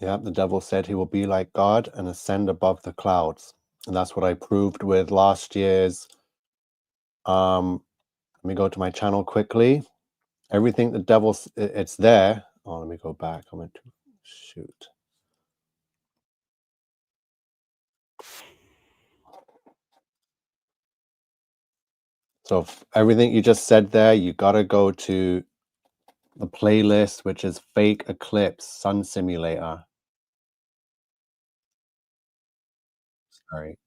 Yeah, the devil said he will be like God and ascend above the clouds. And that's what I proved with last year's. Let me go to my channel quickly. Everything the devil, it's there. Oh, let me go back. I'm going to shoot. So everything you just said there, you got to go to the playlist, which is Fake Eclipse Sun Simulator. Sorry.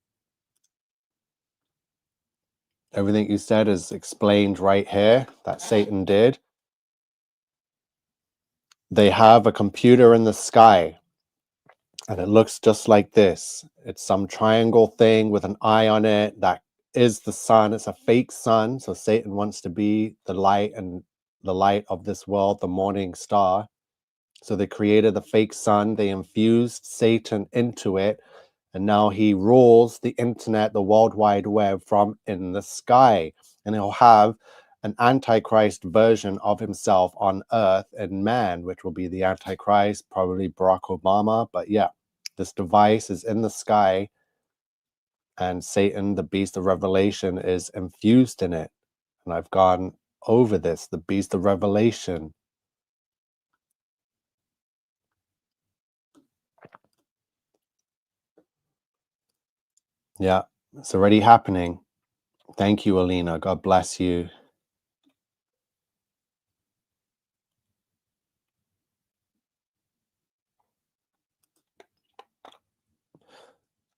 Everything you said is explained right here that Satan did. They have a computer in the sky, and it looks just like this. It's some triangle thing with an eye on it. That is the sun. It's a fake sun. So Satan wants to be the light and the light of this world, the morning star. So they created the fake sun. They infused Satan into it. And now he rules the internet, the World Wide Web from in the sky. And he'll have an Antichrist version of himself on earth and man, which will be the Antichrist, probably Barack Obama. But yeah, this device is in the sky, and Satan, the beast of Revelation, is infused in it. And I've gone over this, the beast of Revelation. Yeah, it's already happening. Thank you, Alina. God bless you.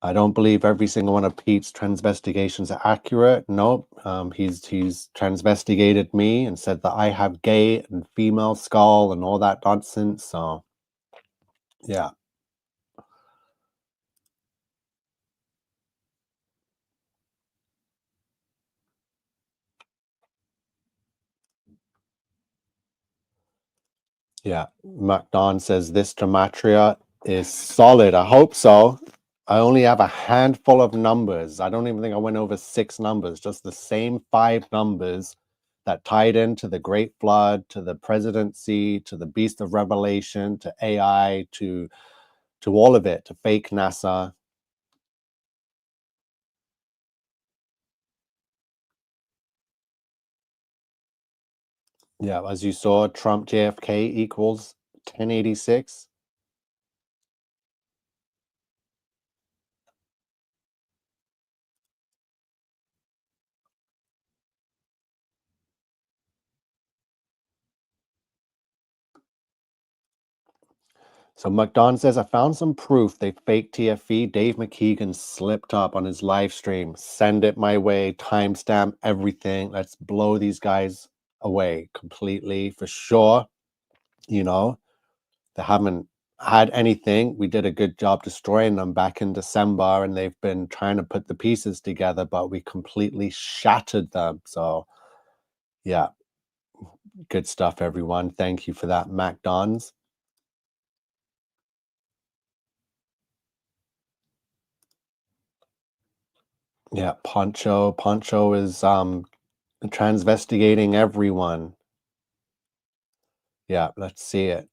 I don't believe every single one of Pete's transvestigations are accurate. Nope. He's transvestigated me and said that I have gay and female skull and all that nonsense. So, yeah. Yeah. MacDon says this gematria is solid. I hope so. I only have a handful of numbers. I don't even think I went over 6 numbers, just the same 5 numbers that tied into the Great Flood, to the presidency, to the Beast of Revelation, to AI, to all of it, to fake NASA. Yeah, as you saw, Trump JFK equals 1086. So McDon says, I found some proof they faked TFE. Dave McKeegan slipped up on his live stream. Send it my way, timestamp everything. Let's blow these guys away completely for sure. You know, they haven't had anything. We did a good job destroying them back in December, and they've been trying to put the pieces together, but we completely shattered them. So, yeah, good stuff, everyone. Thank you for that, MacDons. Yeah, Poncho. Poncho is transvestigating everyone. Yeah, let's see it.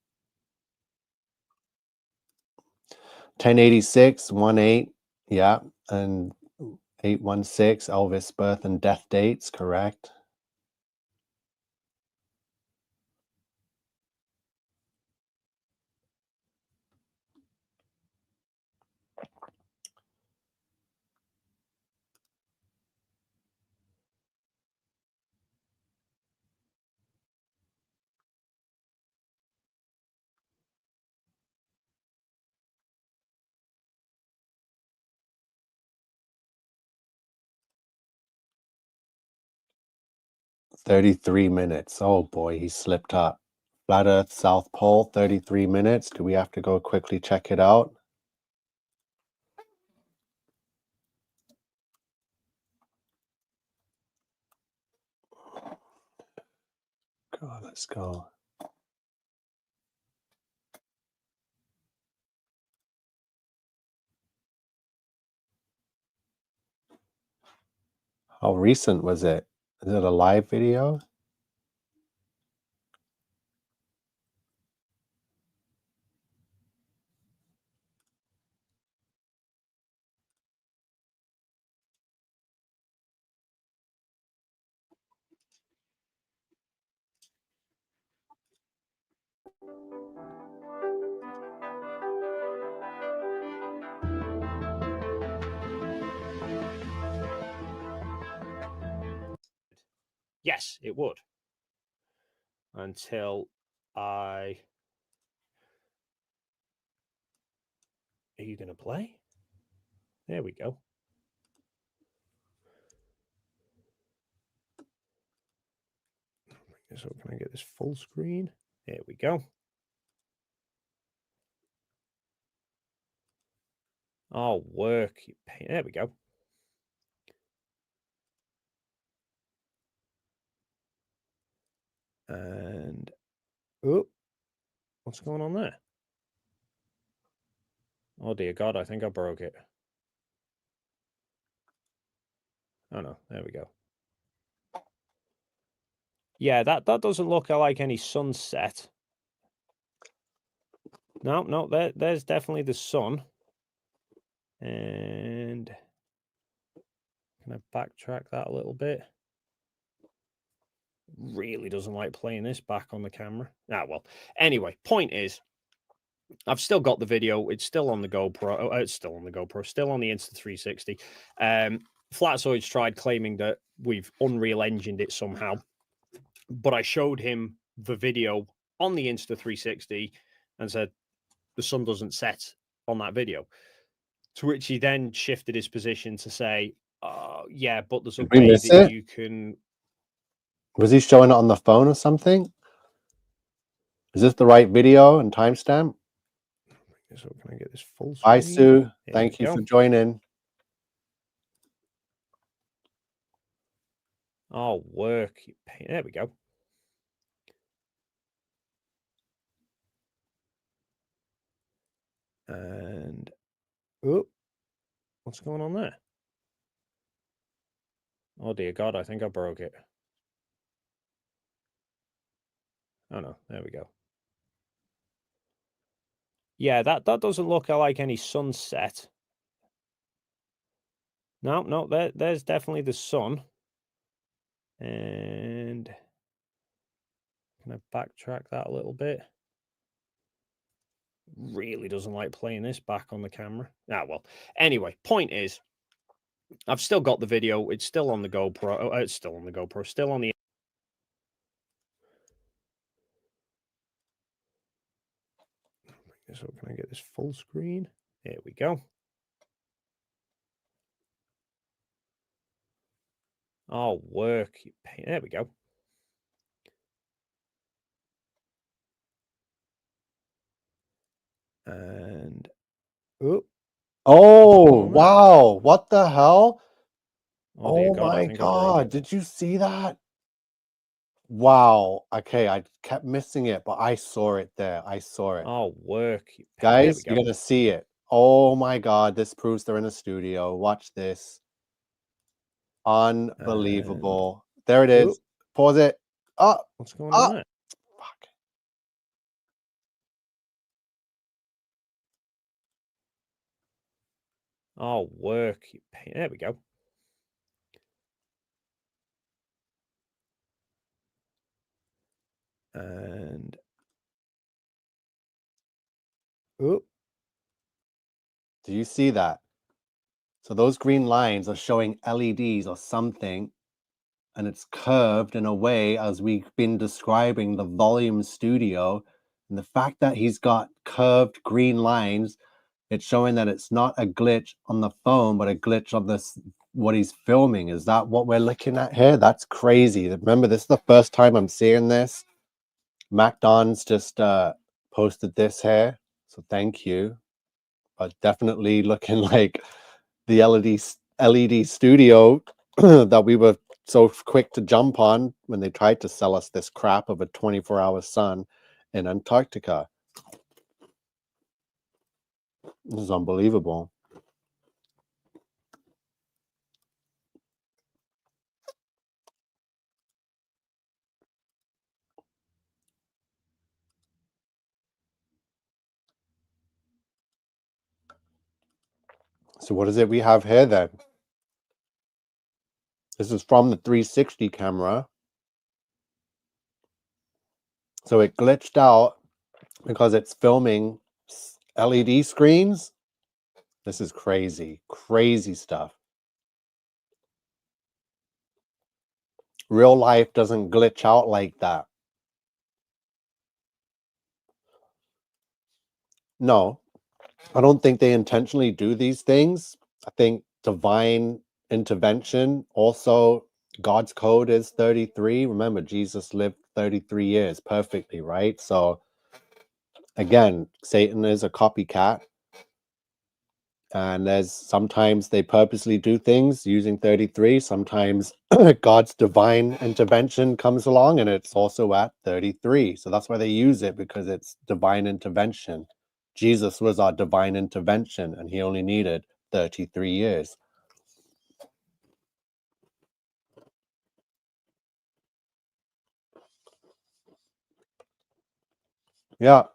1086, 18, yeah, and 816, Elvis birth and death dates, correct? $33 minutes. Oh boy, he slipped up. Flat Earth South Pole, 33 minutes. Do we have to go quickly check it out? God, let's go. How recent was it? Is it a live video?
Yes, it would. Until I... Are you going to play? There we go. So can I get this full screen? There we go. Oh, work. There we go. And, oh, what's going on there? Oh, dear God, I think I broke it. Oh, no, there we go. Yeah, that doesn't look like any sunset. No, there's definitely the sun. And can I backtrack that a little bit? Really doesn't like playing this back on the camera. Ah, well. Anyway, point is, I've still got the video. It's still on the GoPro. Oh, it's still on the GoPro. Still on the Insta360. Flatzoid's tried claiming that we've Unreal Engined it somehow. But I showed him the video on the Insta360 and said, the sun doesn't set on that video. To which he then shifted his position to say, yeah, but there's a
Did we
way
miss
that
it?
you can...
Was he showing it on the phone or something? Is this the right video and timestamp?
So can I get this full screen?
Hi, Sue.
There
Thank
we
you
go.
for joining.
Oh, work. There we go. And, oh, what's going on there? Oh, dear God, I think I broke it. Oh, no, there we go. Yeah, that doesn't look like any sunset. No, there's definitely the sun. And can I backtrack that a little bit? Really doesn't like playing this back on the camera. Ah, well. Anyway, point is, I've still got the video. It's still on the GoPro. Oh, it's still on the GoPro. Still on the... So can I get this full screen? There we go. Oh, work. There we go. And, oh.
Oh, wow. What the hell?
Oh, dear
Oh
God, I
my
think I broke
God.
it.
Did you see that? Wow. Okay, I kept missing it, but I saw it there. I saw it.
Oh, work.
Guys,
There
you're
we
going
go.
to see it. Oh my God. This proves they're in a studio. Watch this. Unbelievable. There it
Oh,
is. Pause it. Oh,
what's going on there?
fuck.
Oh, work. There we go. And, oh.
Do you see that? So those green lines are showing LEDs or something, and it's curved in a way as we've been describing the volume studio. And the fact that he's got curved green lines, it's showing that it's not a glitch on the phone, but a glitch on this, what he's filming. Is that what we're looking at here? That's crazy. Remember, this is the first time I'm seeing this. MacDon's just posted this here, so thank you. But definitely looking like the LED studio that we were so quick to jump on when they tried to sell us this crap of a 24-hour sun in Antarctica. This is unbelievable. So what is it we have here then? This is from the 360 camera. So it glitched out because it's filming LED screens. This is crazy, crazy stuff. Real life doesn't glitch out like that. No, I don't think they intentionally do these things. I think divine intervention, also God's code is 33. Remember, Jesus lived 33 years perfectly, right? So again, Satan is a copycat. And there's sometimes they purposely do things using 33. Sometimes God's divine intervention comes along and it's also at 33. So that's why they use it, because it's divine intervention. Jesus was our divine intervention and he only needed 33 years. Yeah.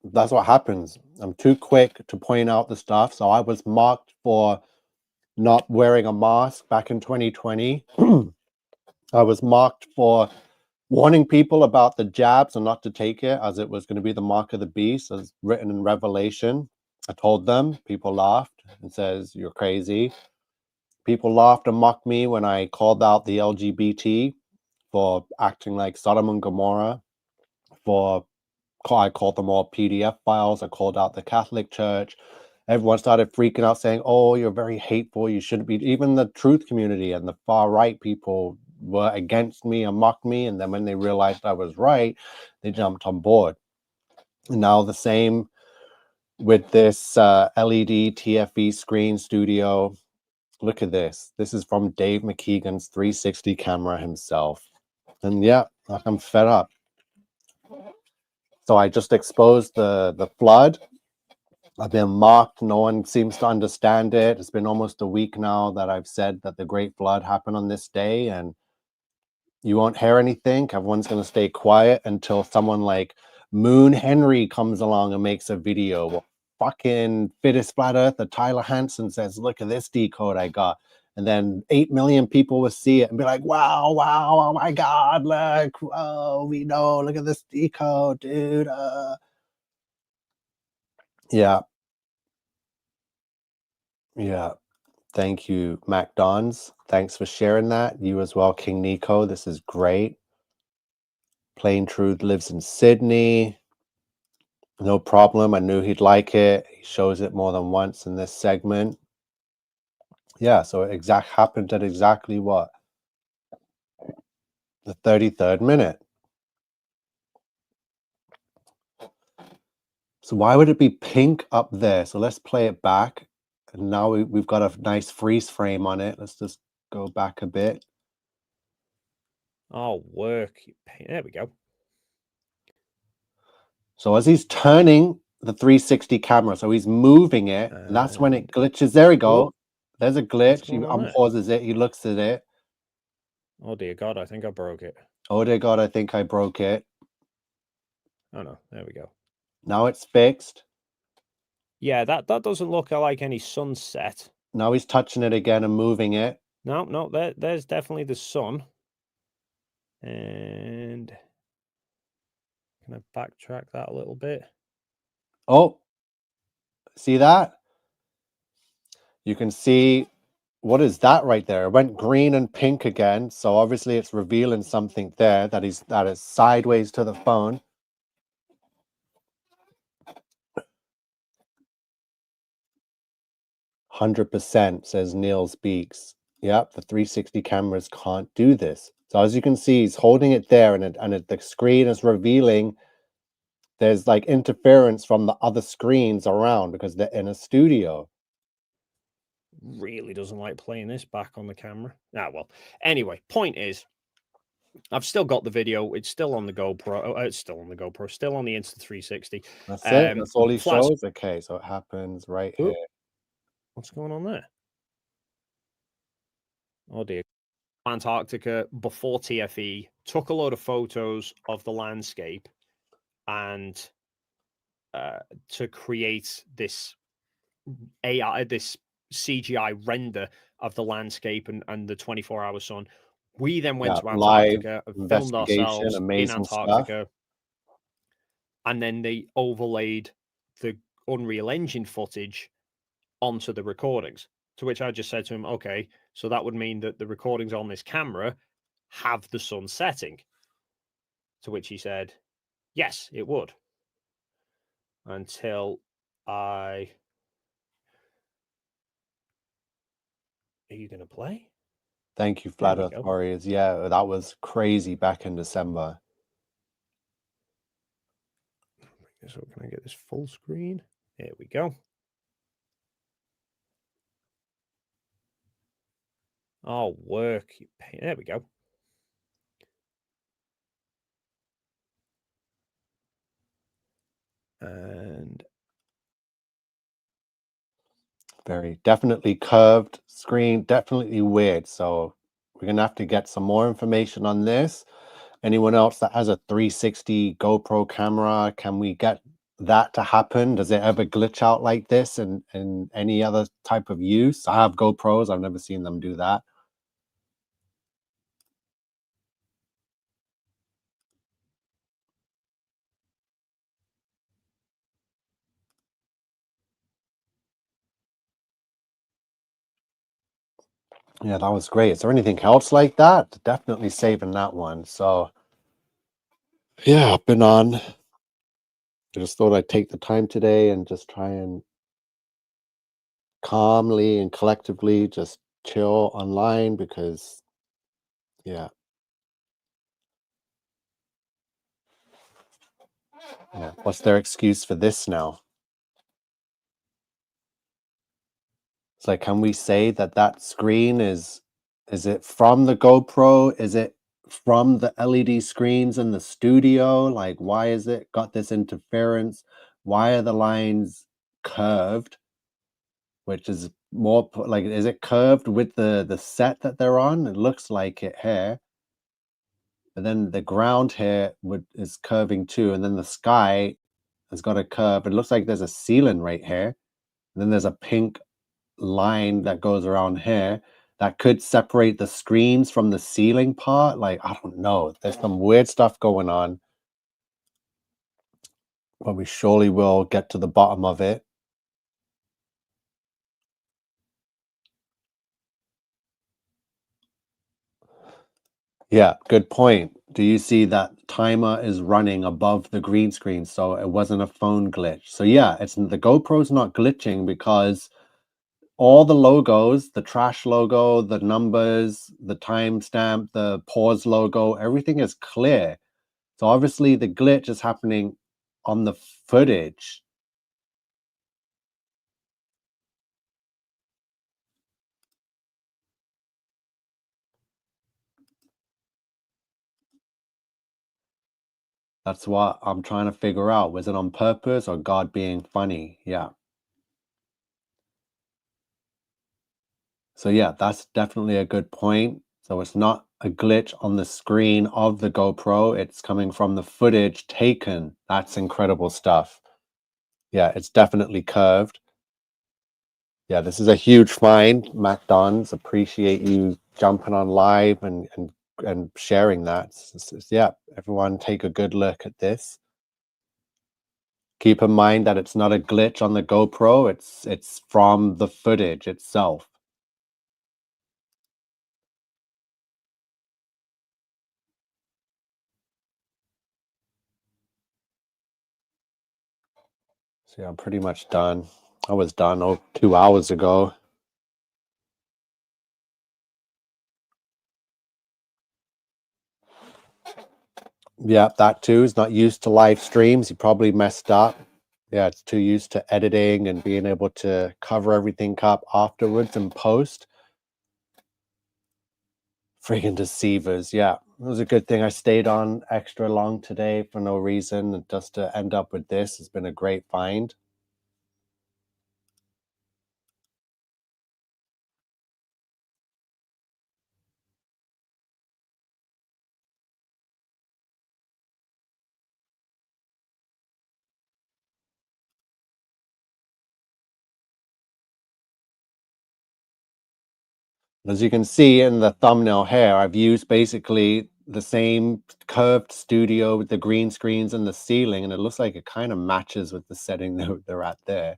That's what happens. I'm too quick to point out the stuff. So I was marked for not wearing a mask back in 2020. I was marked for warning people about the jabs and not to take it, as it was going to be the mark of the beast, as written in Revelation. I told them, people laughed and says, you're crazy. People laughed and mocked me when I called out the LGBT for acting like Sodom and Gomorrah, I called them all PDF files. I called out the Catholic Church. Everyone started freaking out saying, oh, you're very hateful. You shouldn't be. Even the truth community and the far right people were against me and mocked me. And then when they realized I was right, they jumped on board. And now the same with this LED TFE screen studio. Look at this. This is from Dave McKeegan's 360 camera himself. And yeah, I'm fed up. So I just exposed the flood. I've been mocked. No one seems to understand it. It's been almost a week now that I've said that the Great Flood happened on this day, and you won't hear anything. Everyone's going to stay quiet until someone like Moon Henry comes along and makes a video. Well, fucking fittest flat earther Tyler Hansen says, look at this decode I got. And then 8 million people will see it and be like, wow, oh my God, look, oh, we know, look at this decode, dude. Yeah. Thank you, Mac Dons. Thanks for sharing that. You as well, King Nico. This is great. Plain Truth lives in Sydney. No problem. I knew he'd like it. He shows it more than once in this segment. Yeah, so it happened at exactly what? The 33rd minute. So why would it be pink up there? So let's play it back. And now we've got a nice freeze frame on it. Let's just go back a bit.
Oh, work. There we go.
So as he's turning the 360 camera, so he's moving it, and that's when it glitches. There we go. There's a glitch. He unpauses it. He looks at it.
Oh, dear God, I think I broke it.
Oh, dear God, I think I broke it.
Oh, no, there we go.
Now it's fixed.
Yeah, that doesn't look like any sunset.
Now he's touching it again and moving it.
No, there's definitely the sun. And can I backtrack that a little bit?
Oh, see that? You can see, what is that right there? It went green and pink again. So obviously it's revealing something there that is sideways to the phone. "100%," says Neil Speaks. Yep, the 360 cameras can't do this. So as you can see, he's holding it there, and the screen is revealing there's like interference from the other screens around because they're in a studio.
Really doesn't like playing this back on the camera. Well, anyway, point is, I've still got the video. It's still on the GoPro. It's still on the GoPro. Still on the Insta360.
That's it. That's all he shows. Okay, so it happens right here.
What's going on there? Oh dear. Antarctica before TFE, took a load of photos of the landscape and to create this AI, this CGI render of the landscape and the 24-hour sun. We then went to Antarctica and filmed ourselves in Antarctica. Stuff. And then they overlaid the Unreal Engine footage onto the recordings. To which I just said to him, okay, so that would mean that the recordings on this camera have the sun setting. To which he said, yes, it would. Until I... Are you going to play?
Thank you, Flat Earth Warriors. Yeah, that was crazy back in December.
So can I get this full screen? There we go. Oh, work. There we go. And
very definitely curved screen, definitely weird. So we're gonna have to get some more information on this. Anyone else that has a 360 GoPro camera, can we get that to happen? Does it ever glitch out like this in any other type of use? I have GoPros, I've never seen them do that. Yeah, that was great. Is there anything else like that? Definitely saving that one. So yeah, I've been on. I just thought I'd take the time today and just try and calmly and collectively just chill online because yeah. What's their excuse for this now? It's like, can we say that that screen is it from the GoPro? Is it from the LED screens in the studio? Like, why is it got this interference? Why are the lines curved? Which is more like, is it curved with the set that they're on? It looks like it here. But then the ground here is curving too. And then the sky has got a curve. It looks like there's a ceiling right here. And then there's a pink line that goes around here that could separate the screens from the ceiling part. Like, I don't know. There's some weird stuff going on. But we surely will get to the bottom of it. Yeah, good point. Do you see that timer is running above the green screen? So it wasn't a phone glitch. So yeah, it's the GoPro's not glitching because all the logos, the trash logo, the numbers, the timestamp, the pause logo, everything is clear. So obviously the glitch is happening on the footage. That's what I'm trying to figure out. Was it on purpose or God being funny? Yeah. So yeah, that's definitely a good point. So it's not a glitch on the screen of the GoPro. It's coming from the footage taken. That's incredible stuff. Yeah, it's definitely curved. Yeah, this is a huge find, Mac Dons. Appreciate you jumping on live and sharing that. Yeah, everyone take a good look at this. Keep in mind that it's not a glitch on the GoPro. It's from the footage itself. So yeah, I'm pretty much done. I was done 2 hours ago. Yeah, that too is not used to live streams. He probably messed up. Yeah, it's too used to editing and being able to cover everything up afterwards and post. Freaking deceivers. Yeah, it was a good thing I stayed on extra long today for no reason. And just to end up with this has been a great find. As you can see in the thumbnail here, I've used basically the same curved studio with the green screens and the ceiling, and it looks like it kind of matches with the setting they're at there.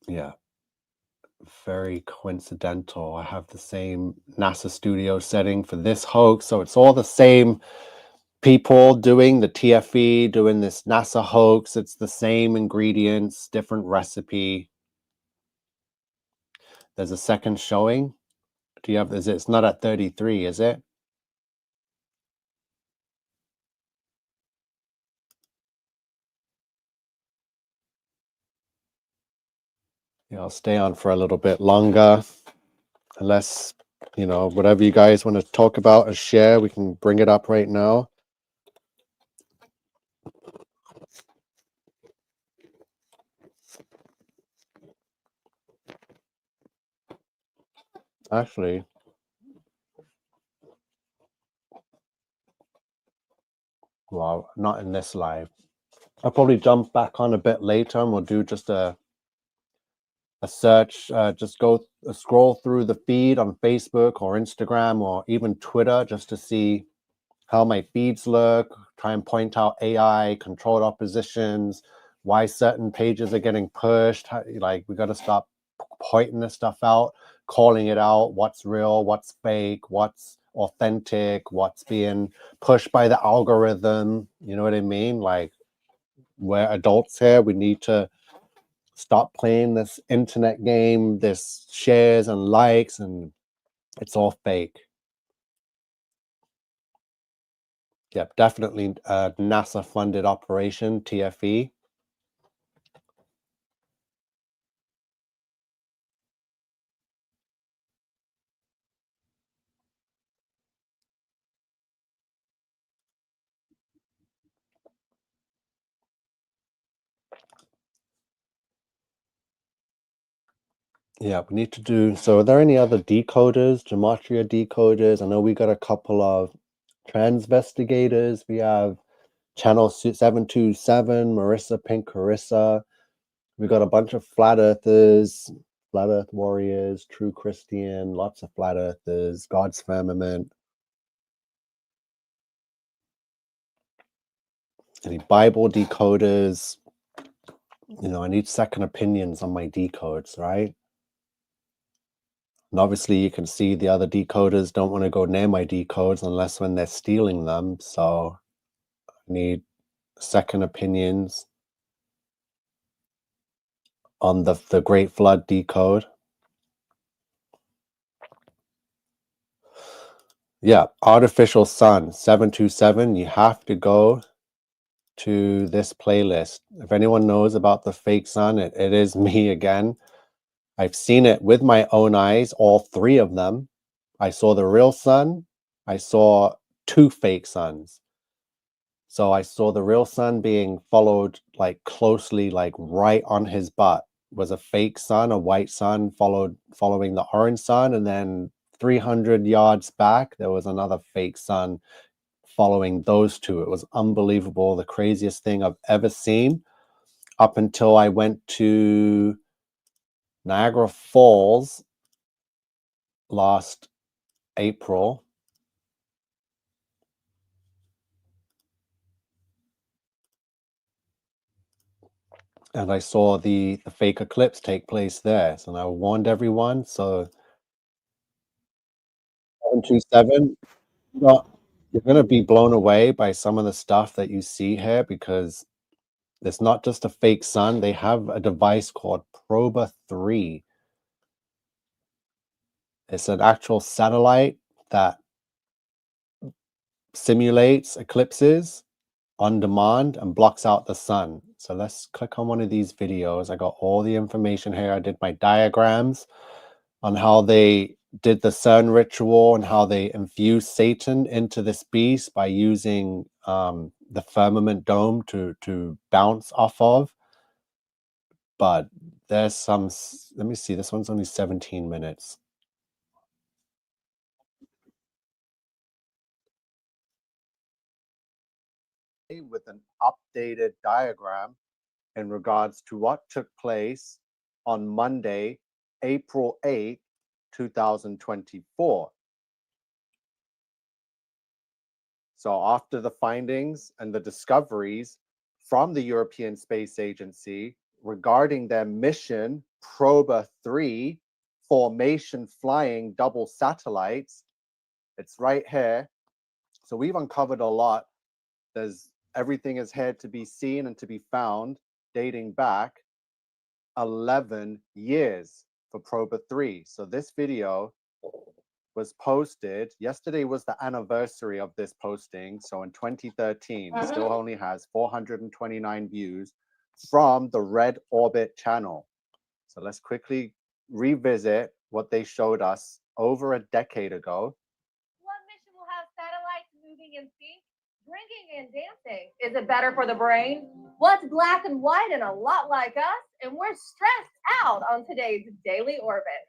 Yeah, very coincidental. I have the same NASA studio setting for this hoax, so it's all the same people doing the TFE, doing this NASA hoax. It's the same ingredients, different recipe. There's a second showing. Do you have, is it, it's not at 33, is it? Yeah, I'll stay on for a little bit longer. Unless, you know, whatever you guys want to talk about or share, we can bring it up right now. Actually, well, not in this live. I'll probably jump back on a bit later and we'll do just a search, just go scroll through the feed on Facebook or Instagram or even Twitter just to see how my feeds look, try and point out AI, controlled oppositions, why certain pages are getting pushed. Like, we got to stop pointing this stuff out, calling it out, what's real, what's fake, what's authentic, what's being pushed by the algorithm. You know what I mean? Like, we're adults here. We need to stop playing this internet game, this shares and likes, and it's all fake. Yep, definitely a NASA-funded operation, TFE. Yeah, we need to do, so are there any other decoders, gematria decoders? I know we got a couple of transvestigators. We have channel 727, Marissa Pink Carissa. We got a bunch of flat earthers, flat earth warriors, true Christian, lots of flat earthers, God's firmament. Any Bible decoders? You know, I need second opinions on my decodes, right? And obviously you can see the other decoders don't want to go near my decodes unless when they're stealing them. So I need second opinions on the Great Flood decode. Yeah, artificial sun 727. You have to go to this playlist. If anyone knows about the fake sun, it is me again. I've seen it with my own eyes, all three of them. I saw the real sun. I saw two fake suns. So I saw the real sun being followed like closely, like right on his butt was a fake sun, a white sun following the orange sun. And then 300 yards back, there was another fake sun following those two. It was unbelievable. The craziest thing I've ever seen up until I went to Niagara Falls last April. And I saw the fake eclipse take place there. So I warned everyone. So 727, you're going to be blown away by some of the stuff that you see here, because it's not just a fake sun. They have a device called Proba 3. It's an actual satellite that simulates eclipses on demand and blocks out the sun. So let's click on one of these videos. I got all the information here. I did my diagrams on how they did the CERN ritual and how they infused Satan into this beast by using the firmament dome to bounce off of. But there's some, let me see, this one's only 17 minutes. With an updated diagram in regards to what took place on Monday, April 8th, 2024. So after the findings and the discoveries from the European Space Agency, regarding their mission, Proba 3, formation flying double satellites. It's right here. So we've uncovered a lot. Everything is here to be seen and to be found, dating back 11 years for Proba 3. So this video was posted. Yesterday was the anniversary of this posting. So in 2013, it still only has 429 views from the Red Orbit channel. So let's quickly revisit what they showed us over a decade ago.
One mission will have satellites moving in sync, drinking and dancing. Is it better for the brain? What's black and white and a lot like us? And we're stressed out on today's Daily Orbit.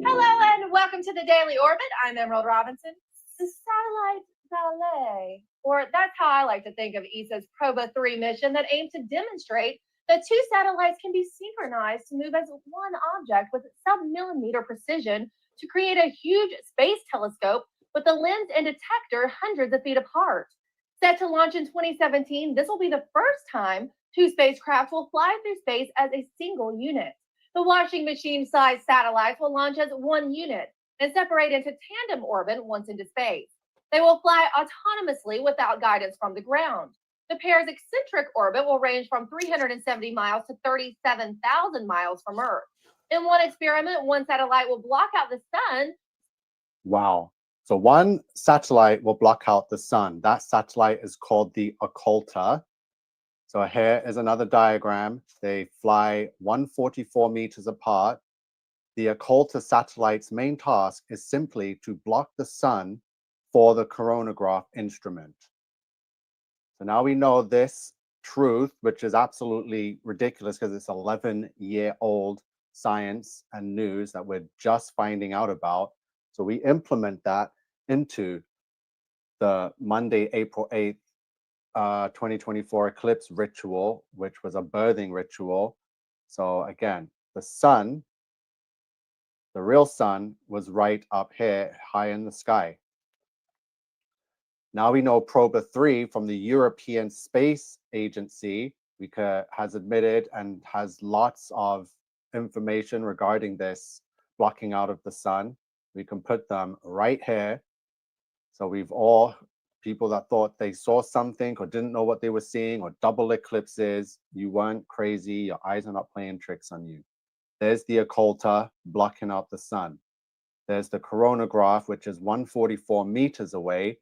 Hello and welcome to the Daily Orbit. I'm Emerald Robinson. The satellite ballet, or that's how I like to think of ESA's Proba 3 mission that aims to demonstrate that two satellites can be synchronized to move as one object with sub-millimeter precision to create a huge space telescope with a lens and detector hundreds of feet apart. Set to launch in 2017, this will be the first time two spacecraft will fly through space as a single unit. The washing machine-sized satellites will launch as one unit and separate into tandem orbit once into space. They will fly autonomously without guidance from the ground. The pair's eccentric orbit will range from 370 miles to 37,000 miles from Earth. In one experiment, one satellite will block out the sun.
Wow. So one satellite will block out the sun. That satellite is called the occulta. So here is another diagram. They fly 144 meters apart. The occulta satellite's main task is simply to block the sun for the coronagraph instrument. So now we know this truth, which is absolutely ridiculous because it's 11-year-old science and news that we're just finding out about. So we implement that into the Monday, April 8th, 2024 eclipse ritual, which was a birthing ritual. So again, the sun, the real sun, was right up here, high in the sky. Now we know Proba 3 from the European Space Agency has admitted and has lots of information regarding this blocking out of the sun. We can put them right here. So we've all, people that thought they saw something or didn't know what they were seeing, or double eclipses, you weren't crazy. Your eyes are not playing tricks on you. There's the occulta blocking out the sun. There's the coronagraph, which is 144 meters away,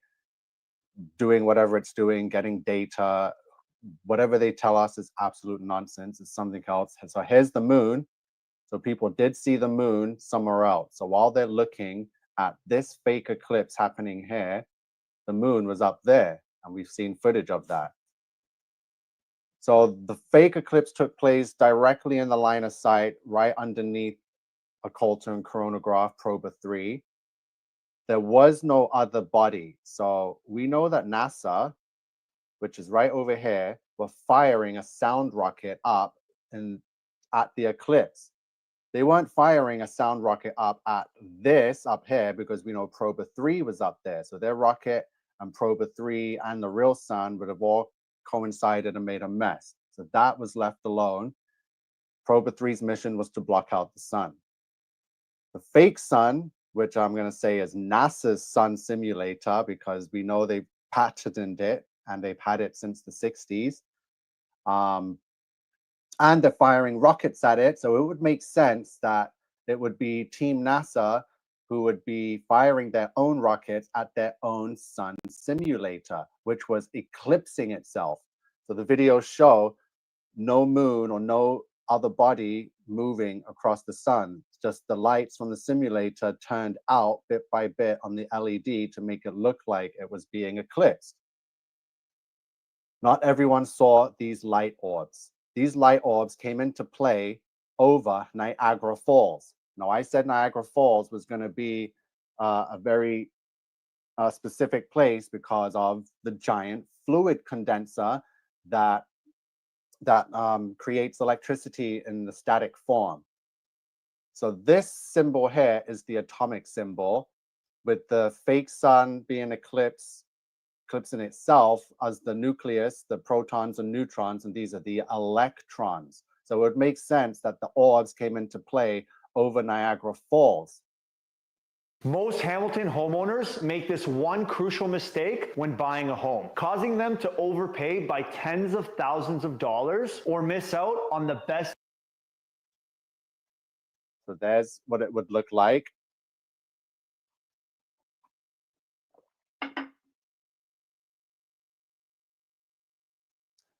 doing whatever it's doing, getting data. Whatever they tell us is absolute nonsense. It's something else. So here's the moon. So people did see the moon somewhere else. So while they're looking at this fake eclipse happening here, the moon was up there, and we've seen footage of that. So the fake eclipse took place directly in the line of sight, right underneath occulta and coronagraph Proba 3. There was no other body. So we know that NASA, which is right over here, were firing a sound rocket up at the eclipse. They weren't firing a sound rocket up at this up here because we know Proba 3 was up there. So their rocket and Proba 3 and the real sun would have all coincided and made a mess. So that was left alone. Proba 3's mission was to block out the sun. The fake sun, which I'm going to say is NASA's sun simulator, because we know they've patented it and they've had it since the 60s. And they're firing rockets at it. So it would make sense that it would be Team NASA who would be firing their own rockets at their own sun simulator, which was eclipsing itself. So the videos show no moon or no other body moving across the sun. It's just the lights from the simulator turned out bit by bit on the LED to make it look like it was being eclipsed. Not everyone saw these light orbs. These light orbs came into play over Niagara Falls. Now, I said Niagara Falls was going to be a very specific place because of the giant fluid condenser that creates electricity in the static form. So this symbol here is the atomic symbol, with the fake sun being eclipsed eclipse in itself as the nucleus, the protons and neutrons, and these are the electrons. So it would make sense that the orbs came into play over Niagara Falls.
Most Hamilton homeowners make this one crucial mistake when buying a home, causing them to overpay by tens of thousands of dollars or miss out on the best.
So there's what it would look like.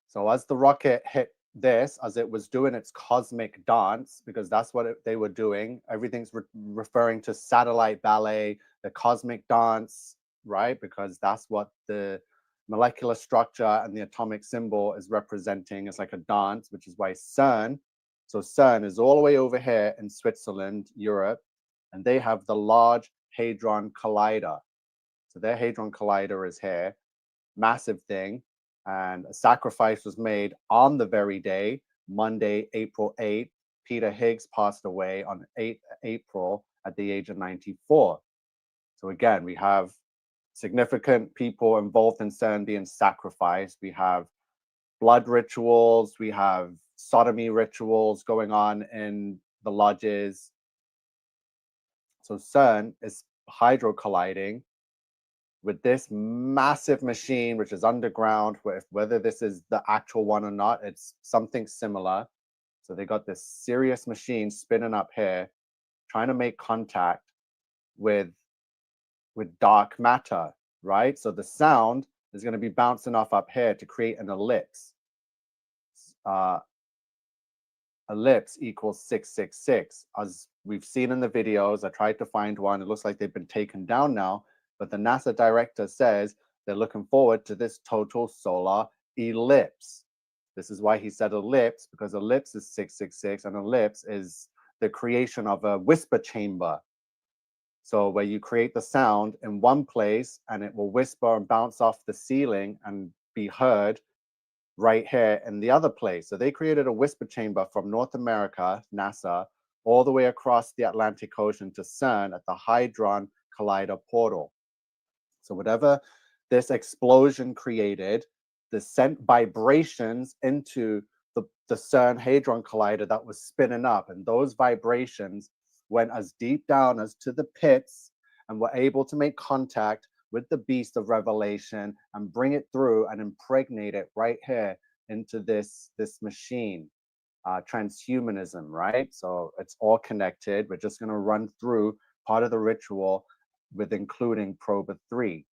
So as the rocket hit this, as it was doing its cosmic dance, because that's what they were doing, everything's referring to satellite ballet, the cosmic dance, right? Because that's what the molecular structure and the atomic symbol is representing. It's like a dance, which is why CERN, so CERN is all the way over here in Switzerland, Europe, and they have the Large Hadron Collider. So their Hadron Collider is here, massive thing. And a sacrifice was made on the very day, Monday, April 8th. Peter Higgs passed away on 8th April at the age of 94. So again, we have significant people involved in CERN being sacrificed. We have blood rituals. We have sodomy rituals going on in the lodges. So CERN is hydrocolliding with this massive machine, which is underground. Whether this is the actual one or not, it's something similar. So they got this serious machine spinning up here, trying to make contact with dark matter, right? So the sound is going to be bouncing off up here to create an ellipse. Ellipse equals 666. As we've seen in the videos, I tried to find one. It looks like they've been taken down now. But the NASA director says they're looking forward to this total solar ellipse. This is why he said ellipse, because ellipse is 666, and ellipse is the creation of a whisper chamber. So where you create the sound in one place, and it will whisper and bounce off the ceiling and be heard right here in the other place. So they created a whisper chamber from North America, NASA, all the way across the Atlantic Ocean to CERN at the Hadron Collider portal. So whatever this explosion created, this sent vibrations into the CERN Hadron Collider that was spinning up. And those vibrations went as deep down as to the pits and were able to make contact with the beast of Revelation and bring it through and impregnate it right here into this machine. Transhumanism, right? So it's all connected. We're just going to run through part of the ritual with including Proba 3.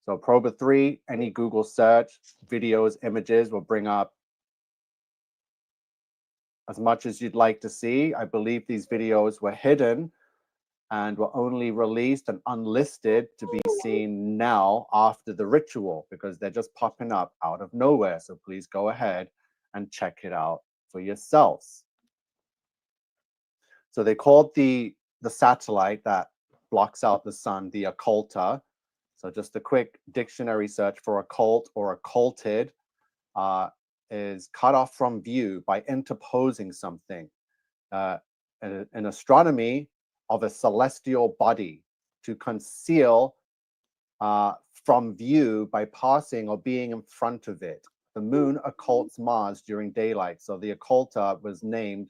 So Proba 3, any Google search, videos, images will bring up as much as you'd like to see. I believe these videos were hidden and were only released and unlisted to be seen now after the ritual, because they're just popping up out of nowhere. So please go ahead and check it out for yourselves. So they called the satellite that blocks out the sun the occulta. So just a quick dictionary search for occult or occulted is cut off from view by interposing something. In astronomy, of a celestial body, to conceal from view by passing or being in front of it. The moon occults Mars during daylight. So the occulta was named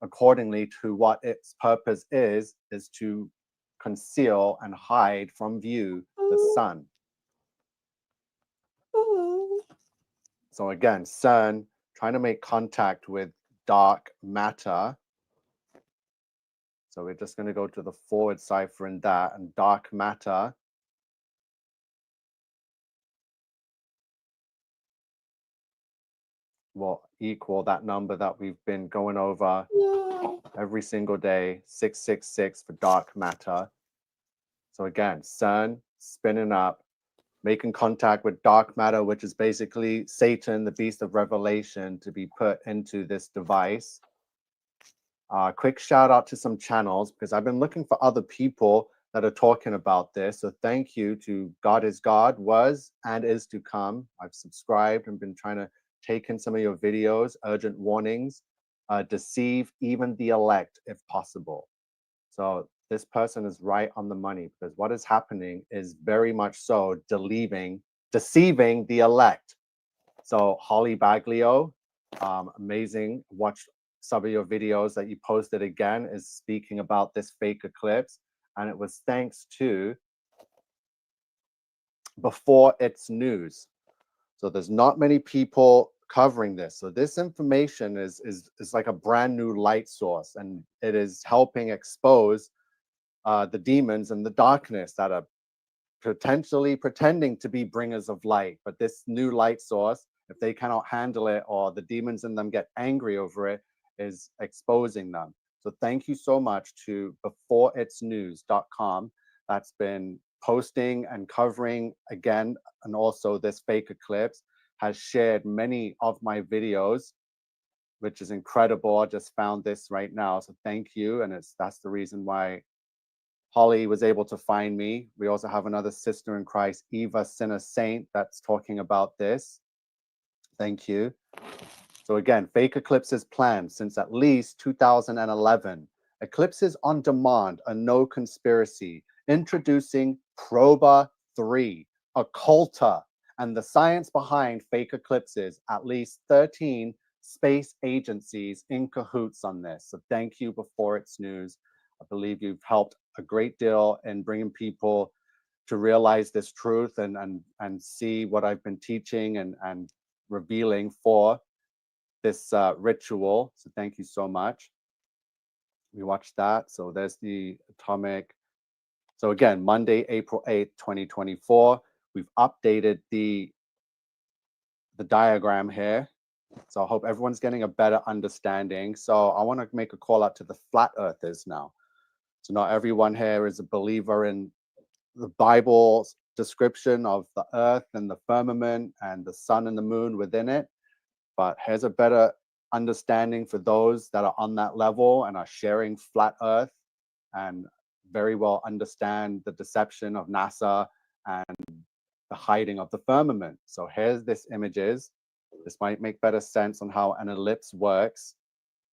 accordingly to what its purpose is to conceal and hide from view the sun. So again, CERN trying to make contact with dark matter. So we're just going to go to the forward cipher in that, and dark matter will equal that number that we've been going over every single day, 666 for dark matter. So again, CERN spinning up, making contact with dark matter, which is basically Satan, the beast of Revelation, to be put into this device. Quick shout out to some channels, because I've been looking for other people that are talking about this. So thank you to God is God, was and is to come. I've subscribed and been trying to take in some of your videos, urgent warnings, deceive even the elect if possible. So this person is right on the money, because what is happening is very much so deceiving the elect. So Holly Baglio, amazing. Watch some of your videos that you posted again, is speaking about this fake eclipse. And it was thanks to Before It's News. So there's not many people covering this. So this information is like a brand new light source, and it is helping expose the demons and the darkness that are potentially pretending to be bringers of light. But this new light source, if they cannot handle it, or the demons in them get angry over it, is exposing them. So thank you so much to beforeitsnews.com that's been posting and covering again, and also this fake eclipse, has shared many of my videos, which is incredible. I just found this right now, so thank you. And that's the reason why Holly was able to find me. We also have another sister in Christ, Eva Sinner Saint, that's talking about this. Thank you. So again, fake eclipses planned since at least 2011. Eclipses on demand are no conspiracy. Introducing Proba 3, Occulta, and the science behind fake eclipses. At least 13 space agencies in cahoots on this. So thank you, Before It's News. I believe you've helped a great deal in bringing people to realize this truth and see what I've been teaching and revealing for this ritual. So thank you so much. We watched that. So there's the atomic. So again, Monday, April 8th, 2024. We've updated the diagram here. So I hope everyone's getting a better understanding. So I want to make a call out to the flat earthers now. So not everyone here is a believer in the Bible's description of the earth and the firmament and the sun and the moon within it. But here's a better understanding for those that are on that level and are sharing flat earth and very well understand the deception of NASA and the hiding of the firmament. So here's this images. This might make better sense on how an ellipse works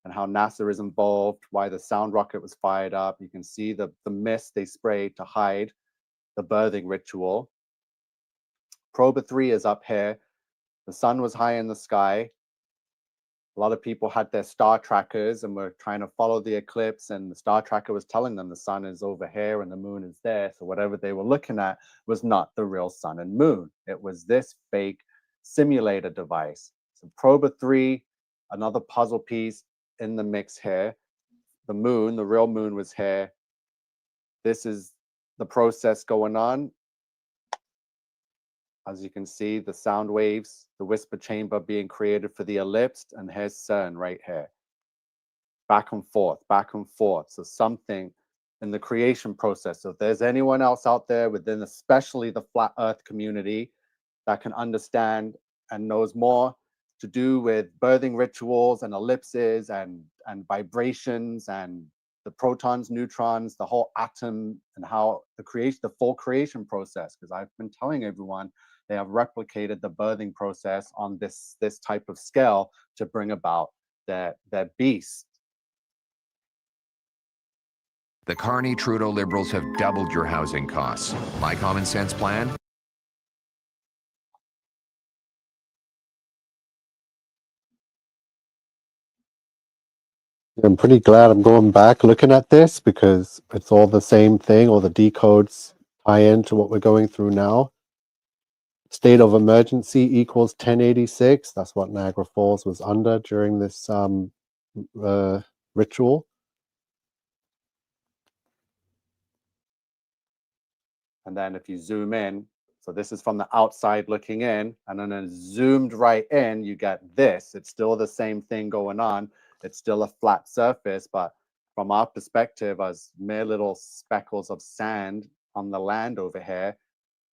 and how NASA is involved, why the sound rocket was fired up. You can see the mist they sprayed to hide the birthing ritual. Proba 3 is up here. The sun was high in the sky. A lot of people had their star trackers and were trying to follow the eclipse, and the star tracker was telling them the sun is over here and the moon is there. So whatever they were looking at was not the real sun and moon. It was this fake simulator device. So Proba 3, another puzzle piece in the mix here. The moon, the real moon, was here. This is the process going on. As you can see, the sound waves, the whisper chamber being created for the ellipse, and here's CERN right here. Back and forth, back and forth. So something in the creation process. So if there's anyone else out there within especially the flat earth community that can understand and knows more to do with birthing rituals and ellipses and vibrations and the protons, neutrons, the whole atom, and how the full creation process, because I've been telling everyone they have replicated the birthing process on this type of scale to bring about their beast.
The Carney-Trudeau Liberals have doubled your housing costs. My common sense plan?
I'm pretty glad I'm going back looking at this, because it's all the same thing. All the decodes tie into what we're going through now. State of emergency equals 1086. That's what Niagara Falls was under during this ritual. And then if you zoom in, so this is from the outside looking in, and then zoomed right in, you get this. It's still the same thing going on. It's still a flat surface, but from our perspective as mere little speckles of sand on the land over here,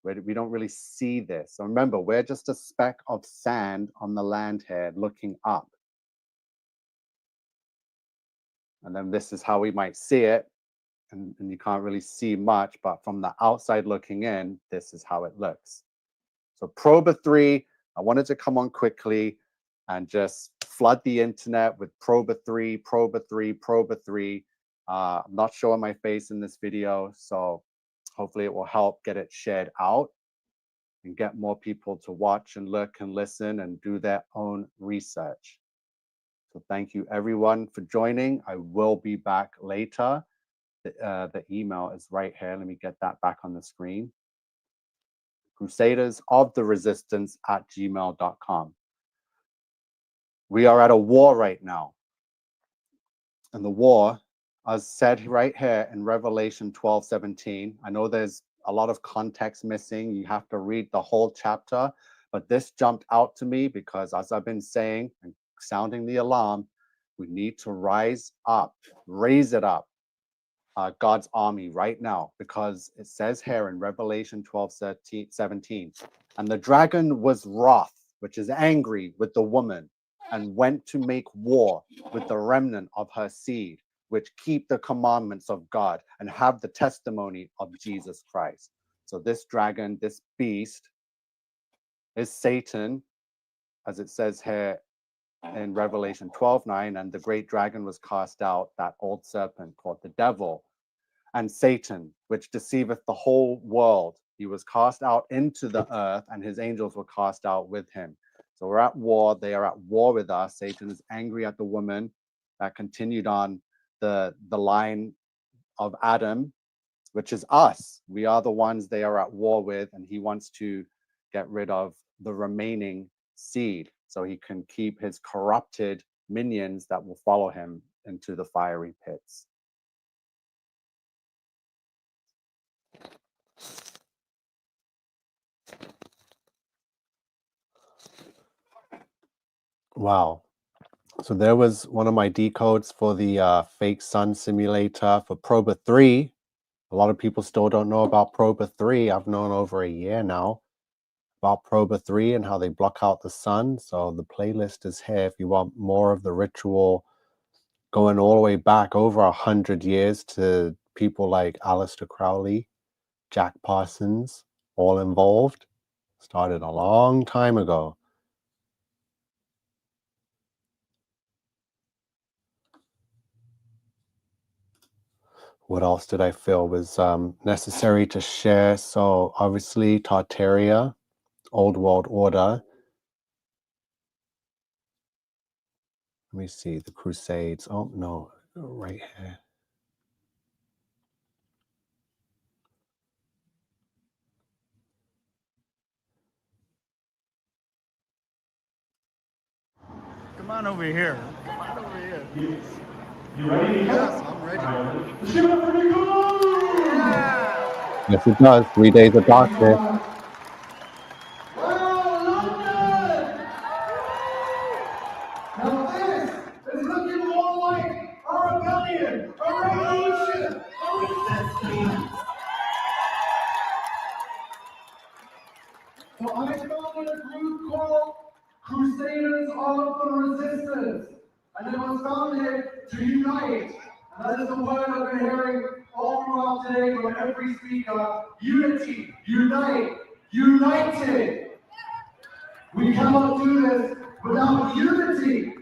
we don't really see this. So remember, we're just a speck of sand on the land here looking up. And then this is how we might see it. And you can't really see much, but from the outside looking in, this is how it looks. So Proba 3, I wanted to come on quickly and just flood the internet with Proba 3, Proba 3, Proba 3. I'm not showing my face in this video, so hopefully it will help get it shared out and get more people to watch and look and listen and do their own research. So thank you everyone for joining. I will be back later. The email is right here. Let me get that back on the screen. crusadersoftheresistance@gmail.com. We are at a war right now. And the war, as said right here in Revelation 12:17, I know there's a lot of context missing. You have to read the whole chapter, but this jumped out to me because, as I've been saying and sounding the alarm, we need to rise up, raise it up, God's army right now, because it says here in Revelation 12:17, and the dragon was wroth, which is angry with the woman, and went to make war with the remnant of her seed, which keep the commandments of God and have the testimony of Jesus Christ. So this dragon, this beast, is Satan, as it says here in Revelation 12:9, and the great dragon was cast out, that old serpent called the devil, and Satan, which deceiveth the whole world. He was cast out into the earth, and his angels were cast out with him. So we're at war. They are at war with us. Satan is angry at the woman that continued on the line of Adam, which is us. We are the ones they are at war with, and he wants to get rid of the remaining seed so he can keep his corrupted minions that will follow him into the fiery pits. Wow. So there was one of my decodes for the fake sun simulator for Proba 3. A lot of people still don't know about Proba 3. I've known over a year now about Proba 3 and how they block out the sun. So the playlist is here if you want more of the ritual going all the way back over 100 years to people like Aleister Crowley, Jack Parsons, all involved. Started a long time ago. What else did I feel was necessary to share? So obviously Tartaria, Old World Order. Let me see, the Crusades. Oh, no, right here.
Come on over here. Come on over here.
You ready?
Yes, I'm ready.
Let's give it up for Nico!
Yes, it does. 3 Days of Darkness.
Now this is looking more like a rebellion, a revolution, a resistance. So I founded a group called Crusaders of the Resistance, and it was founded to unite. And that is the word I've been hearing all throughout today from every speaker. Unity, unite, united. We cannot do this without unity.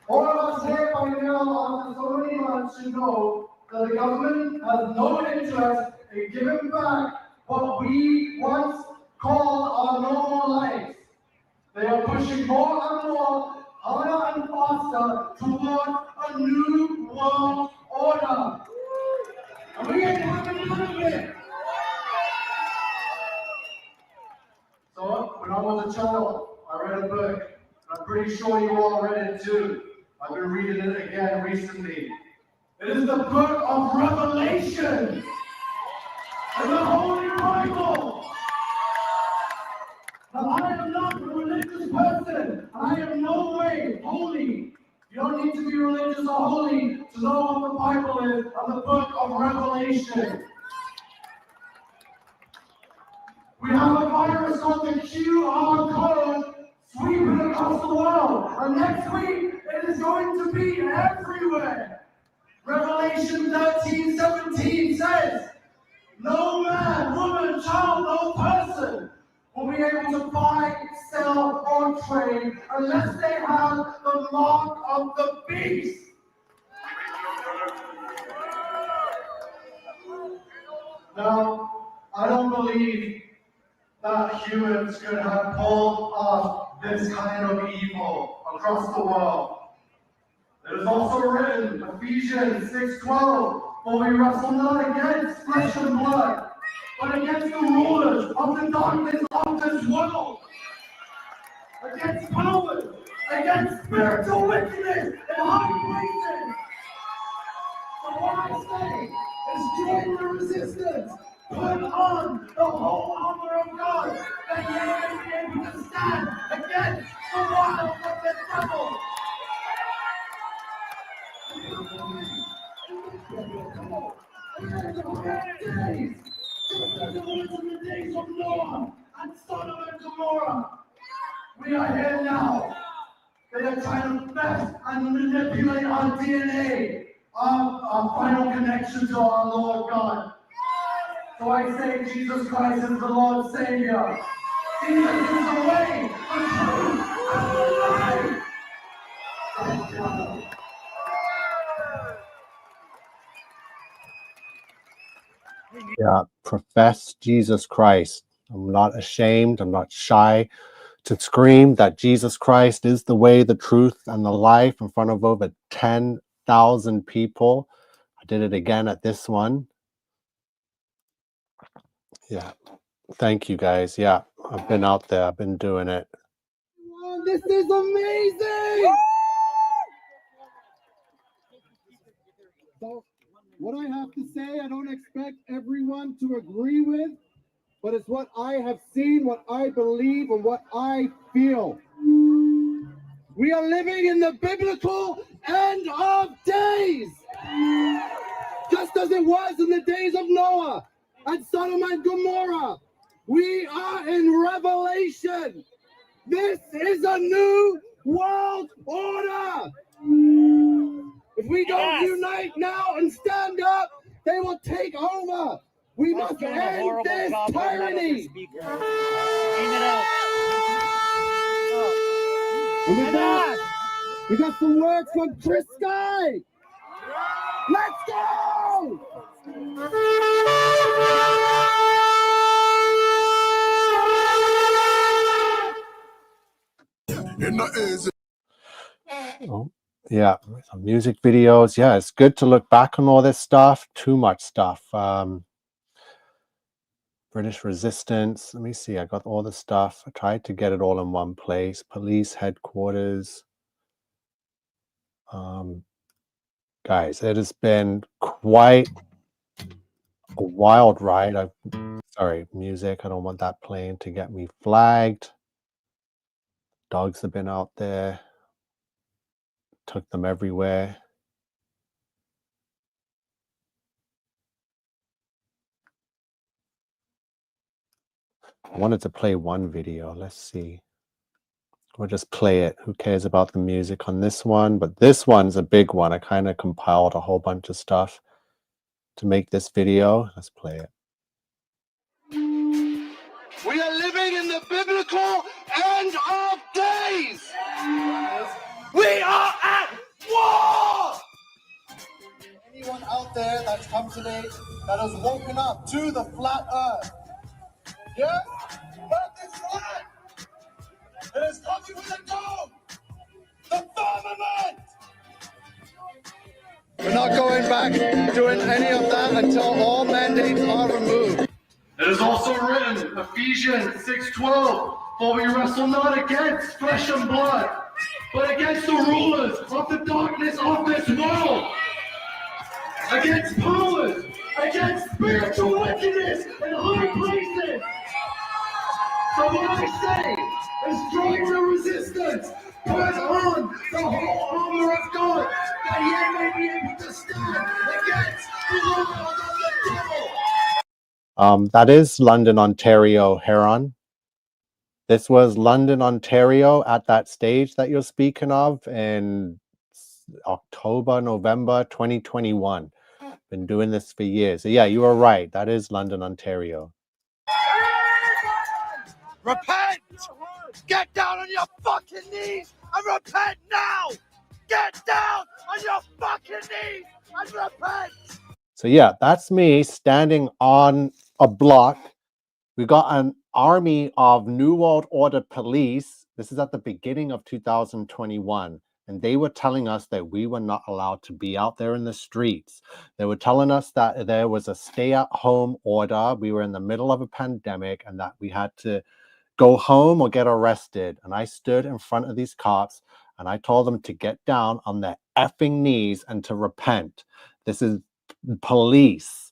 All of us here by now, after so many months, should know that the government has no interest in giving back what we once called our normal lives. They are pushing more and more, harder and faster toward a new world order. And we ain't having none of it. So when I was a child, I read a book. I'm pretty sure you all read it too. I've been reading it again recently. It is the book of Revelation and the Holy Bible. Now, I am not a religious person. I am no way holy. You don't need to be religious or holy to know what the Bible is and the book of Revelation. We have a virus called the QR code sweeping across the world. And next week, it is going to be everywhere. Revelation 13:17 says, no man, woman, child, no person will be able to buy, sell, or trade unless they have the mark of the beast. Now, I don't believe that humans could have pulled off this kind of evil across the world. It is also written, Ephesians 6:12, for we wrestle not against flesh and blood, but against the rulers of the darkness of this world, against powers, against spiritual wickedness in high places. So what I say is join the resistance, put on the whole armor of God, that ye may be able to stand against the wiles of the devil. Days, just as it was in the days of Noah and Sodom and Gomorrah. We are here now. They are trying to theft and manipulate our DNA, our final connection to our Lord God. So I say Jesus Christ is the Lord Savior. Jesus is the way, the truth, and the life. Thank you.
Yeah, profess Jesus Christ. I'm not ashamed. I'm not shy to scream that Jesus Christ is the way, the truth, and the life in front of over 10,000 people. I did it again at this one. Yeah. Thank you, guys. Yeah, I've been out there. I've been doing it.
This is amazing! So, what I have to say, I don't expect everyone to agree with, but it's what I have seen, what I believe, and what I feel. We are living in the biblical end of days, just as it was in the days of Noah and Sodom and Gomorrah. We are in Revelation. This is a new world order. If we don't unite now and stand up, they will take over. We must end this tyranny. And with that, we got some words from Chris Sky. Let's go!
Oh, yeah, some music videos. Yeah, it's good to look back on all this stuff. Too much stuff. British Resistance. Let me see. I got all the stuff. I tried to get it all in one place. Police headquarters. Guys, it has been quite a wild ride. Sorry, music. I don't want that playing to get me flagged. Dogs have been out there. Took them everywhere. I wanted to play one video. Let's see. We'll just play it. Who cares about the music on this one? But this one's a big one. I kind of compiled a whole bunch of stuff to make this video. Let's play it.
We are living in the biblical end of days. We are at war. Anyone out there that's come today that has woken up to the flat earth? Yeah? Earth is flat. It is covered with a dome. The firmament. We're not going back doing any of that until all mandates are removed. It is also written, Ephesians 6:12, for we wrestle not against flesh and blood, but against the rulers of the darkness of this world, against powers, against spiritual wickedness in high places. So what I say is join the resistance, put on the whole armor of God, that ye may be able to stand against the wiles of the devil.
That is London, Ontario, Heron. This was London, Ontario at that stage that you're speaking of in October, November 2021. Been doing this for years. So yeah, you were right. That is London, Ontario.
Repent! Get down on your fucking knees and repent now! Get down on your fucking knees and repent!
So yeah, that's me standing on a block. We got an army of New World Order police. This is at the beginning of 2021. And they were telling us that we were not allowed to be out there in the streets. They were telling us that there was a stay-at-home order. We were in the middle of a pandemic and that we had to go home or get arrested. And I stood in front of these cops and I told them to get down on their effing knees and to repent. This is police.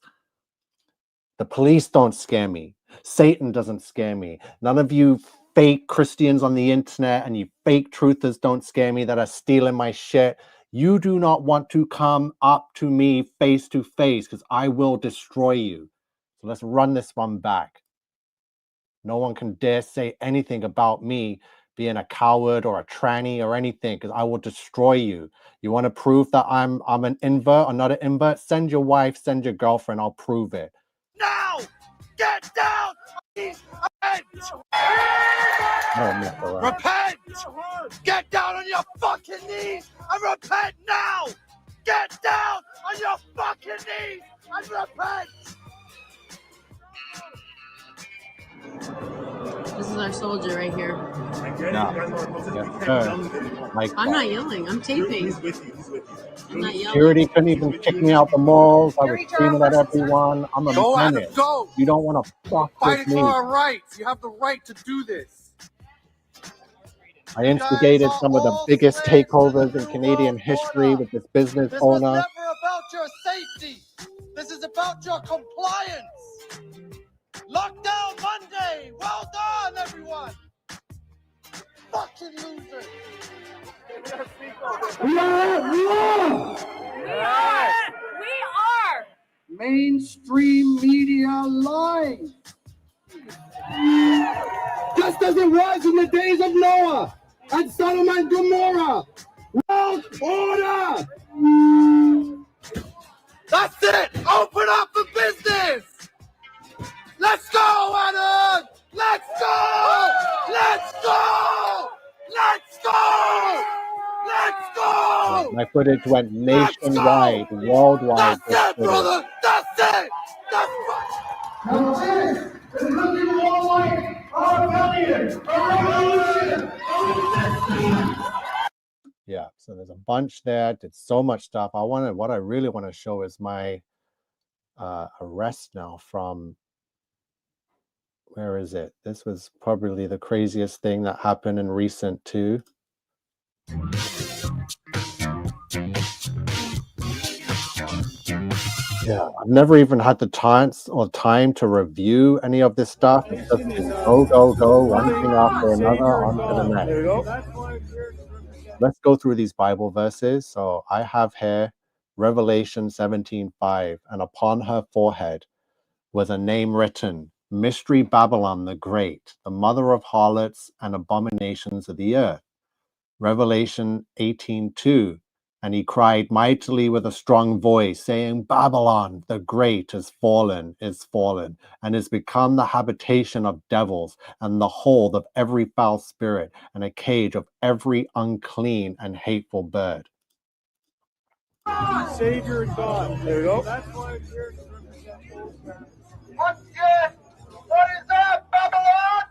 The police don't scare me. Satan doesn't scare me. None of you fake Christians on the internet and you fake truthers don't scare me that are stealing my shit. You do not want to come up to me face to face because I will destroy you. So let's run this one back. No one can dare say anything about me being a coward or a tranny or anything because I will destroy you. You want to prove that I'm an invert or not an invert? Send your wife, send your girlfriend. I'll prove it.
Now! Get down! Repent!
I don't mess around.
Repent! Get down on your fucking knees and repent now! Get down on your fucking knees and repent!
This is our soldier right here.
I'm
not yelling. I'm taping. I'm not yelling.
Security couldn't even kick me out the malls. I was screaming at everyone. I'm a menace.
Go!
You don't want to fuck with
Fighting
me.
for our rights. You have the right to do this.
I instigated some of the biggest takeovers in Canadian history with this business
This was
owner.
never about your safety. This is about your compliance. Lockdown Monday. Well done, everyone. Fucking losers.
We are! Mainstream media lies. Just as it was in the days of Noah and Sodom and Gomorrah. World order!
That's it. Open up for business. Let's go, Adam. Let's go. Let's go. Let's go. Let's go.
My footage went nationwide, worldwide.
That's it, brother. That's it. That's right.
Now this is looking more like a rebellion, a revolution.
Yeah, so there's a bunch there. Did so much stuff. What I really want to show is my arrest now from, where is it? This was probably the craziest thing that happened in recent too. Yeah, I've never even had the time to review any of this stuff. It's just been go, one thing after another, on to the next. Let's go through these Bible verses. So I have here Revelation 17:5, and upon her forehead was a name written, Mystery Babylon the Great, the mother of harlots and abominations of the earth. Revelation 18:2, and he cried mightily with a strong voice, saying, Babylon the Great is fallen, and is become the habitation of devils, and the hold of every foul spirit, and a cage of every unclean and hateful bird.
Savior and God. There you go. That's why I'm here to represent both families.
Once again, what is that, Babylon?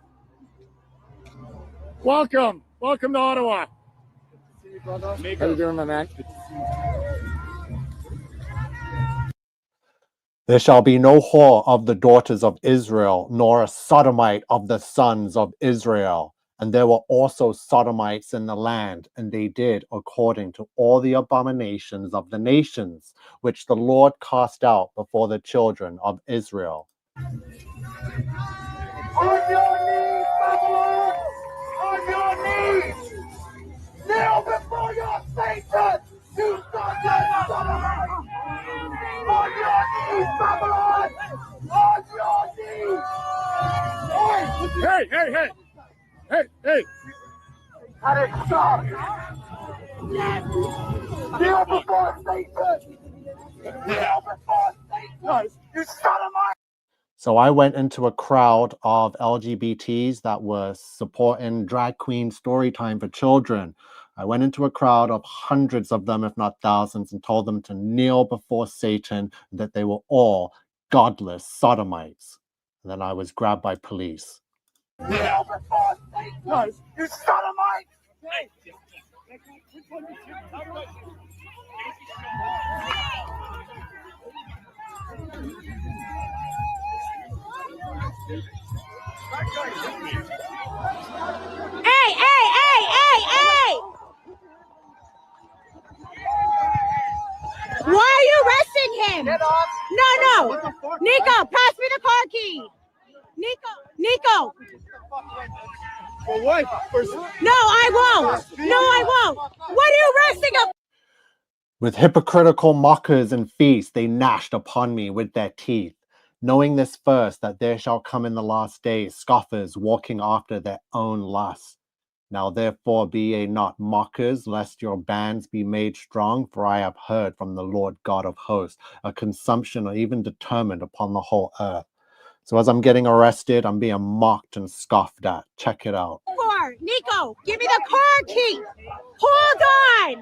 Welcome. Welcome to Ottawa. See you, brother. How you doing, my man?
There shall be no whore of the daughters of Israel, nor a sodomite of the sons of Israel. And there were also sodomites in the land, and they did according to all the abominations of the nations, which the Lord cast out before the children of Israel.
On your knees, Babylon! On your knees! Kneel before your Satan! You sons and sodomites! On your knees, Babylon! On your knees!
Hey!
And it stopped! Kneel before Satan! Kneel before Satan! You sodomite!
So I went into a crowd of LGBTs that were supporting drag queen story time for children. I went into a crowd of hundreds of them, if not thousands, and told them to kneel before Satan, and that they were all godless sodomites. And then I was grabbed by police.
Kneel before Satan, you sodomite!
Hey, hey, hey, hey, hey! Why are you arresting him?
Get off.
No.
What the fuck,
Nico,
man?
pass me the car key. Nico.
For what?
No, I won't. No, I won't. What are you arresting him?
With hypocritical mockers and feasts, they gnashed upon me with their teeth. Knowing this first, that there shall come in the last days scoffers walking after their own lusts. Now therefore be ye not mockers, lest your bands be made strong, for I have heard from the Lord God of hosts a consumption or even determined upon the whole earth. So as I'm getting arrested, I'm being mocked and scoffed at. Check it out.
Nico, give me the car key. Hold on.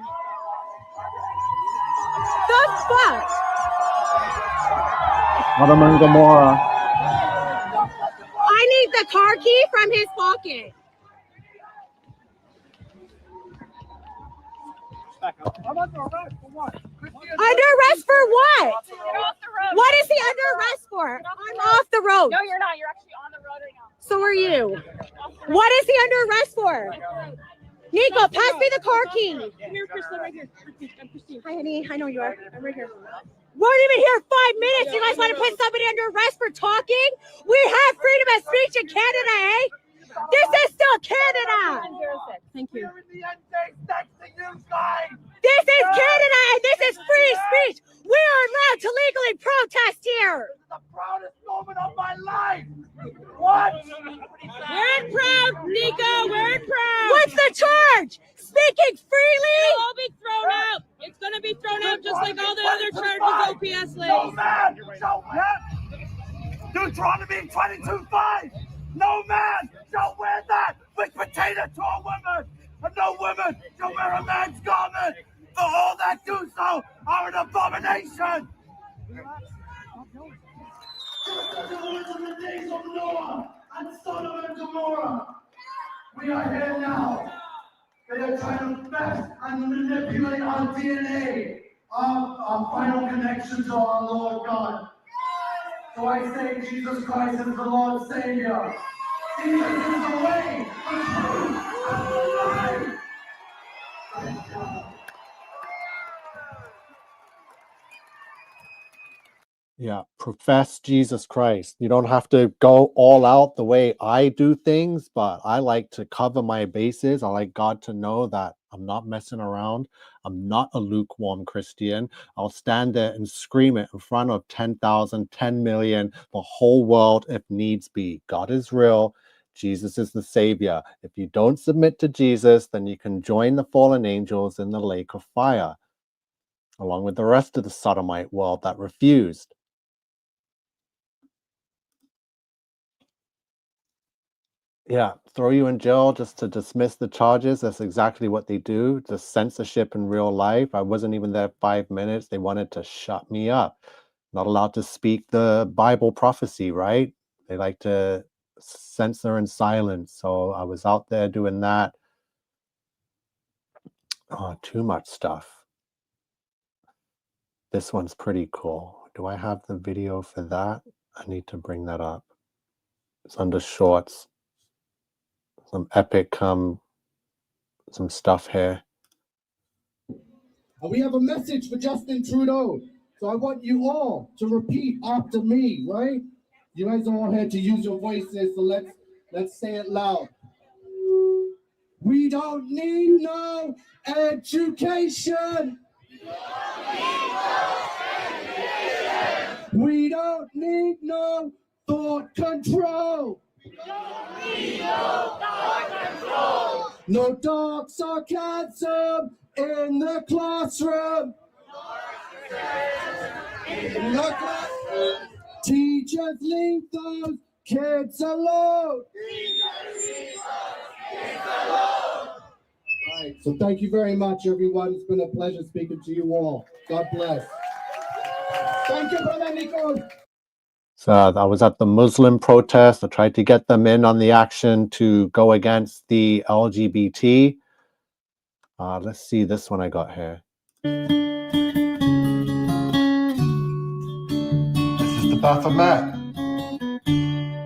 The fuck?
Sodom and Gomorrah.
I need the car key from his pocket.
I'm under arrest for what?
Under arrest for what?
Get off the road.
What is he under arrest for? I'm off the road.
No, you're not. You're actually on the road right now.
So are you. What is he under arrest for? Nico, pass me the car key.
Come here, Kristen, right here. I'm Christine.
Hi, honey. I know you are.
I'm right here.
Weren't even here 5 minutes. You guys want to put somebody under arrest for talking? We have freedom of speech in Canada, eh? This is still Canada.
Thank you.
This is Canada and this is free speech. We are allowed to legally protest here.
This is the proudest moment of my life. What?
We're proud, Nico. We're proud. What's the charge? Speaking freely?
It'll all be thrown out. It's going to be thrown out just like all the other charges OPS lays.
No man shall wear. Deuteronomy 22:5. No man shall wear that which pertaineth to a woman, and no woman shall wear a man's garment. For all that do so are an abomination. In the days of Noah and Sodom and Gomorrah, we are here now. They are trying to best and manipulate our DNA, our final connection to our Lord God. So I say Jesus Christ is the Lord Savior. Jesus is the way, the truth, and the life. Thank God.
Yeah, profess Jesus Christ. You don't have to go all out the way I do things, but I like to cover my bases. I like God to know that I'm not messing around. I'm not a lukewarm Christian. I'll stand there and scream it in front of 10,000, 10 million, the whole world if needs be. God is real. Jesus is the Savior. If you don't submit to Jesus, then you can join the fallen angels in the lake of fire, along with the rest of the sodomite world that refused. Yeah, throw you in jail just to dismiss the charges. That's exactly what they do. The censorship in real life. I wasn't even there 5 minutes. They wanted to shut me up. Not allowed to speak the Bible prophecy, right? They like to censor and silence. So I was out there doing that. Oh, too much stuff. This one's pretty cool. Do I have the video for that? I need to bring that up. It's under shorts. Some epic some stuff here.
And we have a message for Justin Trudeau. So I want you all to repeat after me, right? You guys are all here to use your voices, so let's say it loud. We don't need no education. We don't need no thought control. No dark sarcasm in the classroom. Teachers leave those kids alone. right. So thank you very much, everyone. It's been a pleasure speaking to you all. God bless. Thank you, Brother Nico.
So I was at the Muslim protest. I tried to get them in on the action to go against the LGBT. Let's see this one I got here. This is the Baphomet.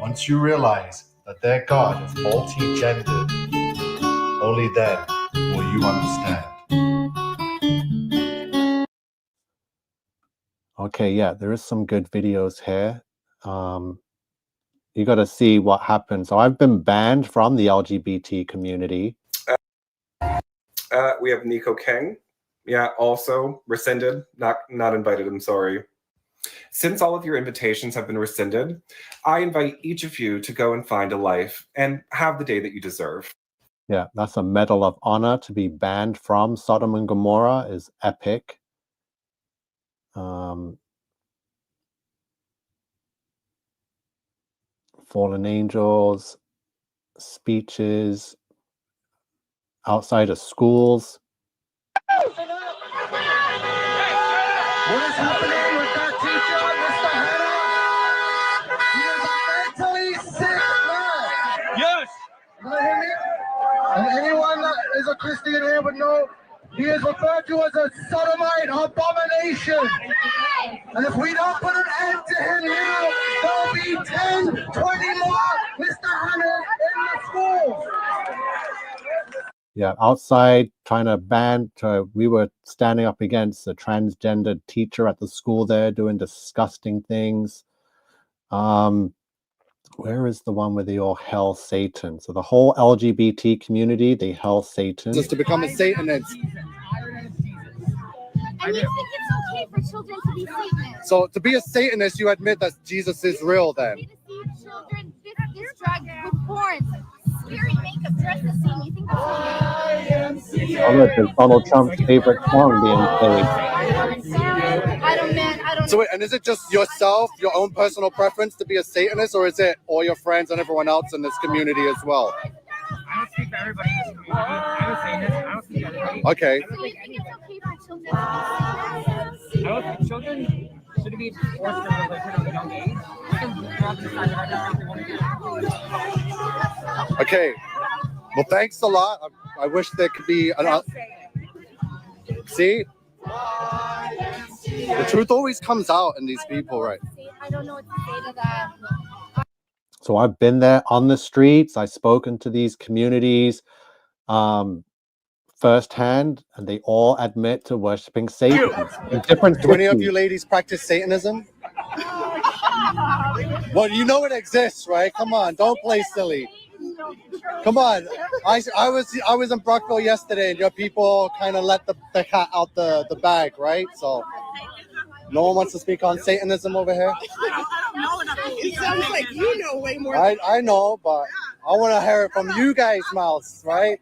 Once you realize that their God is multi-gendered, only then will you understand. Okay, yeah, there is some good videos here. You got to see what happens. So I've been banned from the LGBT community.
We have Nico King. Yeah, also rescinded, not invited, I'm sorry. Since all of your invitations have been rescinded, I invite each of you to go and find a life and have the day that you deserve.
Yeah, that's a Medal of Honor. To be banned from Sodom and Gomorrah is epic. Fallen angels, speeches, outside of schools.
What is happening with that teacher, Mr. Hannah? He is a mentally sick man. Yes. You hear me? And anyone that is a Christian here would know he is referred to as a sodomite abomination. And if we don't put an end to him now, there'll be 10, 20 more Mr. Hannah in the schools.
Yeah, outside trying to ban. We were standing up against a transgender teacher at the school there doing disgusting things. Where is the one where they all hail Satan? So the whole LGBT community, they hail Satan.
Just to become a Satanist.
And you think it's okay for children to be Satanists?
So to be a Satanist, you admit that Jesus is real then?
Children this drug with horns, scary makeup, dress the scene. You think that's okay?
Oh, look, it's Donald Trump's favorite song being played.
So wait, and is it just yourself, your own personal preference to be a Satanist, or is it all your friends and everyone else in this community as well?
I don't speak for everybody in this community. I'm a Satanist. I don't speak for everybody.
Okay.
So you think it's okay for children to be Satanists?
I don't think children should be forced to religion at a young age. They can grow up and decide whatever they want to do.
Okay. Well, thanks a lot. I wish there could be an. See? The truth always comes out in these people, right?
I don't know what to say to that.
So I've been there on the streets. I've spoken to these communities firsthand, and they all admit to worshiping Satan.
Do any of you ladies practice Satanism? Well, you know it exists, right? Come on, don't play silly. Come on. I was in Brockville yesterday, and your people kind of let the cat out the bag, right? So no one wants to speak on Satanism over here?
It sounds like you know way more.
I know, but I want to hear it from you guys' mouths, right?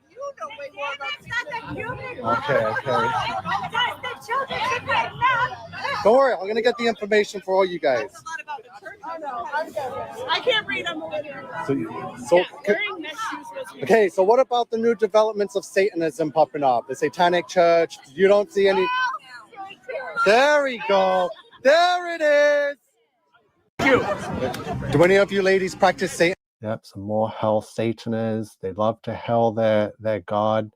Okay. Don't worry, I'm gonna get the information for all you guys.
I can't read them.
Okay, so what about the new developments of Satanism popping up? The Satanic Church, you don't see any... There we go. There it is. Do any of you ladies practice Satan?
Yep, some more hell Satanists. They love to hell their God.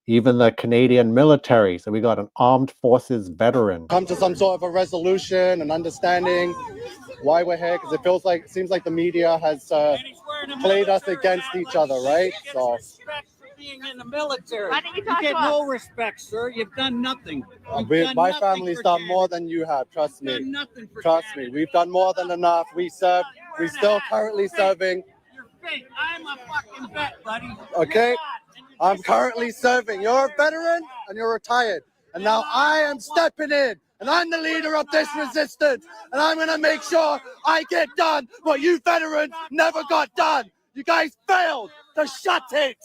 Even the Canadian military. So we got an armed forces veteran.
Come to some sort of a resolution and understanding why we're here, because it seems like the media has played us against each other, right? So
Being in the military.
Why don't you talk
get
to
no
us?
respect, sir. You've done nothing.
my family's done more than you have, trust me. Trust me, we've done more than enough. We're still currently serving.
You're fake. I'm a fucking vet, buddy.
Okay? I'm currently serving. You're a veteran and you're retired. And now I am stepping in. And I'm the leader of this resistance. And I'm going to make sure I get done what you veterans never got done. You guys failed to shut it.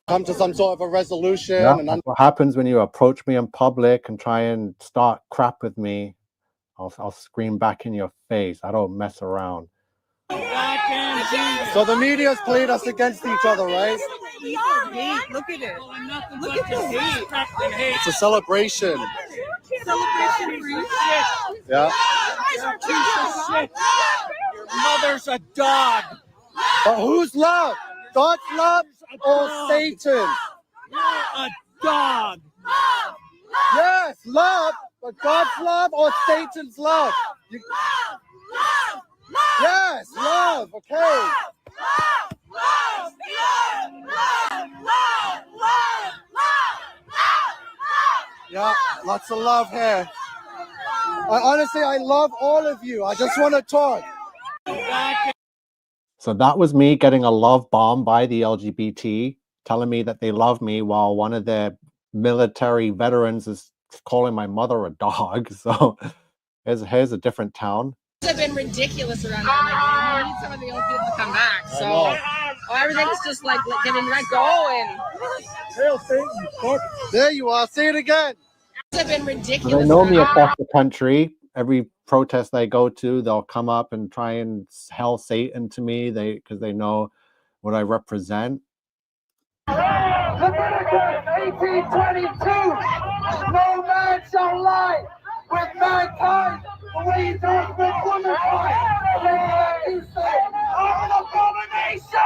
Come to some sort of a resolution.
Yeah,
And
that's what happens when you approach me in public and try and start crap with me. I'll scream back in your face. I don't mess around.
God
So the media's played us against each other, right?
Look at it. Look at the hate.
It's a celebration.
Celebration for you.
Yeah.
You're a piece of shit. Your mother's a dog.
But who's love? God's love or Satan?
You're a dog.
Yes, love, but God's love or Satan's love? Yes, love. Okay. Yeah, lots of love here. Honestly, I love all of you. I just want to talk. So that was me getting a love bomb by the LGBT, telling me that they love me while one of their military veterans is calling my mother a dog. So here's a different town.
Have been ridiculous around here. Like, we need some of the old people to come back. So everything's just like getting let go and.
There you are. Say it again.
Have been
So
ridiculous.
they know me across the country. Every protest I go to, they'll come up and try and hell Satan to me. Because they know what I represent.
Leviticus 18:22. No man shall lie with mankind the way he does with womankind. What you say? I'm an abomination.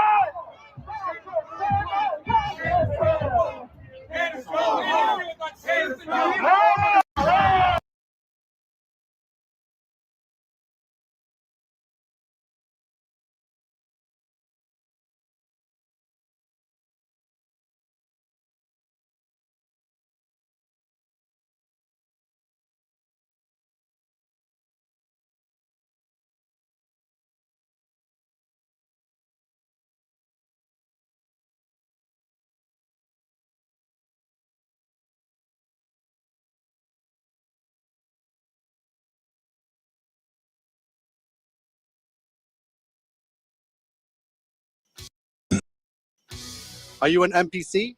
Are you an NPC?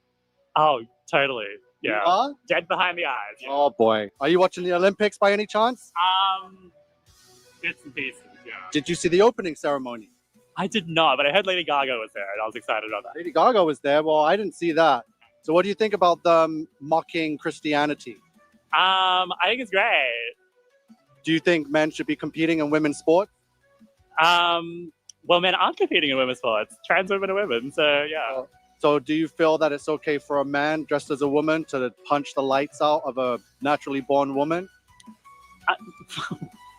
Oh, totally. Yeah.
You are?
Dead behind the eyes. Yeah.
Oh boy. Are you watching the Olympics by any chance?
Bits and pieces, yeah.
Did you see the opening ceremony?
I did not, but I heard Lady Gaga was there, and I was excited about that.
Lady Gaga was there. Well, I didn't see that. So what do you think about them mocking Christianity?
I think it's great.
Do you think men should be competing in women's sport?
Well, men aren't competing in women's sports. Trans women are women, so yeah.
So do you feel that it's okay for a man dressed as a woman to punch the lights out of a naturally born woman?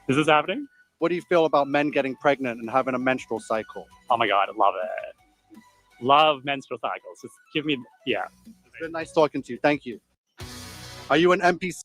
Is this happening?
What do you feel about men getting pregnant and having a menstrual cycle?
Oh my God, I love it. Love menstrual cycles. Just give me, yeah.
It's been nice talking to you. Thank you. Are you an NPC?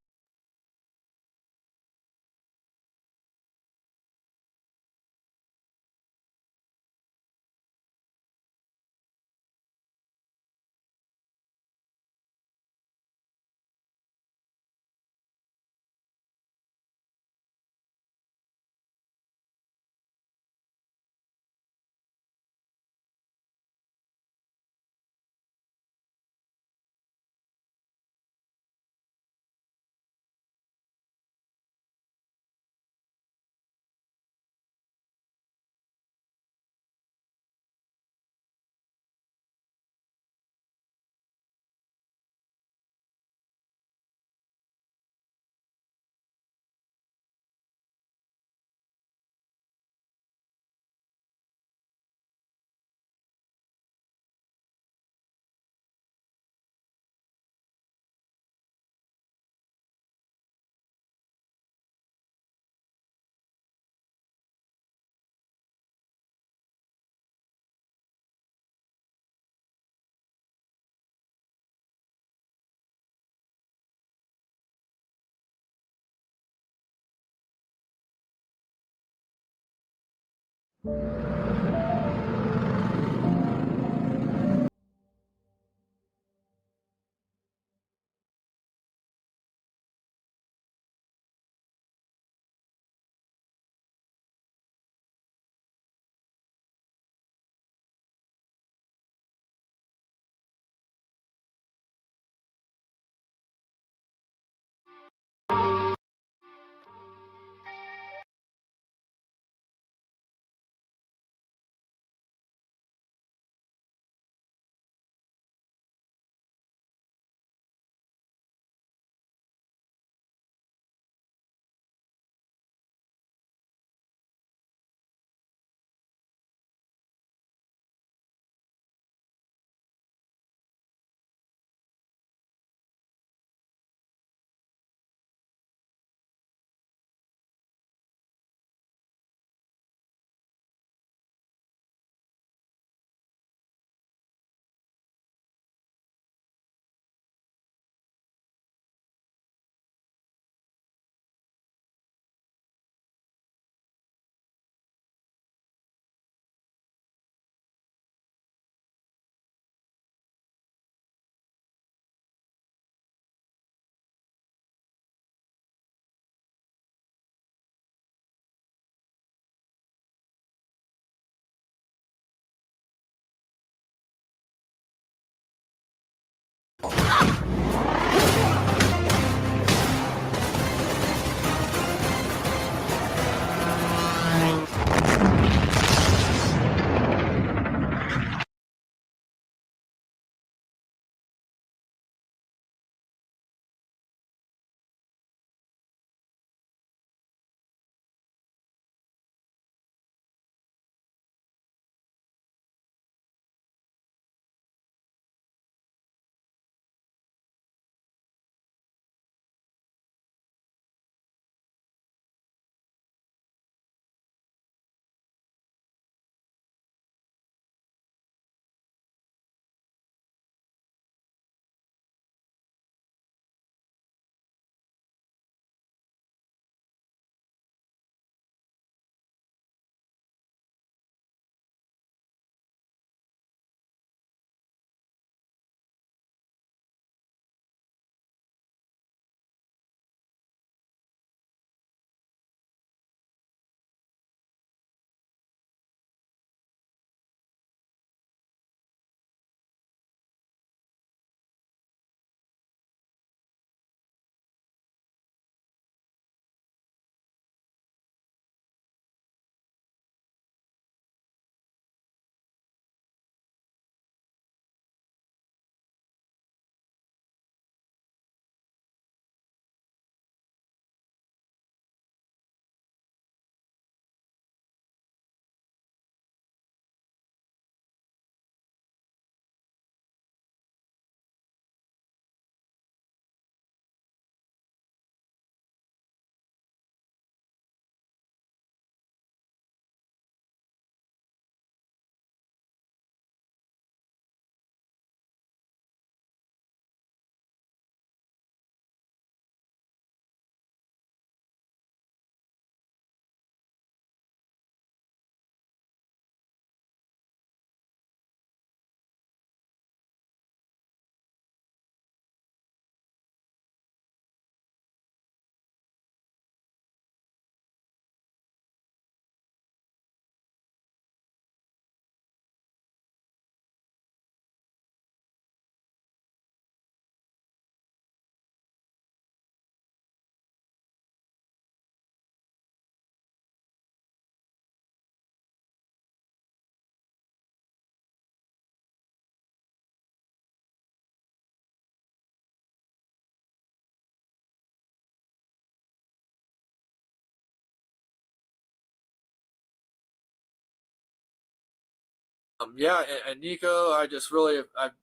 Yeah, and Nico, I've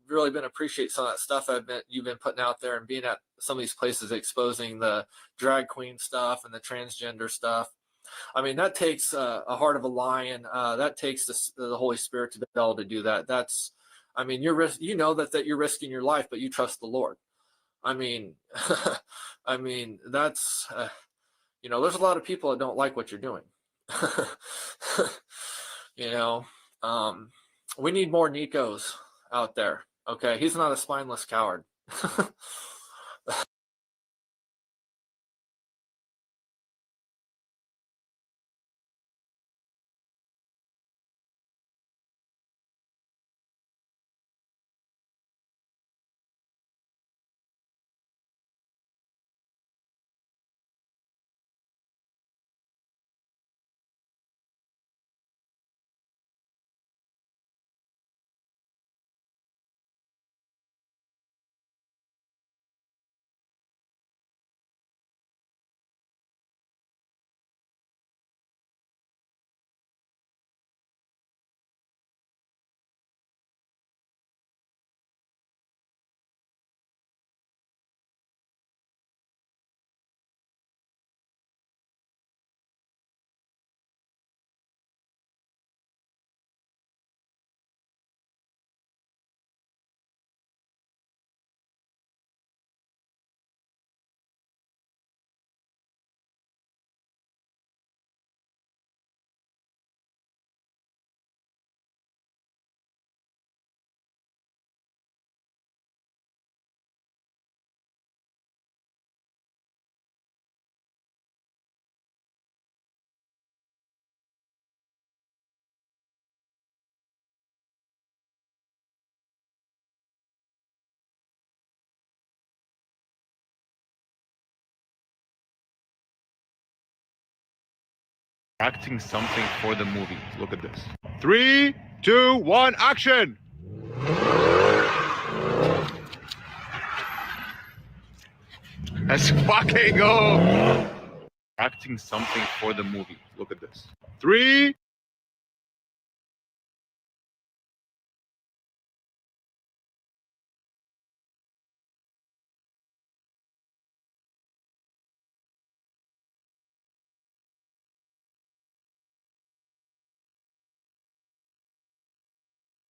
really been appreciating some of that stuff you've been putting out there and being at some of these places exposing the drag queen stuff and the transgender stuff. I mean, that takes a heart of a lion. That takes the Holy Spirit to be able to do that. That's, I mean, you know that you're risking your life, but you trust the Lord. I mean, I mean, that's, you know, there's a lot of people that don't like what you're doing. You know, we need more Nikos out there. Okay, he's not a spineless coward.
Acting something for the movie. Look at this. 3, 2, 1, action! Let's fucking go! Acting something for the movie. Look at this. 3.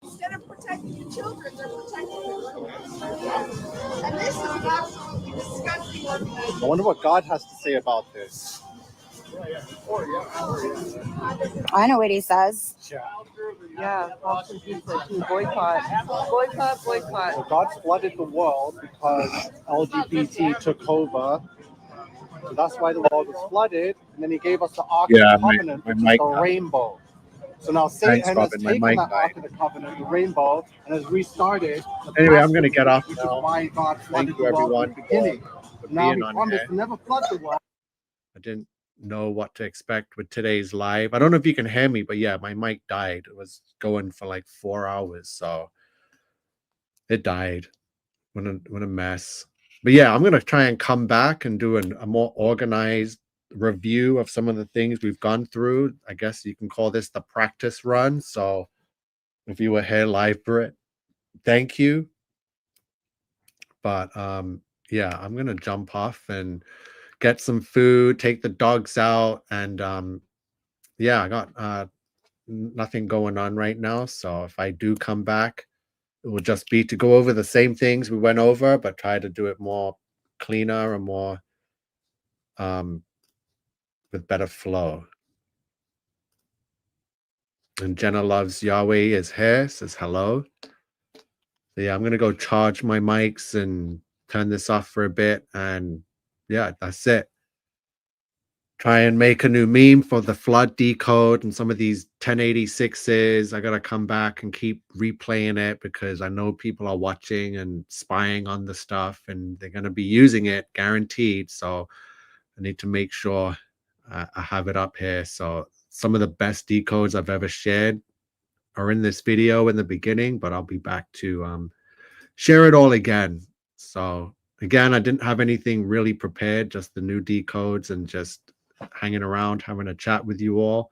Instead of protecting the children, they're protecting the criminals. And this is an absolutely disgusting organization.
I wonder what God has to say about this.
I know what he says.
Yeah, Boston Pizza to boycott. Boycott, boycott.
Well, God flooded the world because LGBT took over. So that's why the world was flooded. And then he gave us the Ark of the Covenant, which is the rainbow. So now Satan has taken that Ark of the Covenant, the rainbow, and has restarted.
Anyway, I'm going to get off
which
now.
is why God flooded
Thank you,
the world
everyone,
in the beginning.
for
Now
being
he
on
promised
here.
to never flood the world.
I didn't know what to expect with today's live. I don't know if you can hear me, but yeah, my mic died. It was going for like 4 hours, so it died. What a mess. But yeah, I'm gonna try and come back and do a more organized review of some of the things we've gone through. I guess you can call this the practice run. So if you were here live for it, thank you. But yeah, I'm gonna jump off and get some food, take the dogs out, and yeah, I got nothing going on right now. So if I do come back, it will just be to go over the same things we went over, but try to do it more cleaner and more with better flow. And Jenna loves Yahweh is here, says hello. So yeah, I'm gonna go charge my mics and turn this off for a bit, and yeah, that's it. Try and make a new meme for the flood decode and some of these 1086s. I gotta come back and keep replaying it because I know people are watching and spying on the stuff, and they're gonna be using it guaranteed. So I need to make sure I have it up here. So some of the best decodes I've ever shared are in this video in the beginning, but I'll be back to share it all again. So again, I didn't have anything really prepared, just the new decodes and just hanging around, having a chat with you all.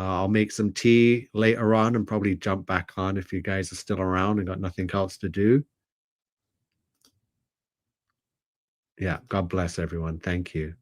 I'll make some tea later on and probably jump back on if you guys are still around and got nothing else to do. Yeah, God bless everyone. Thank you.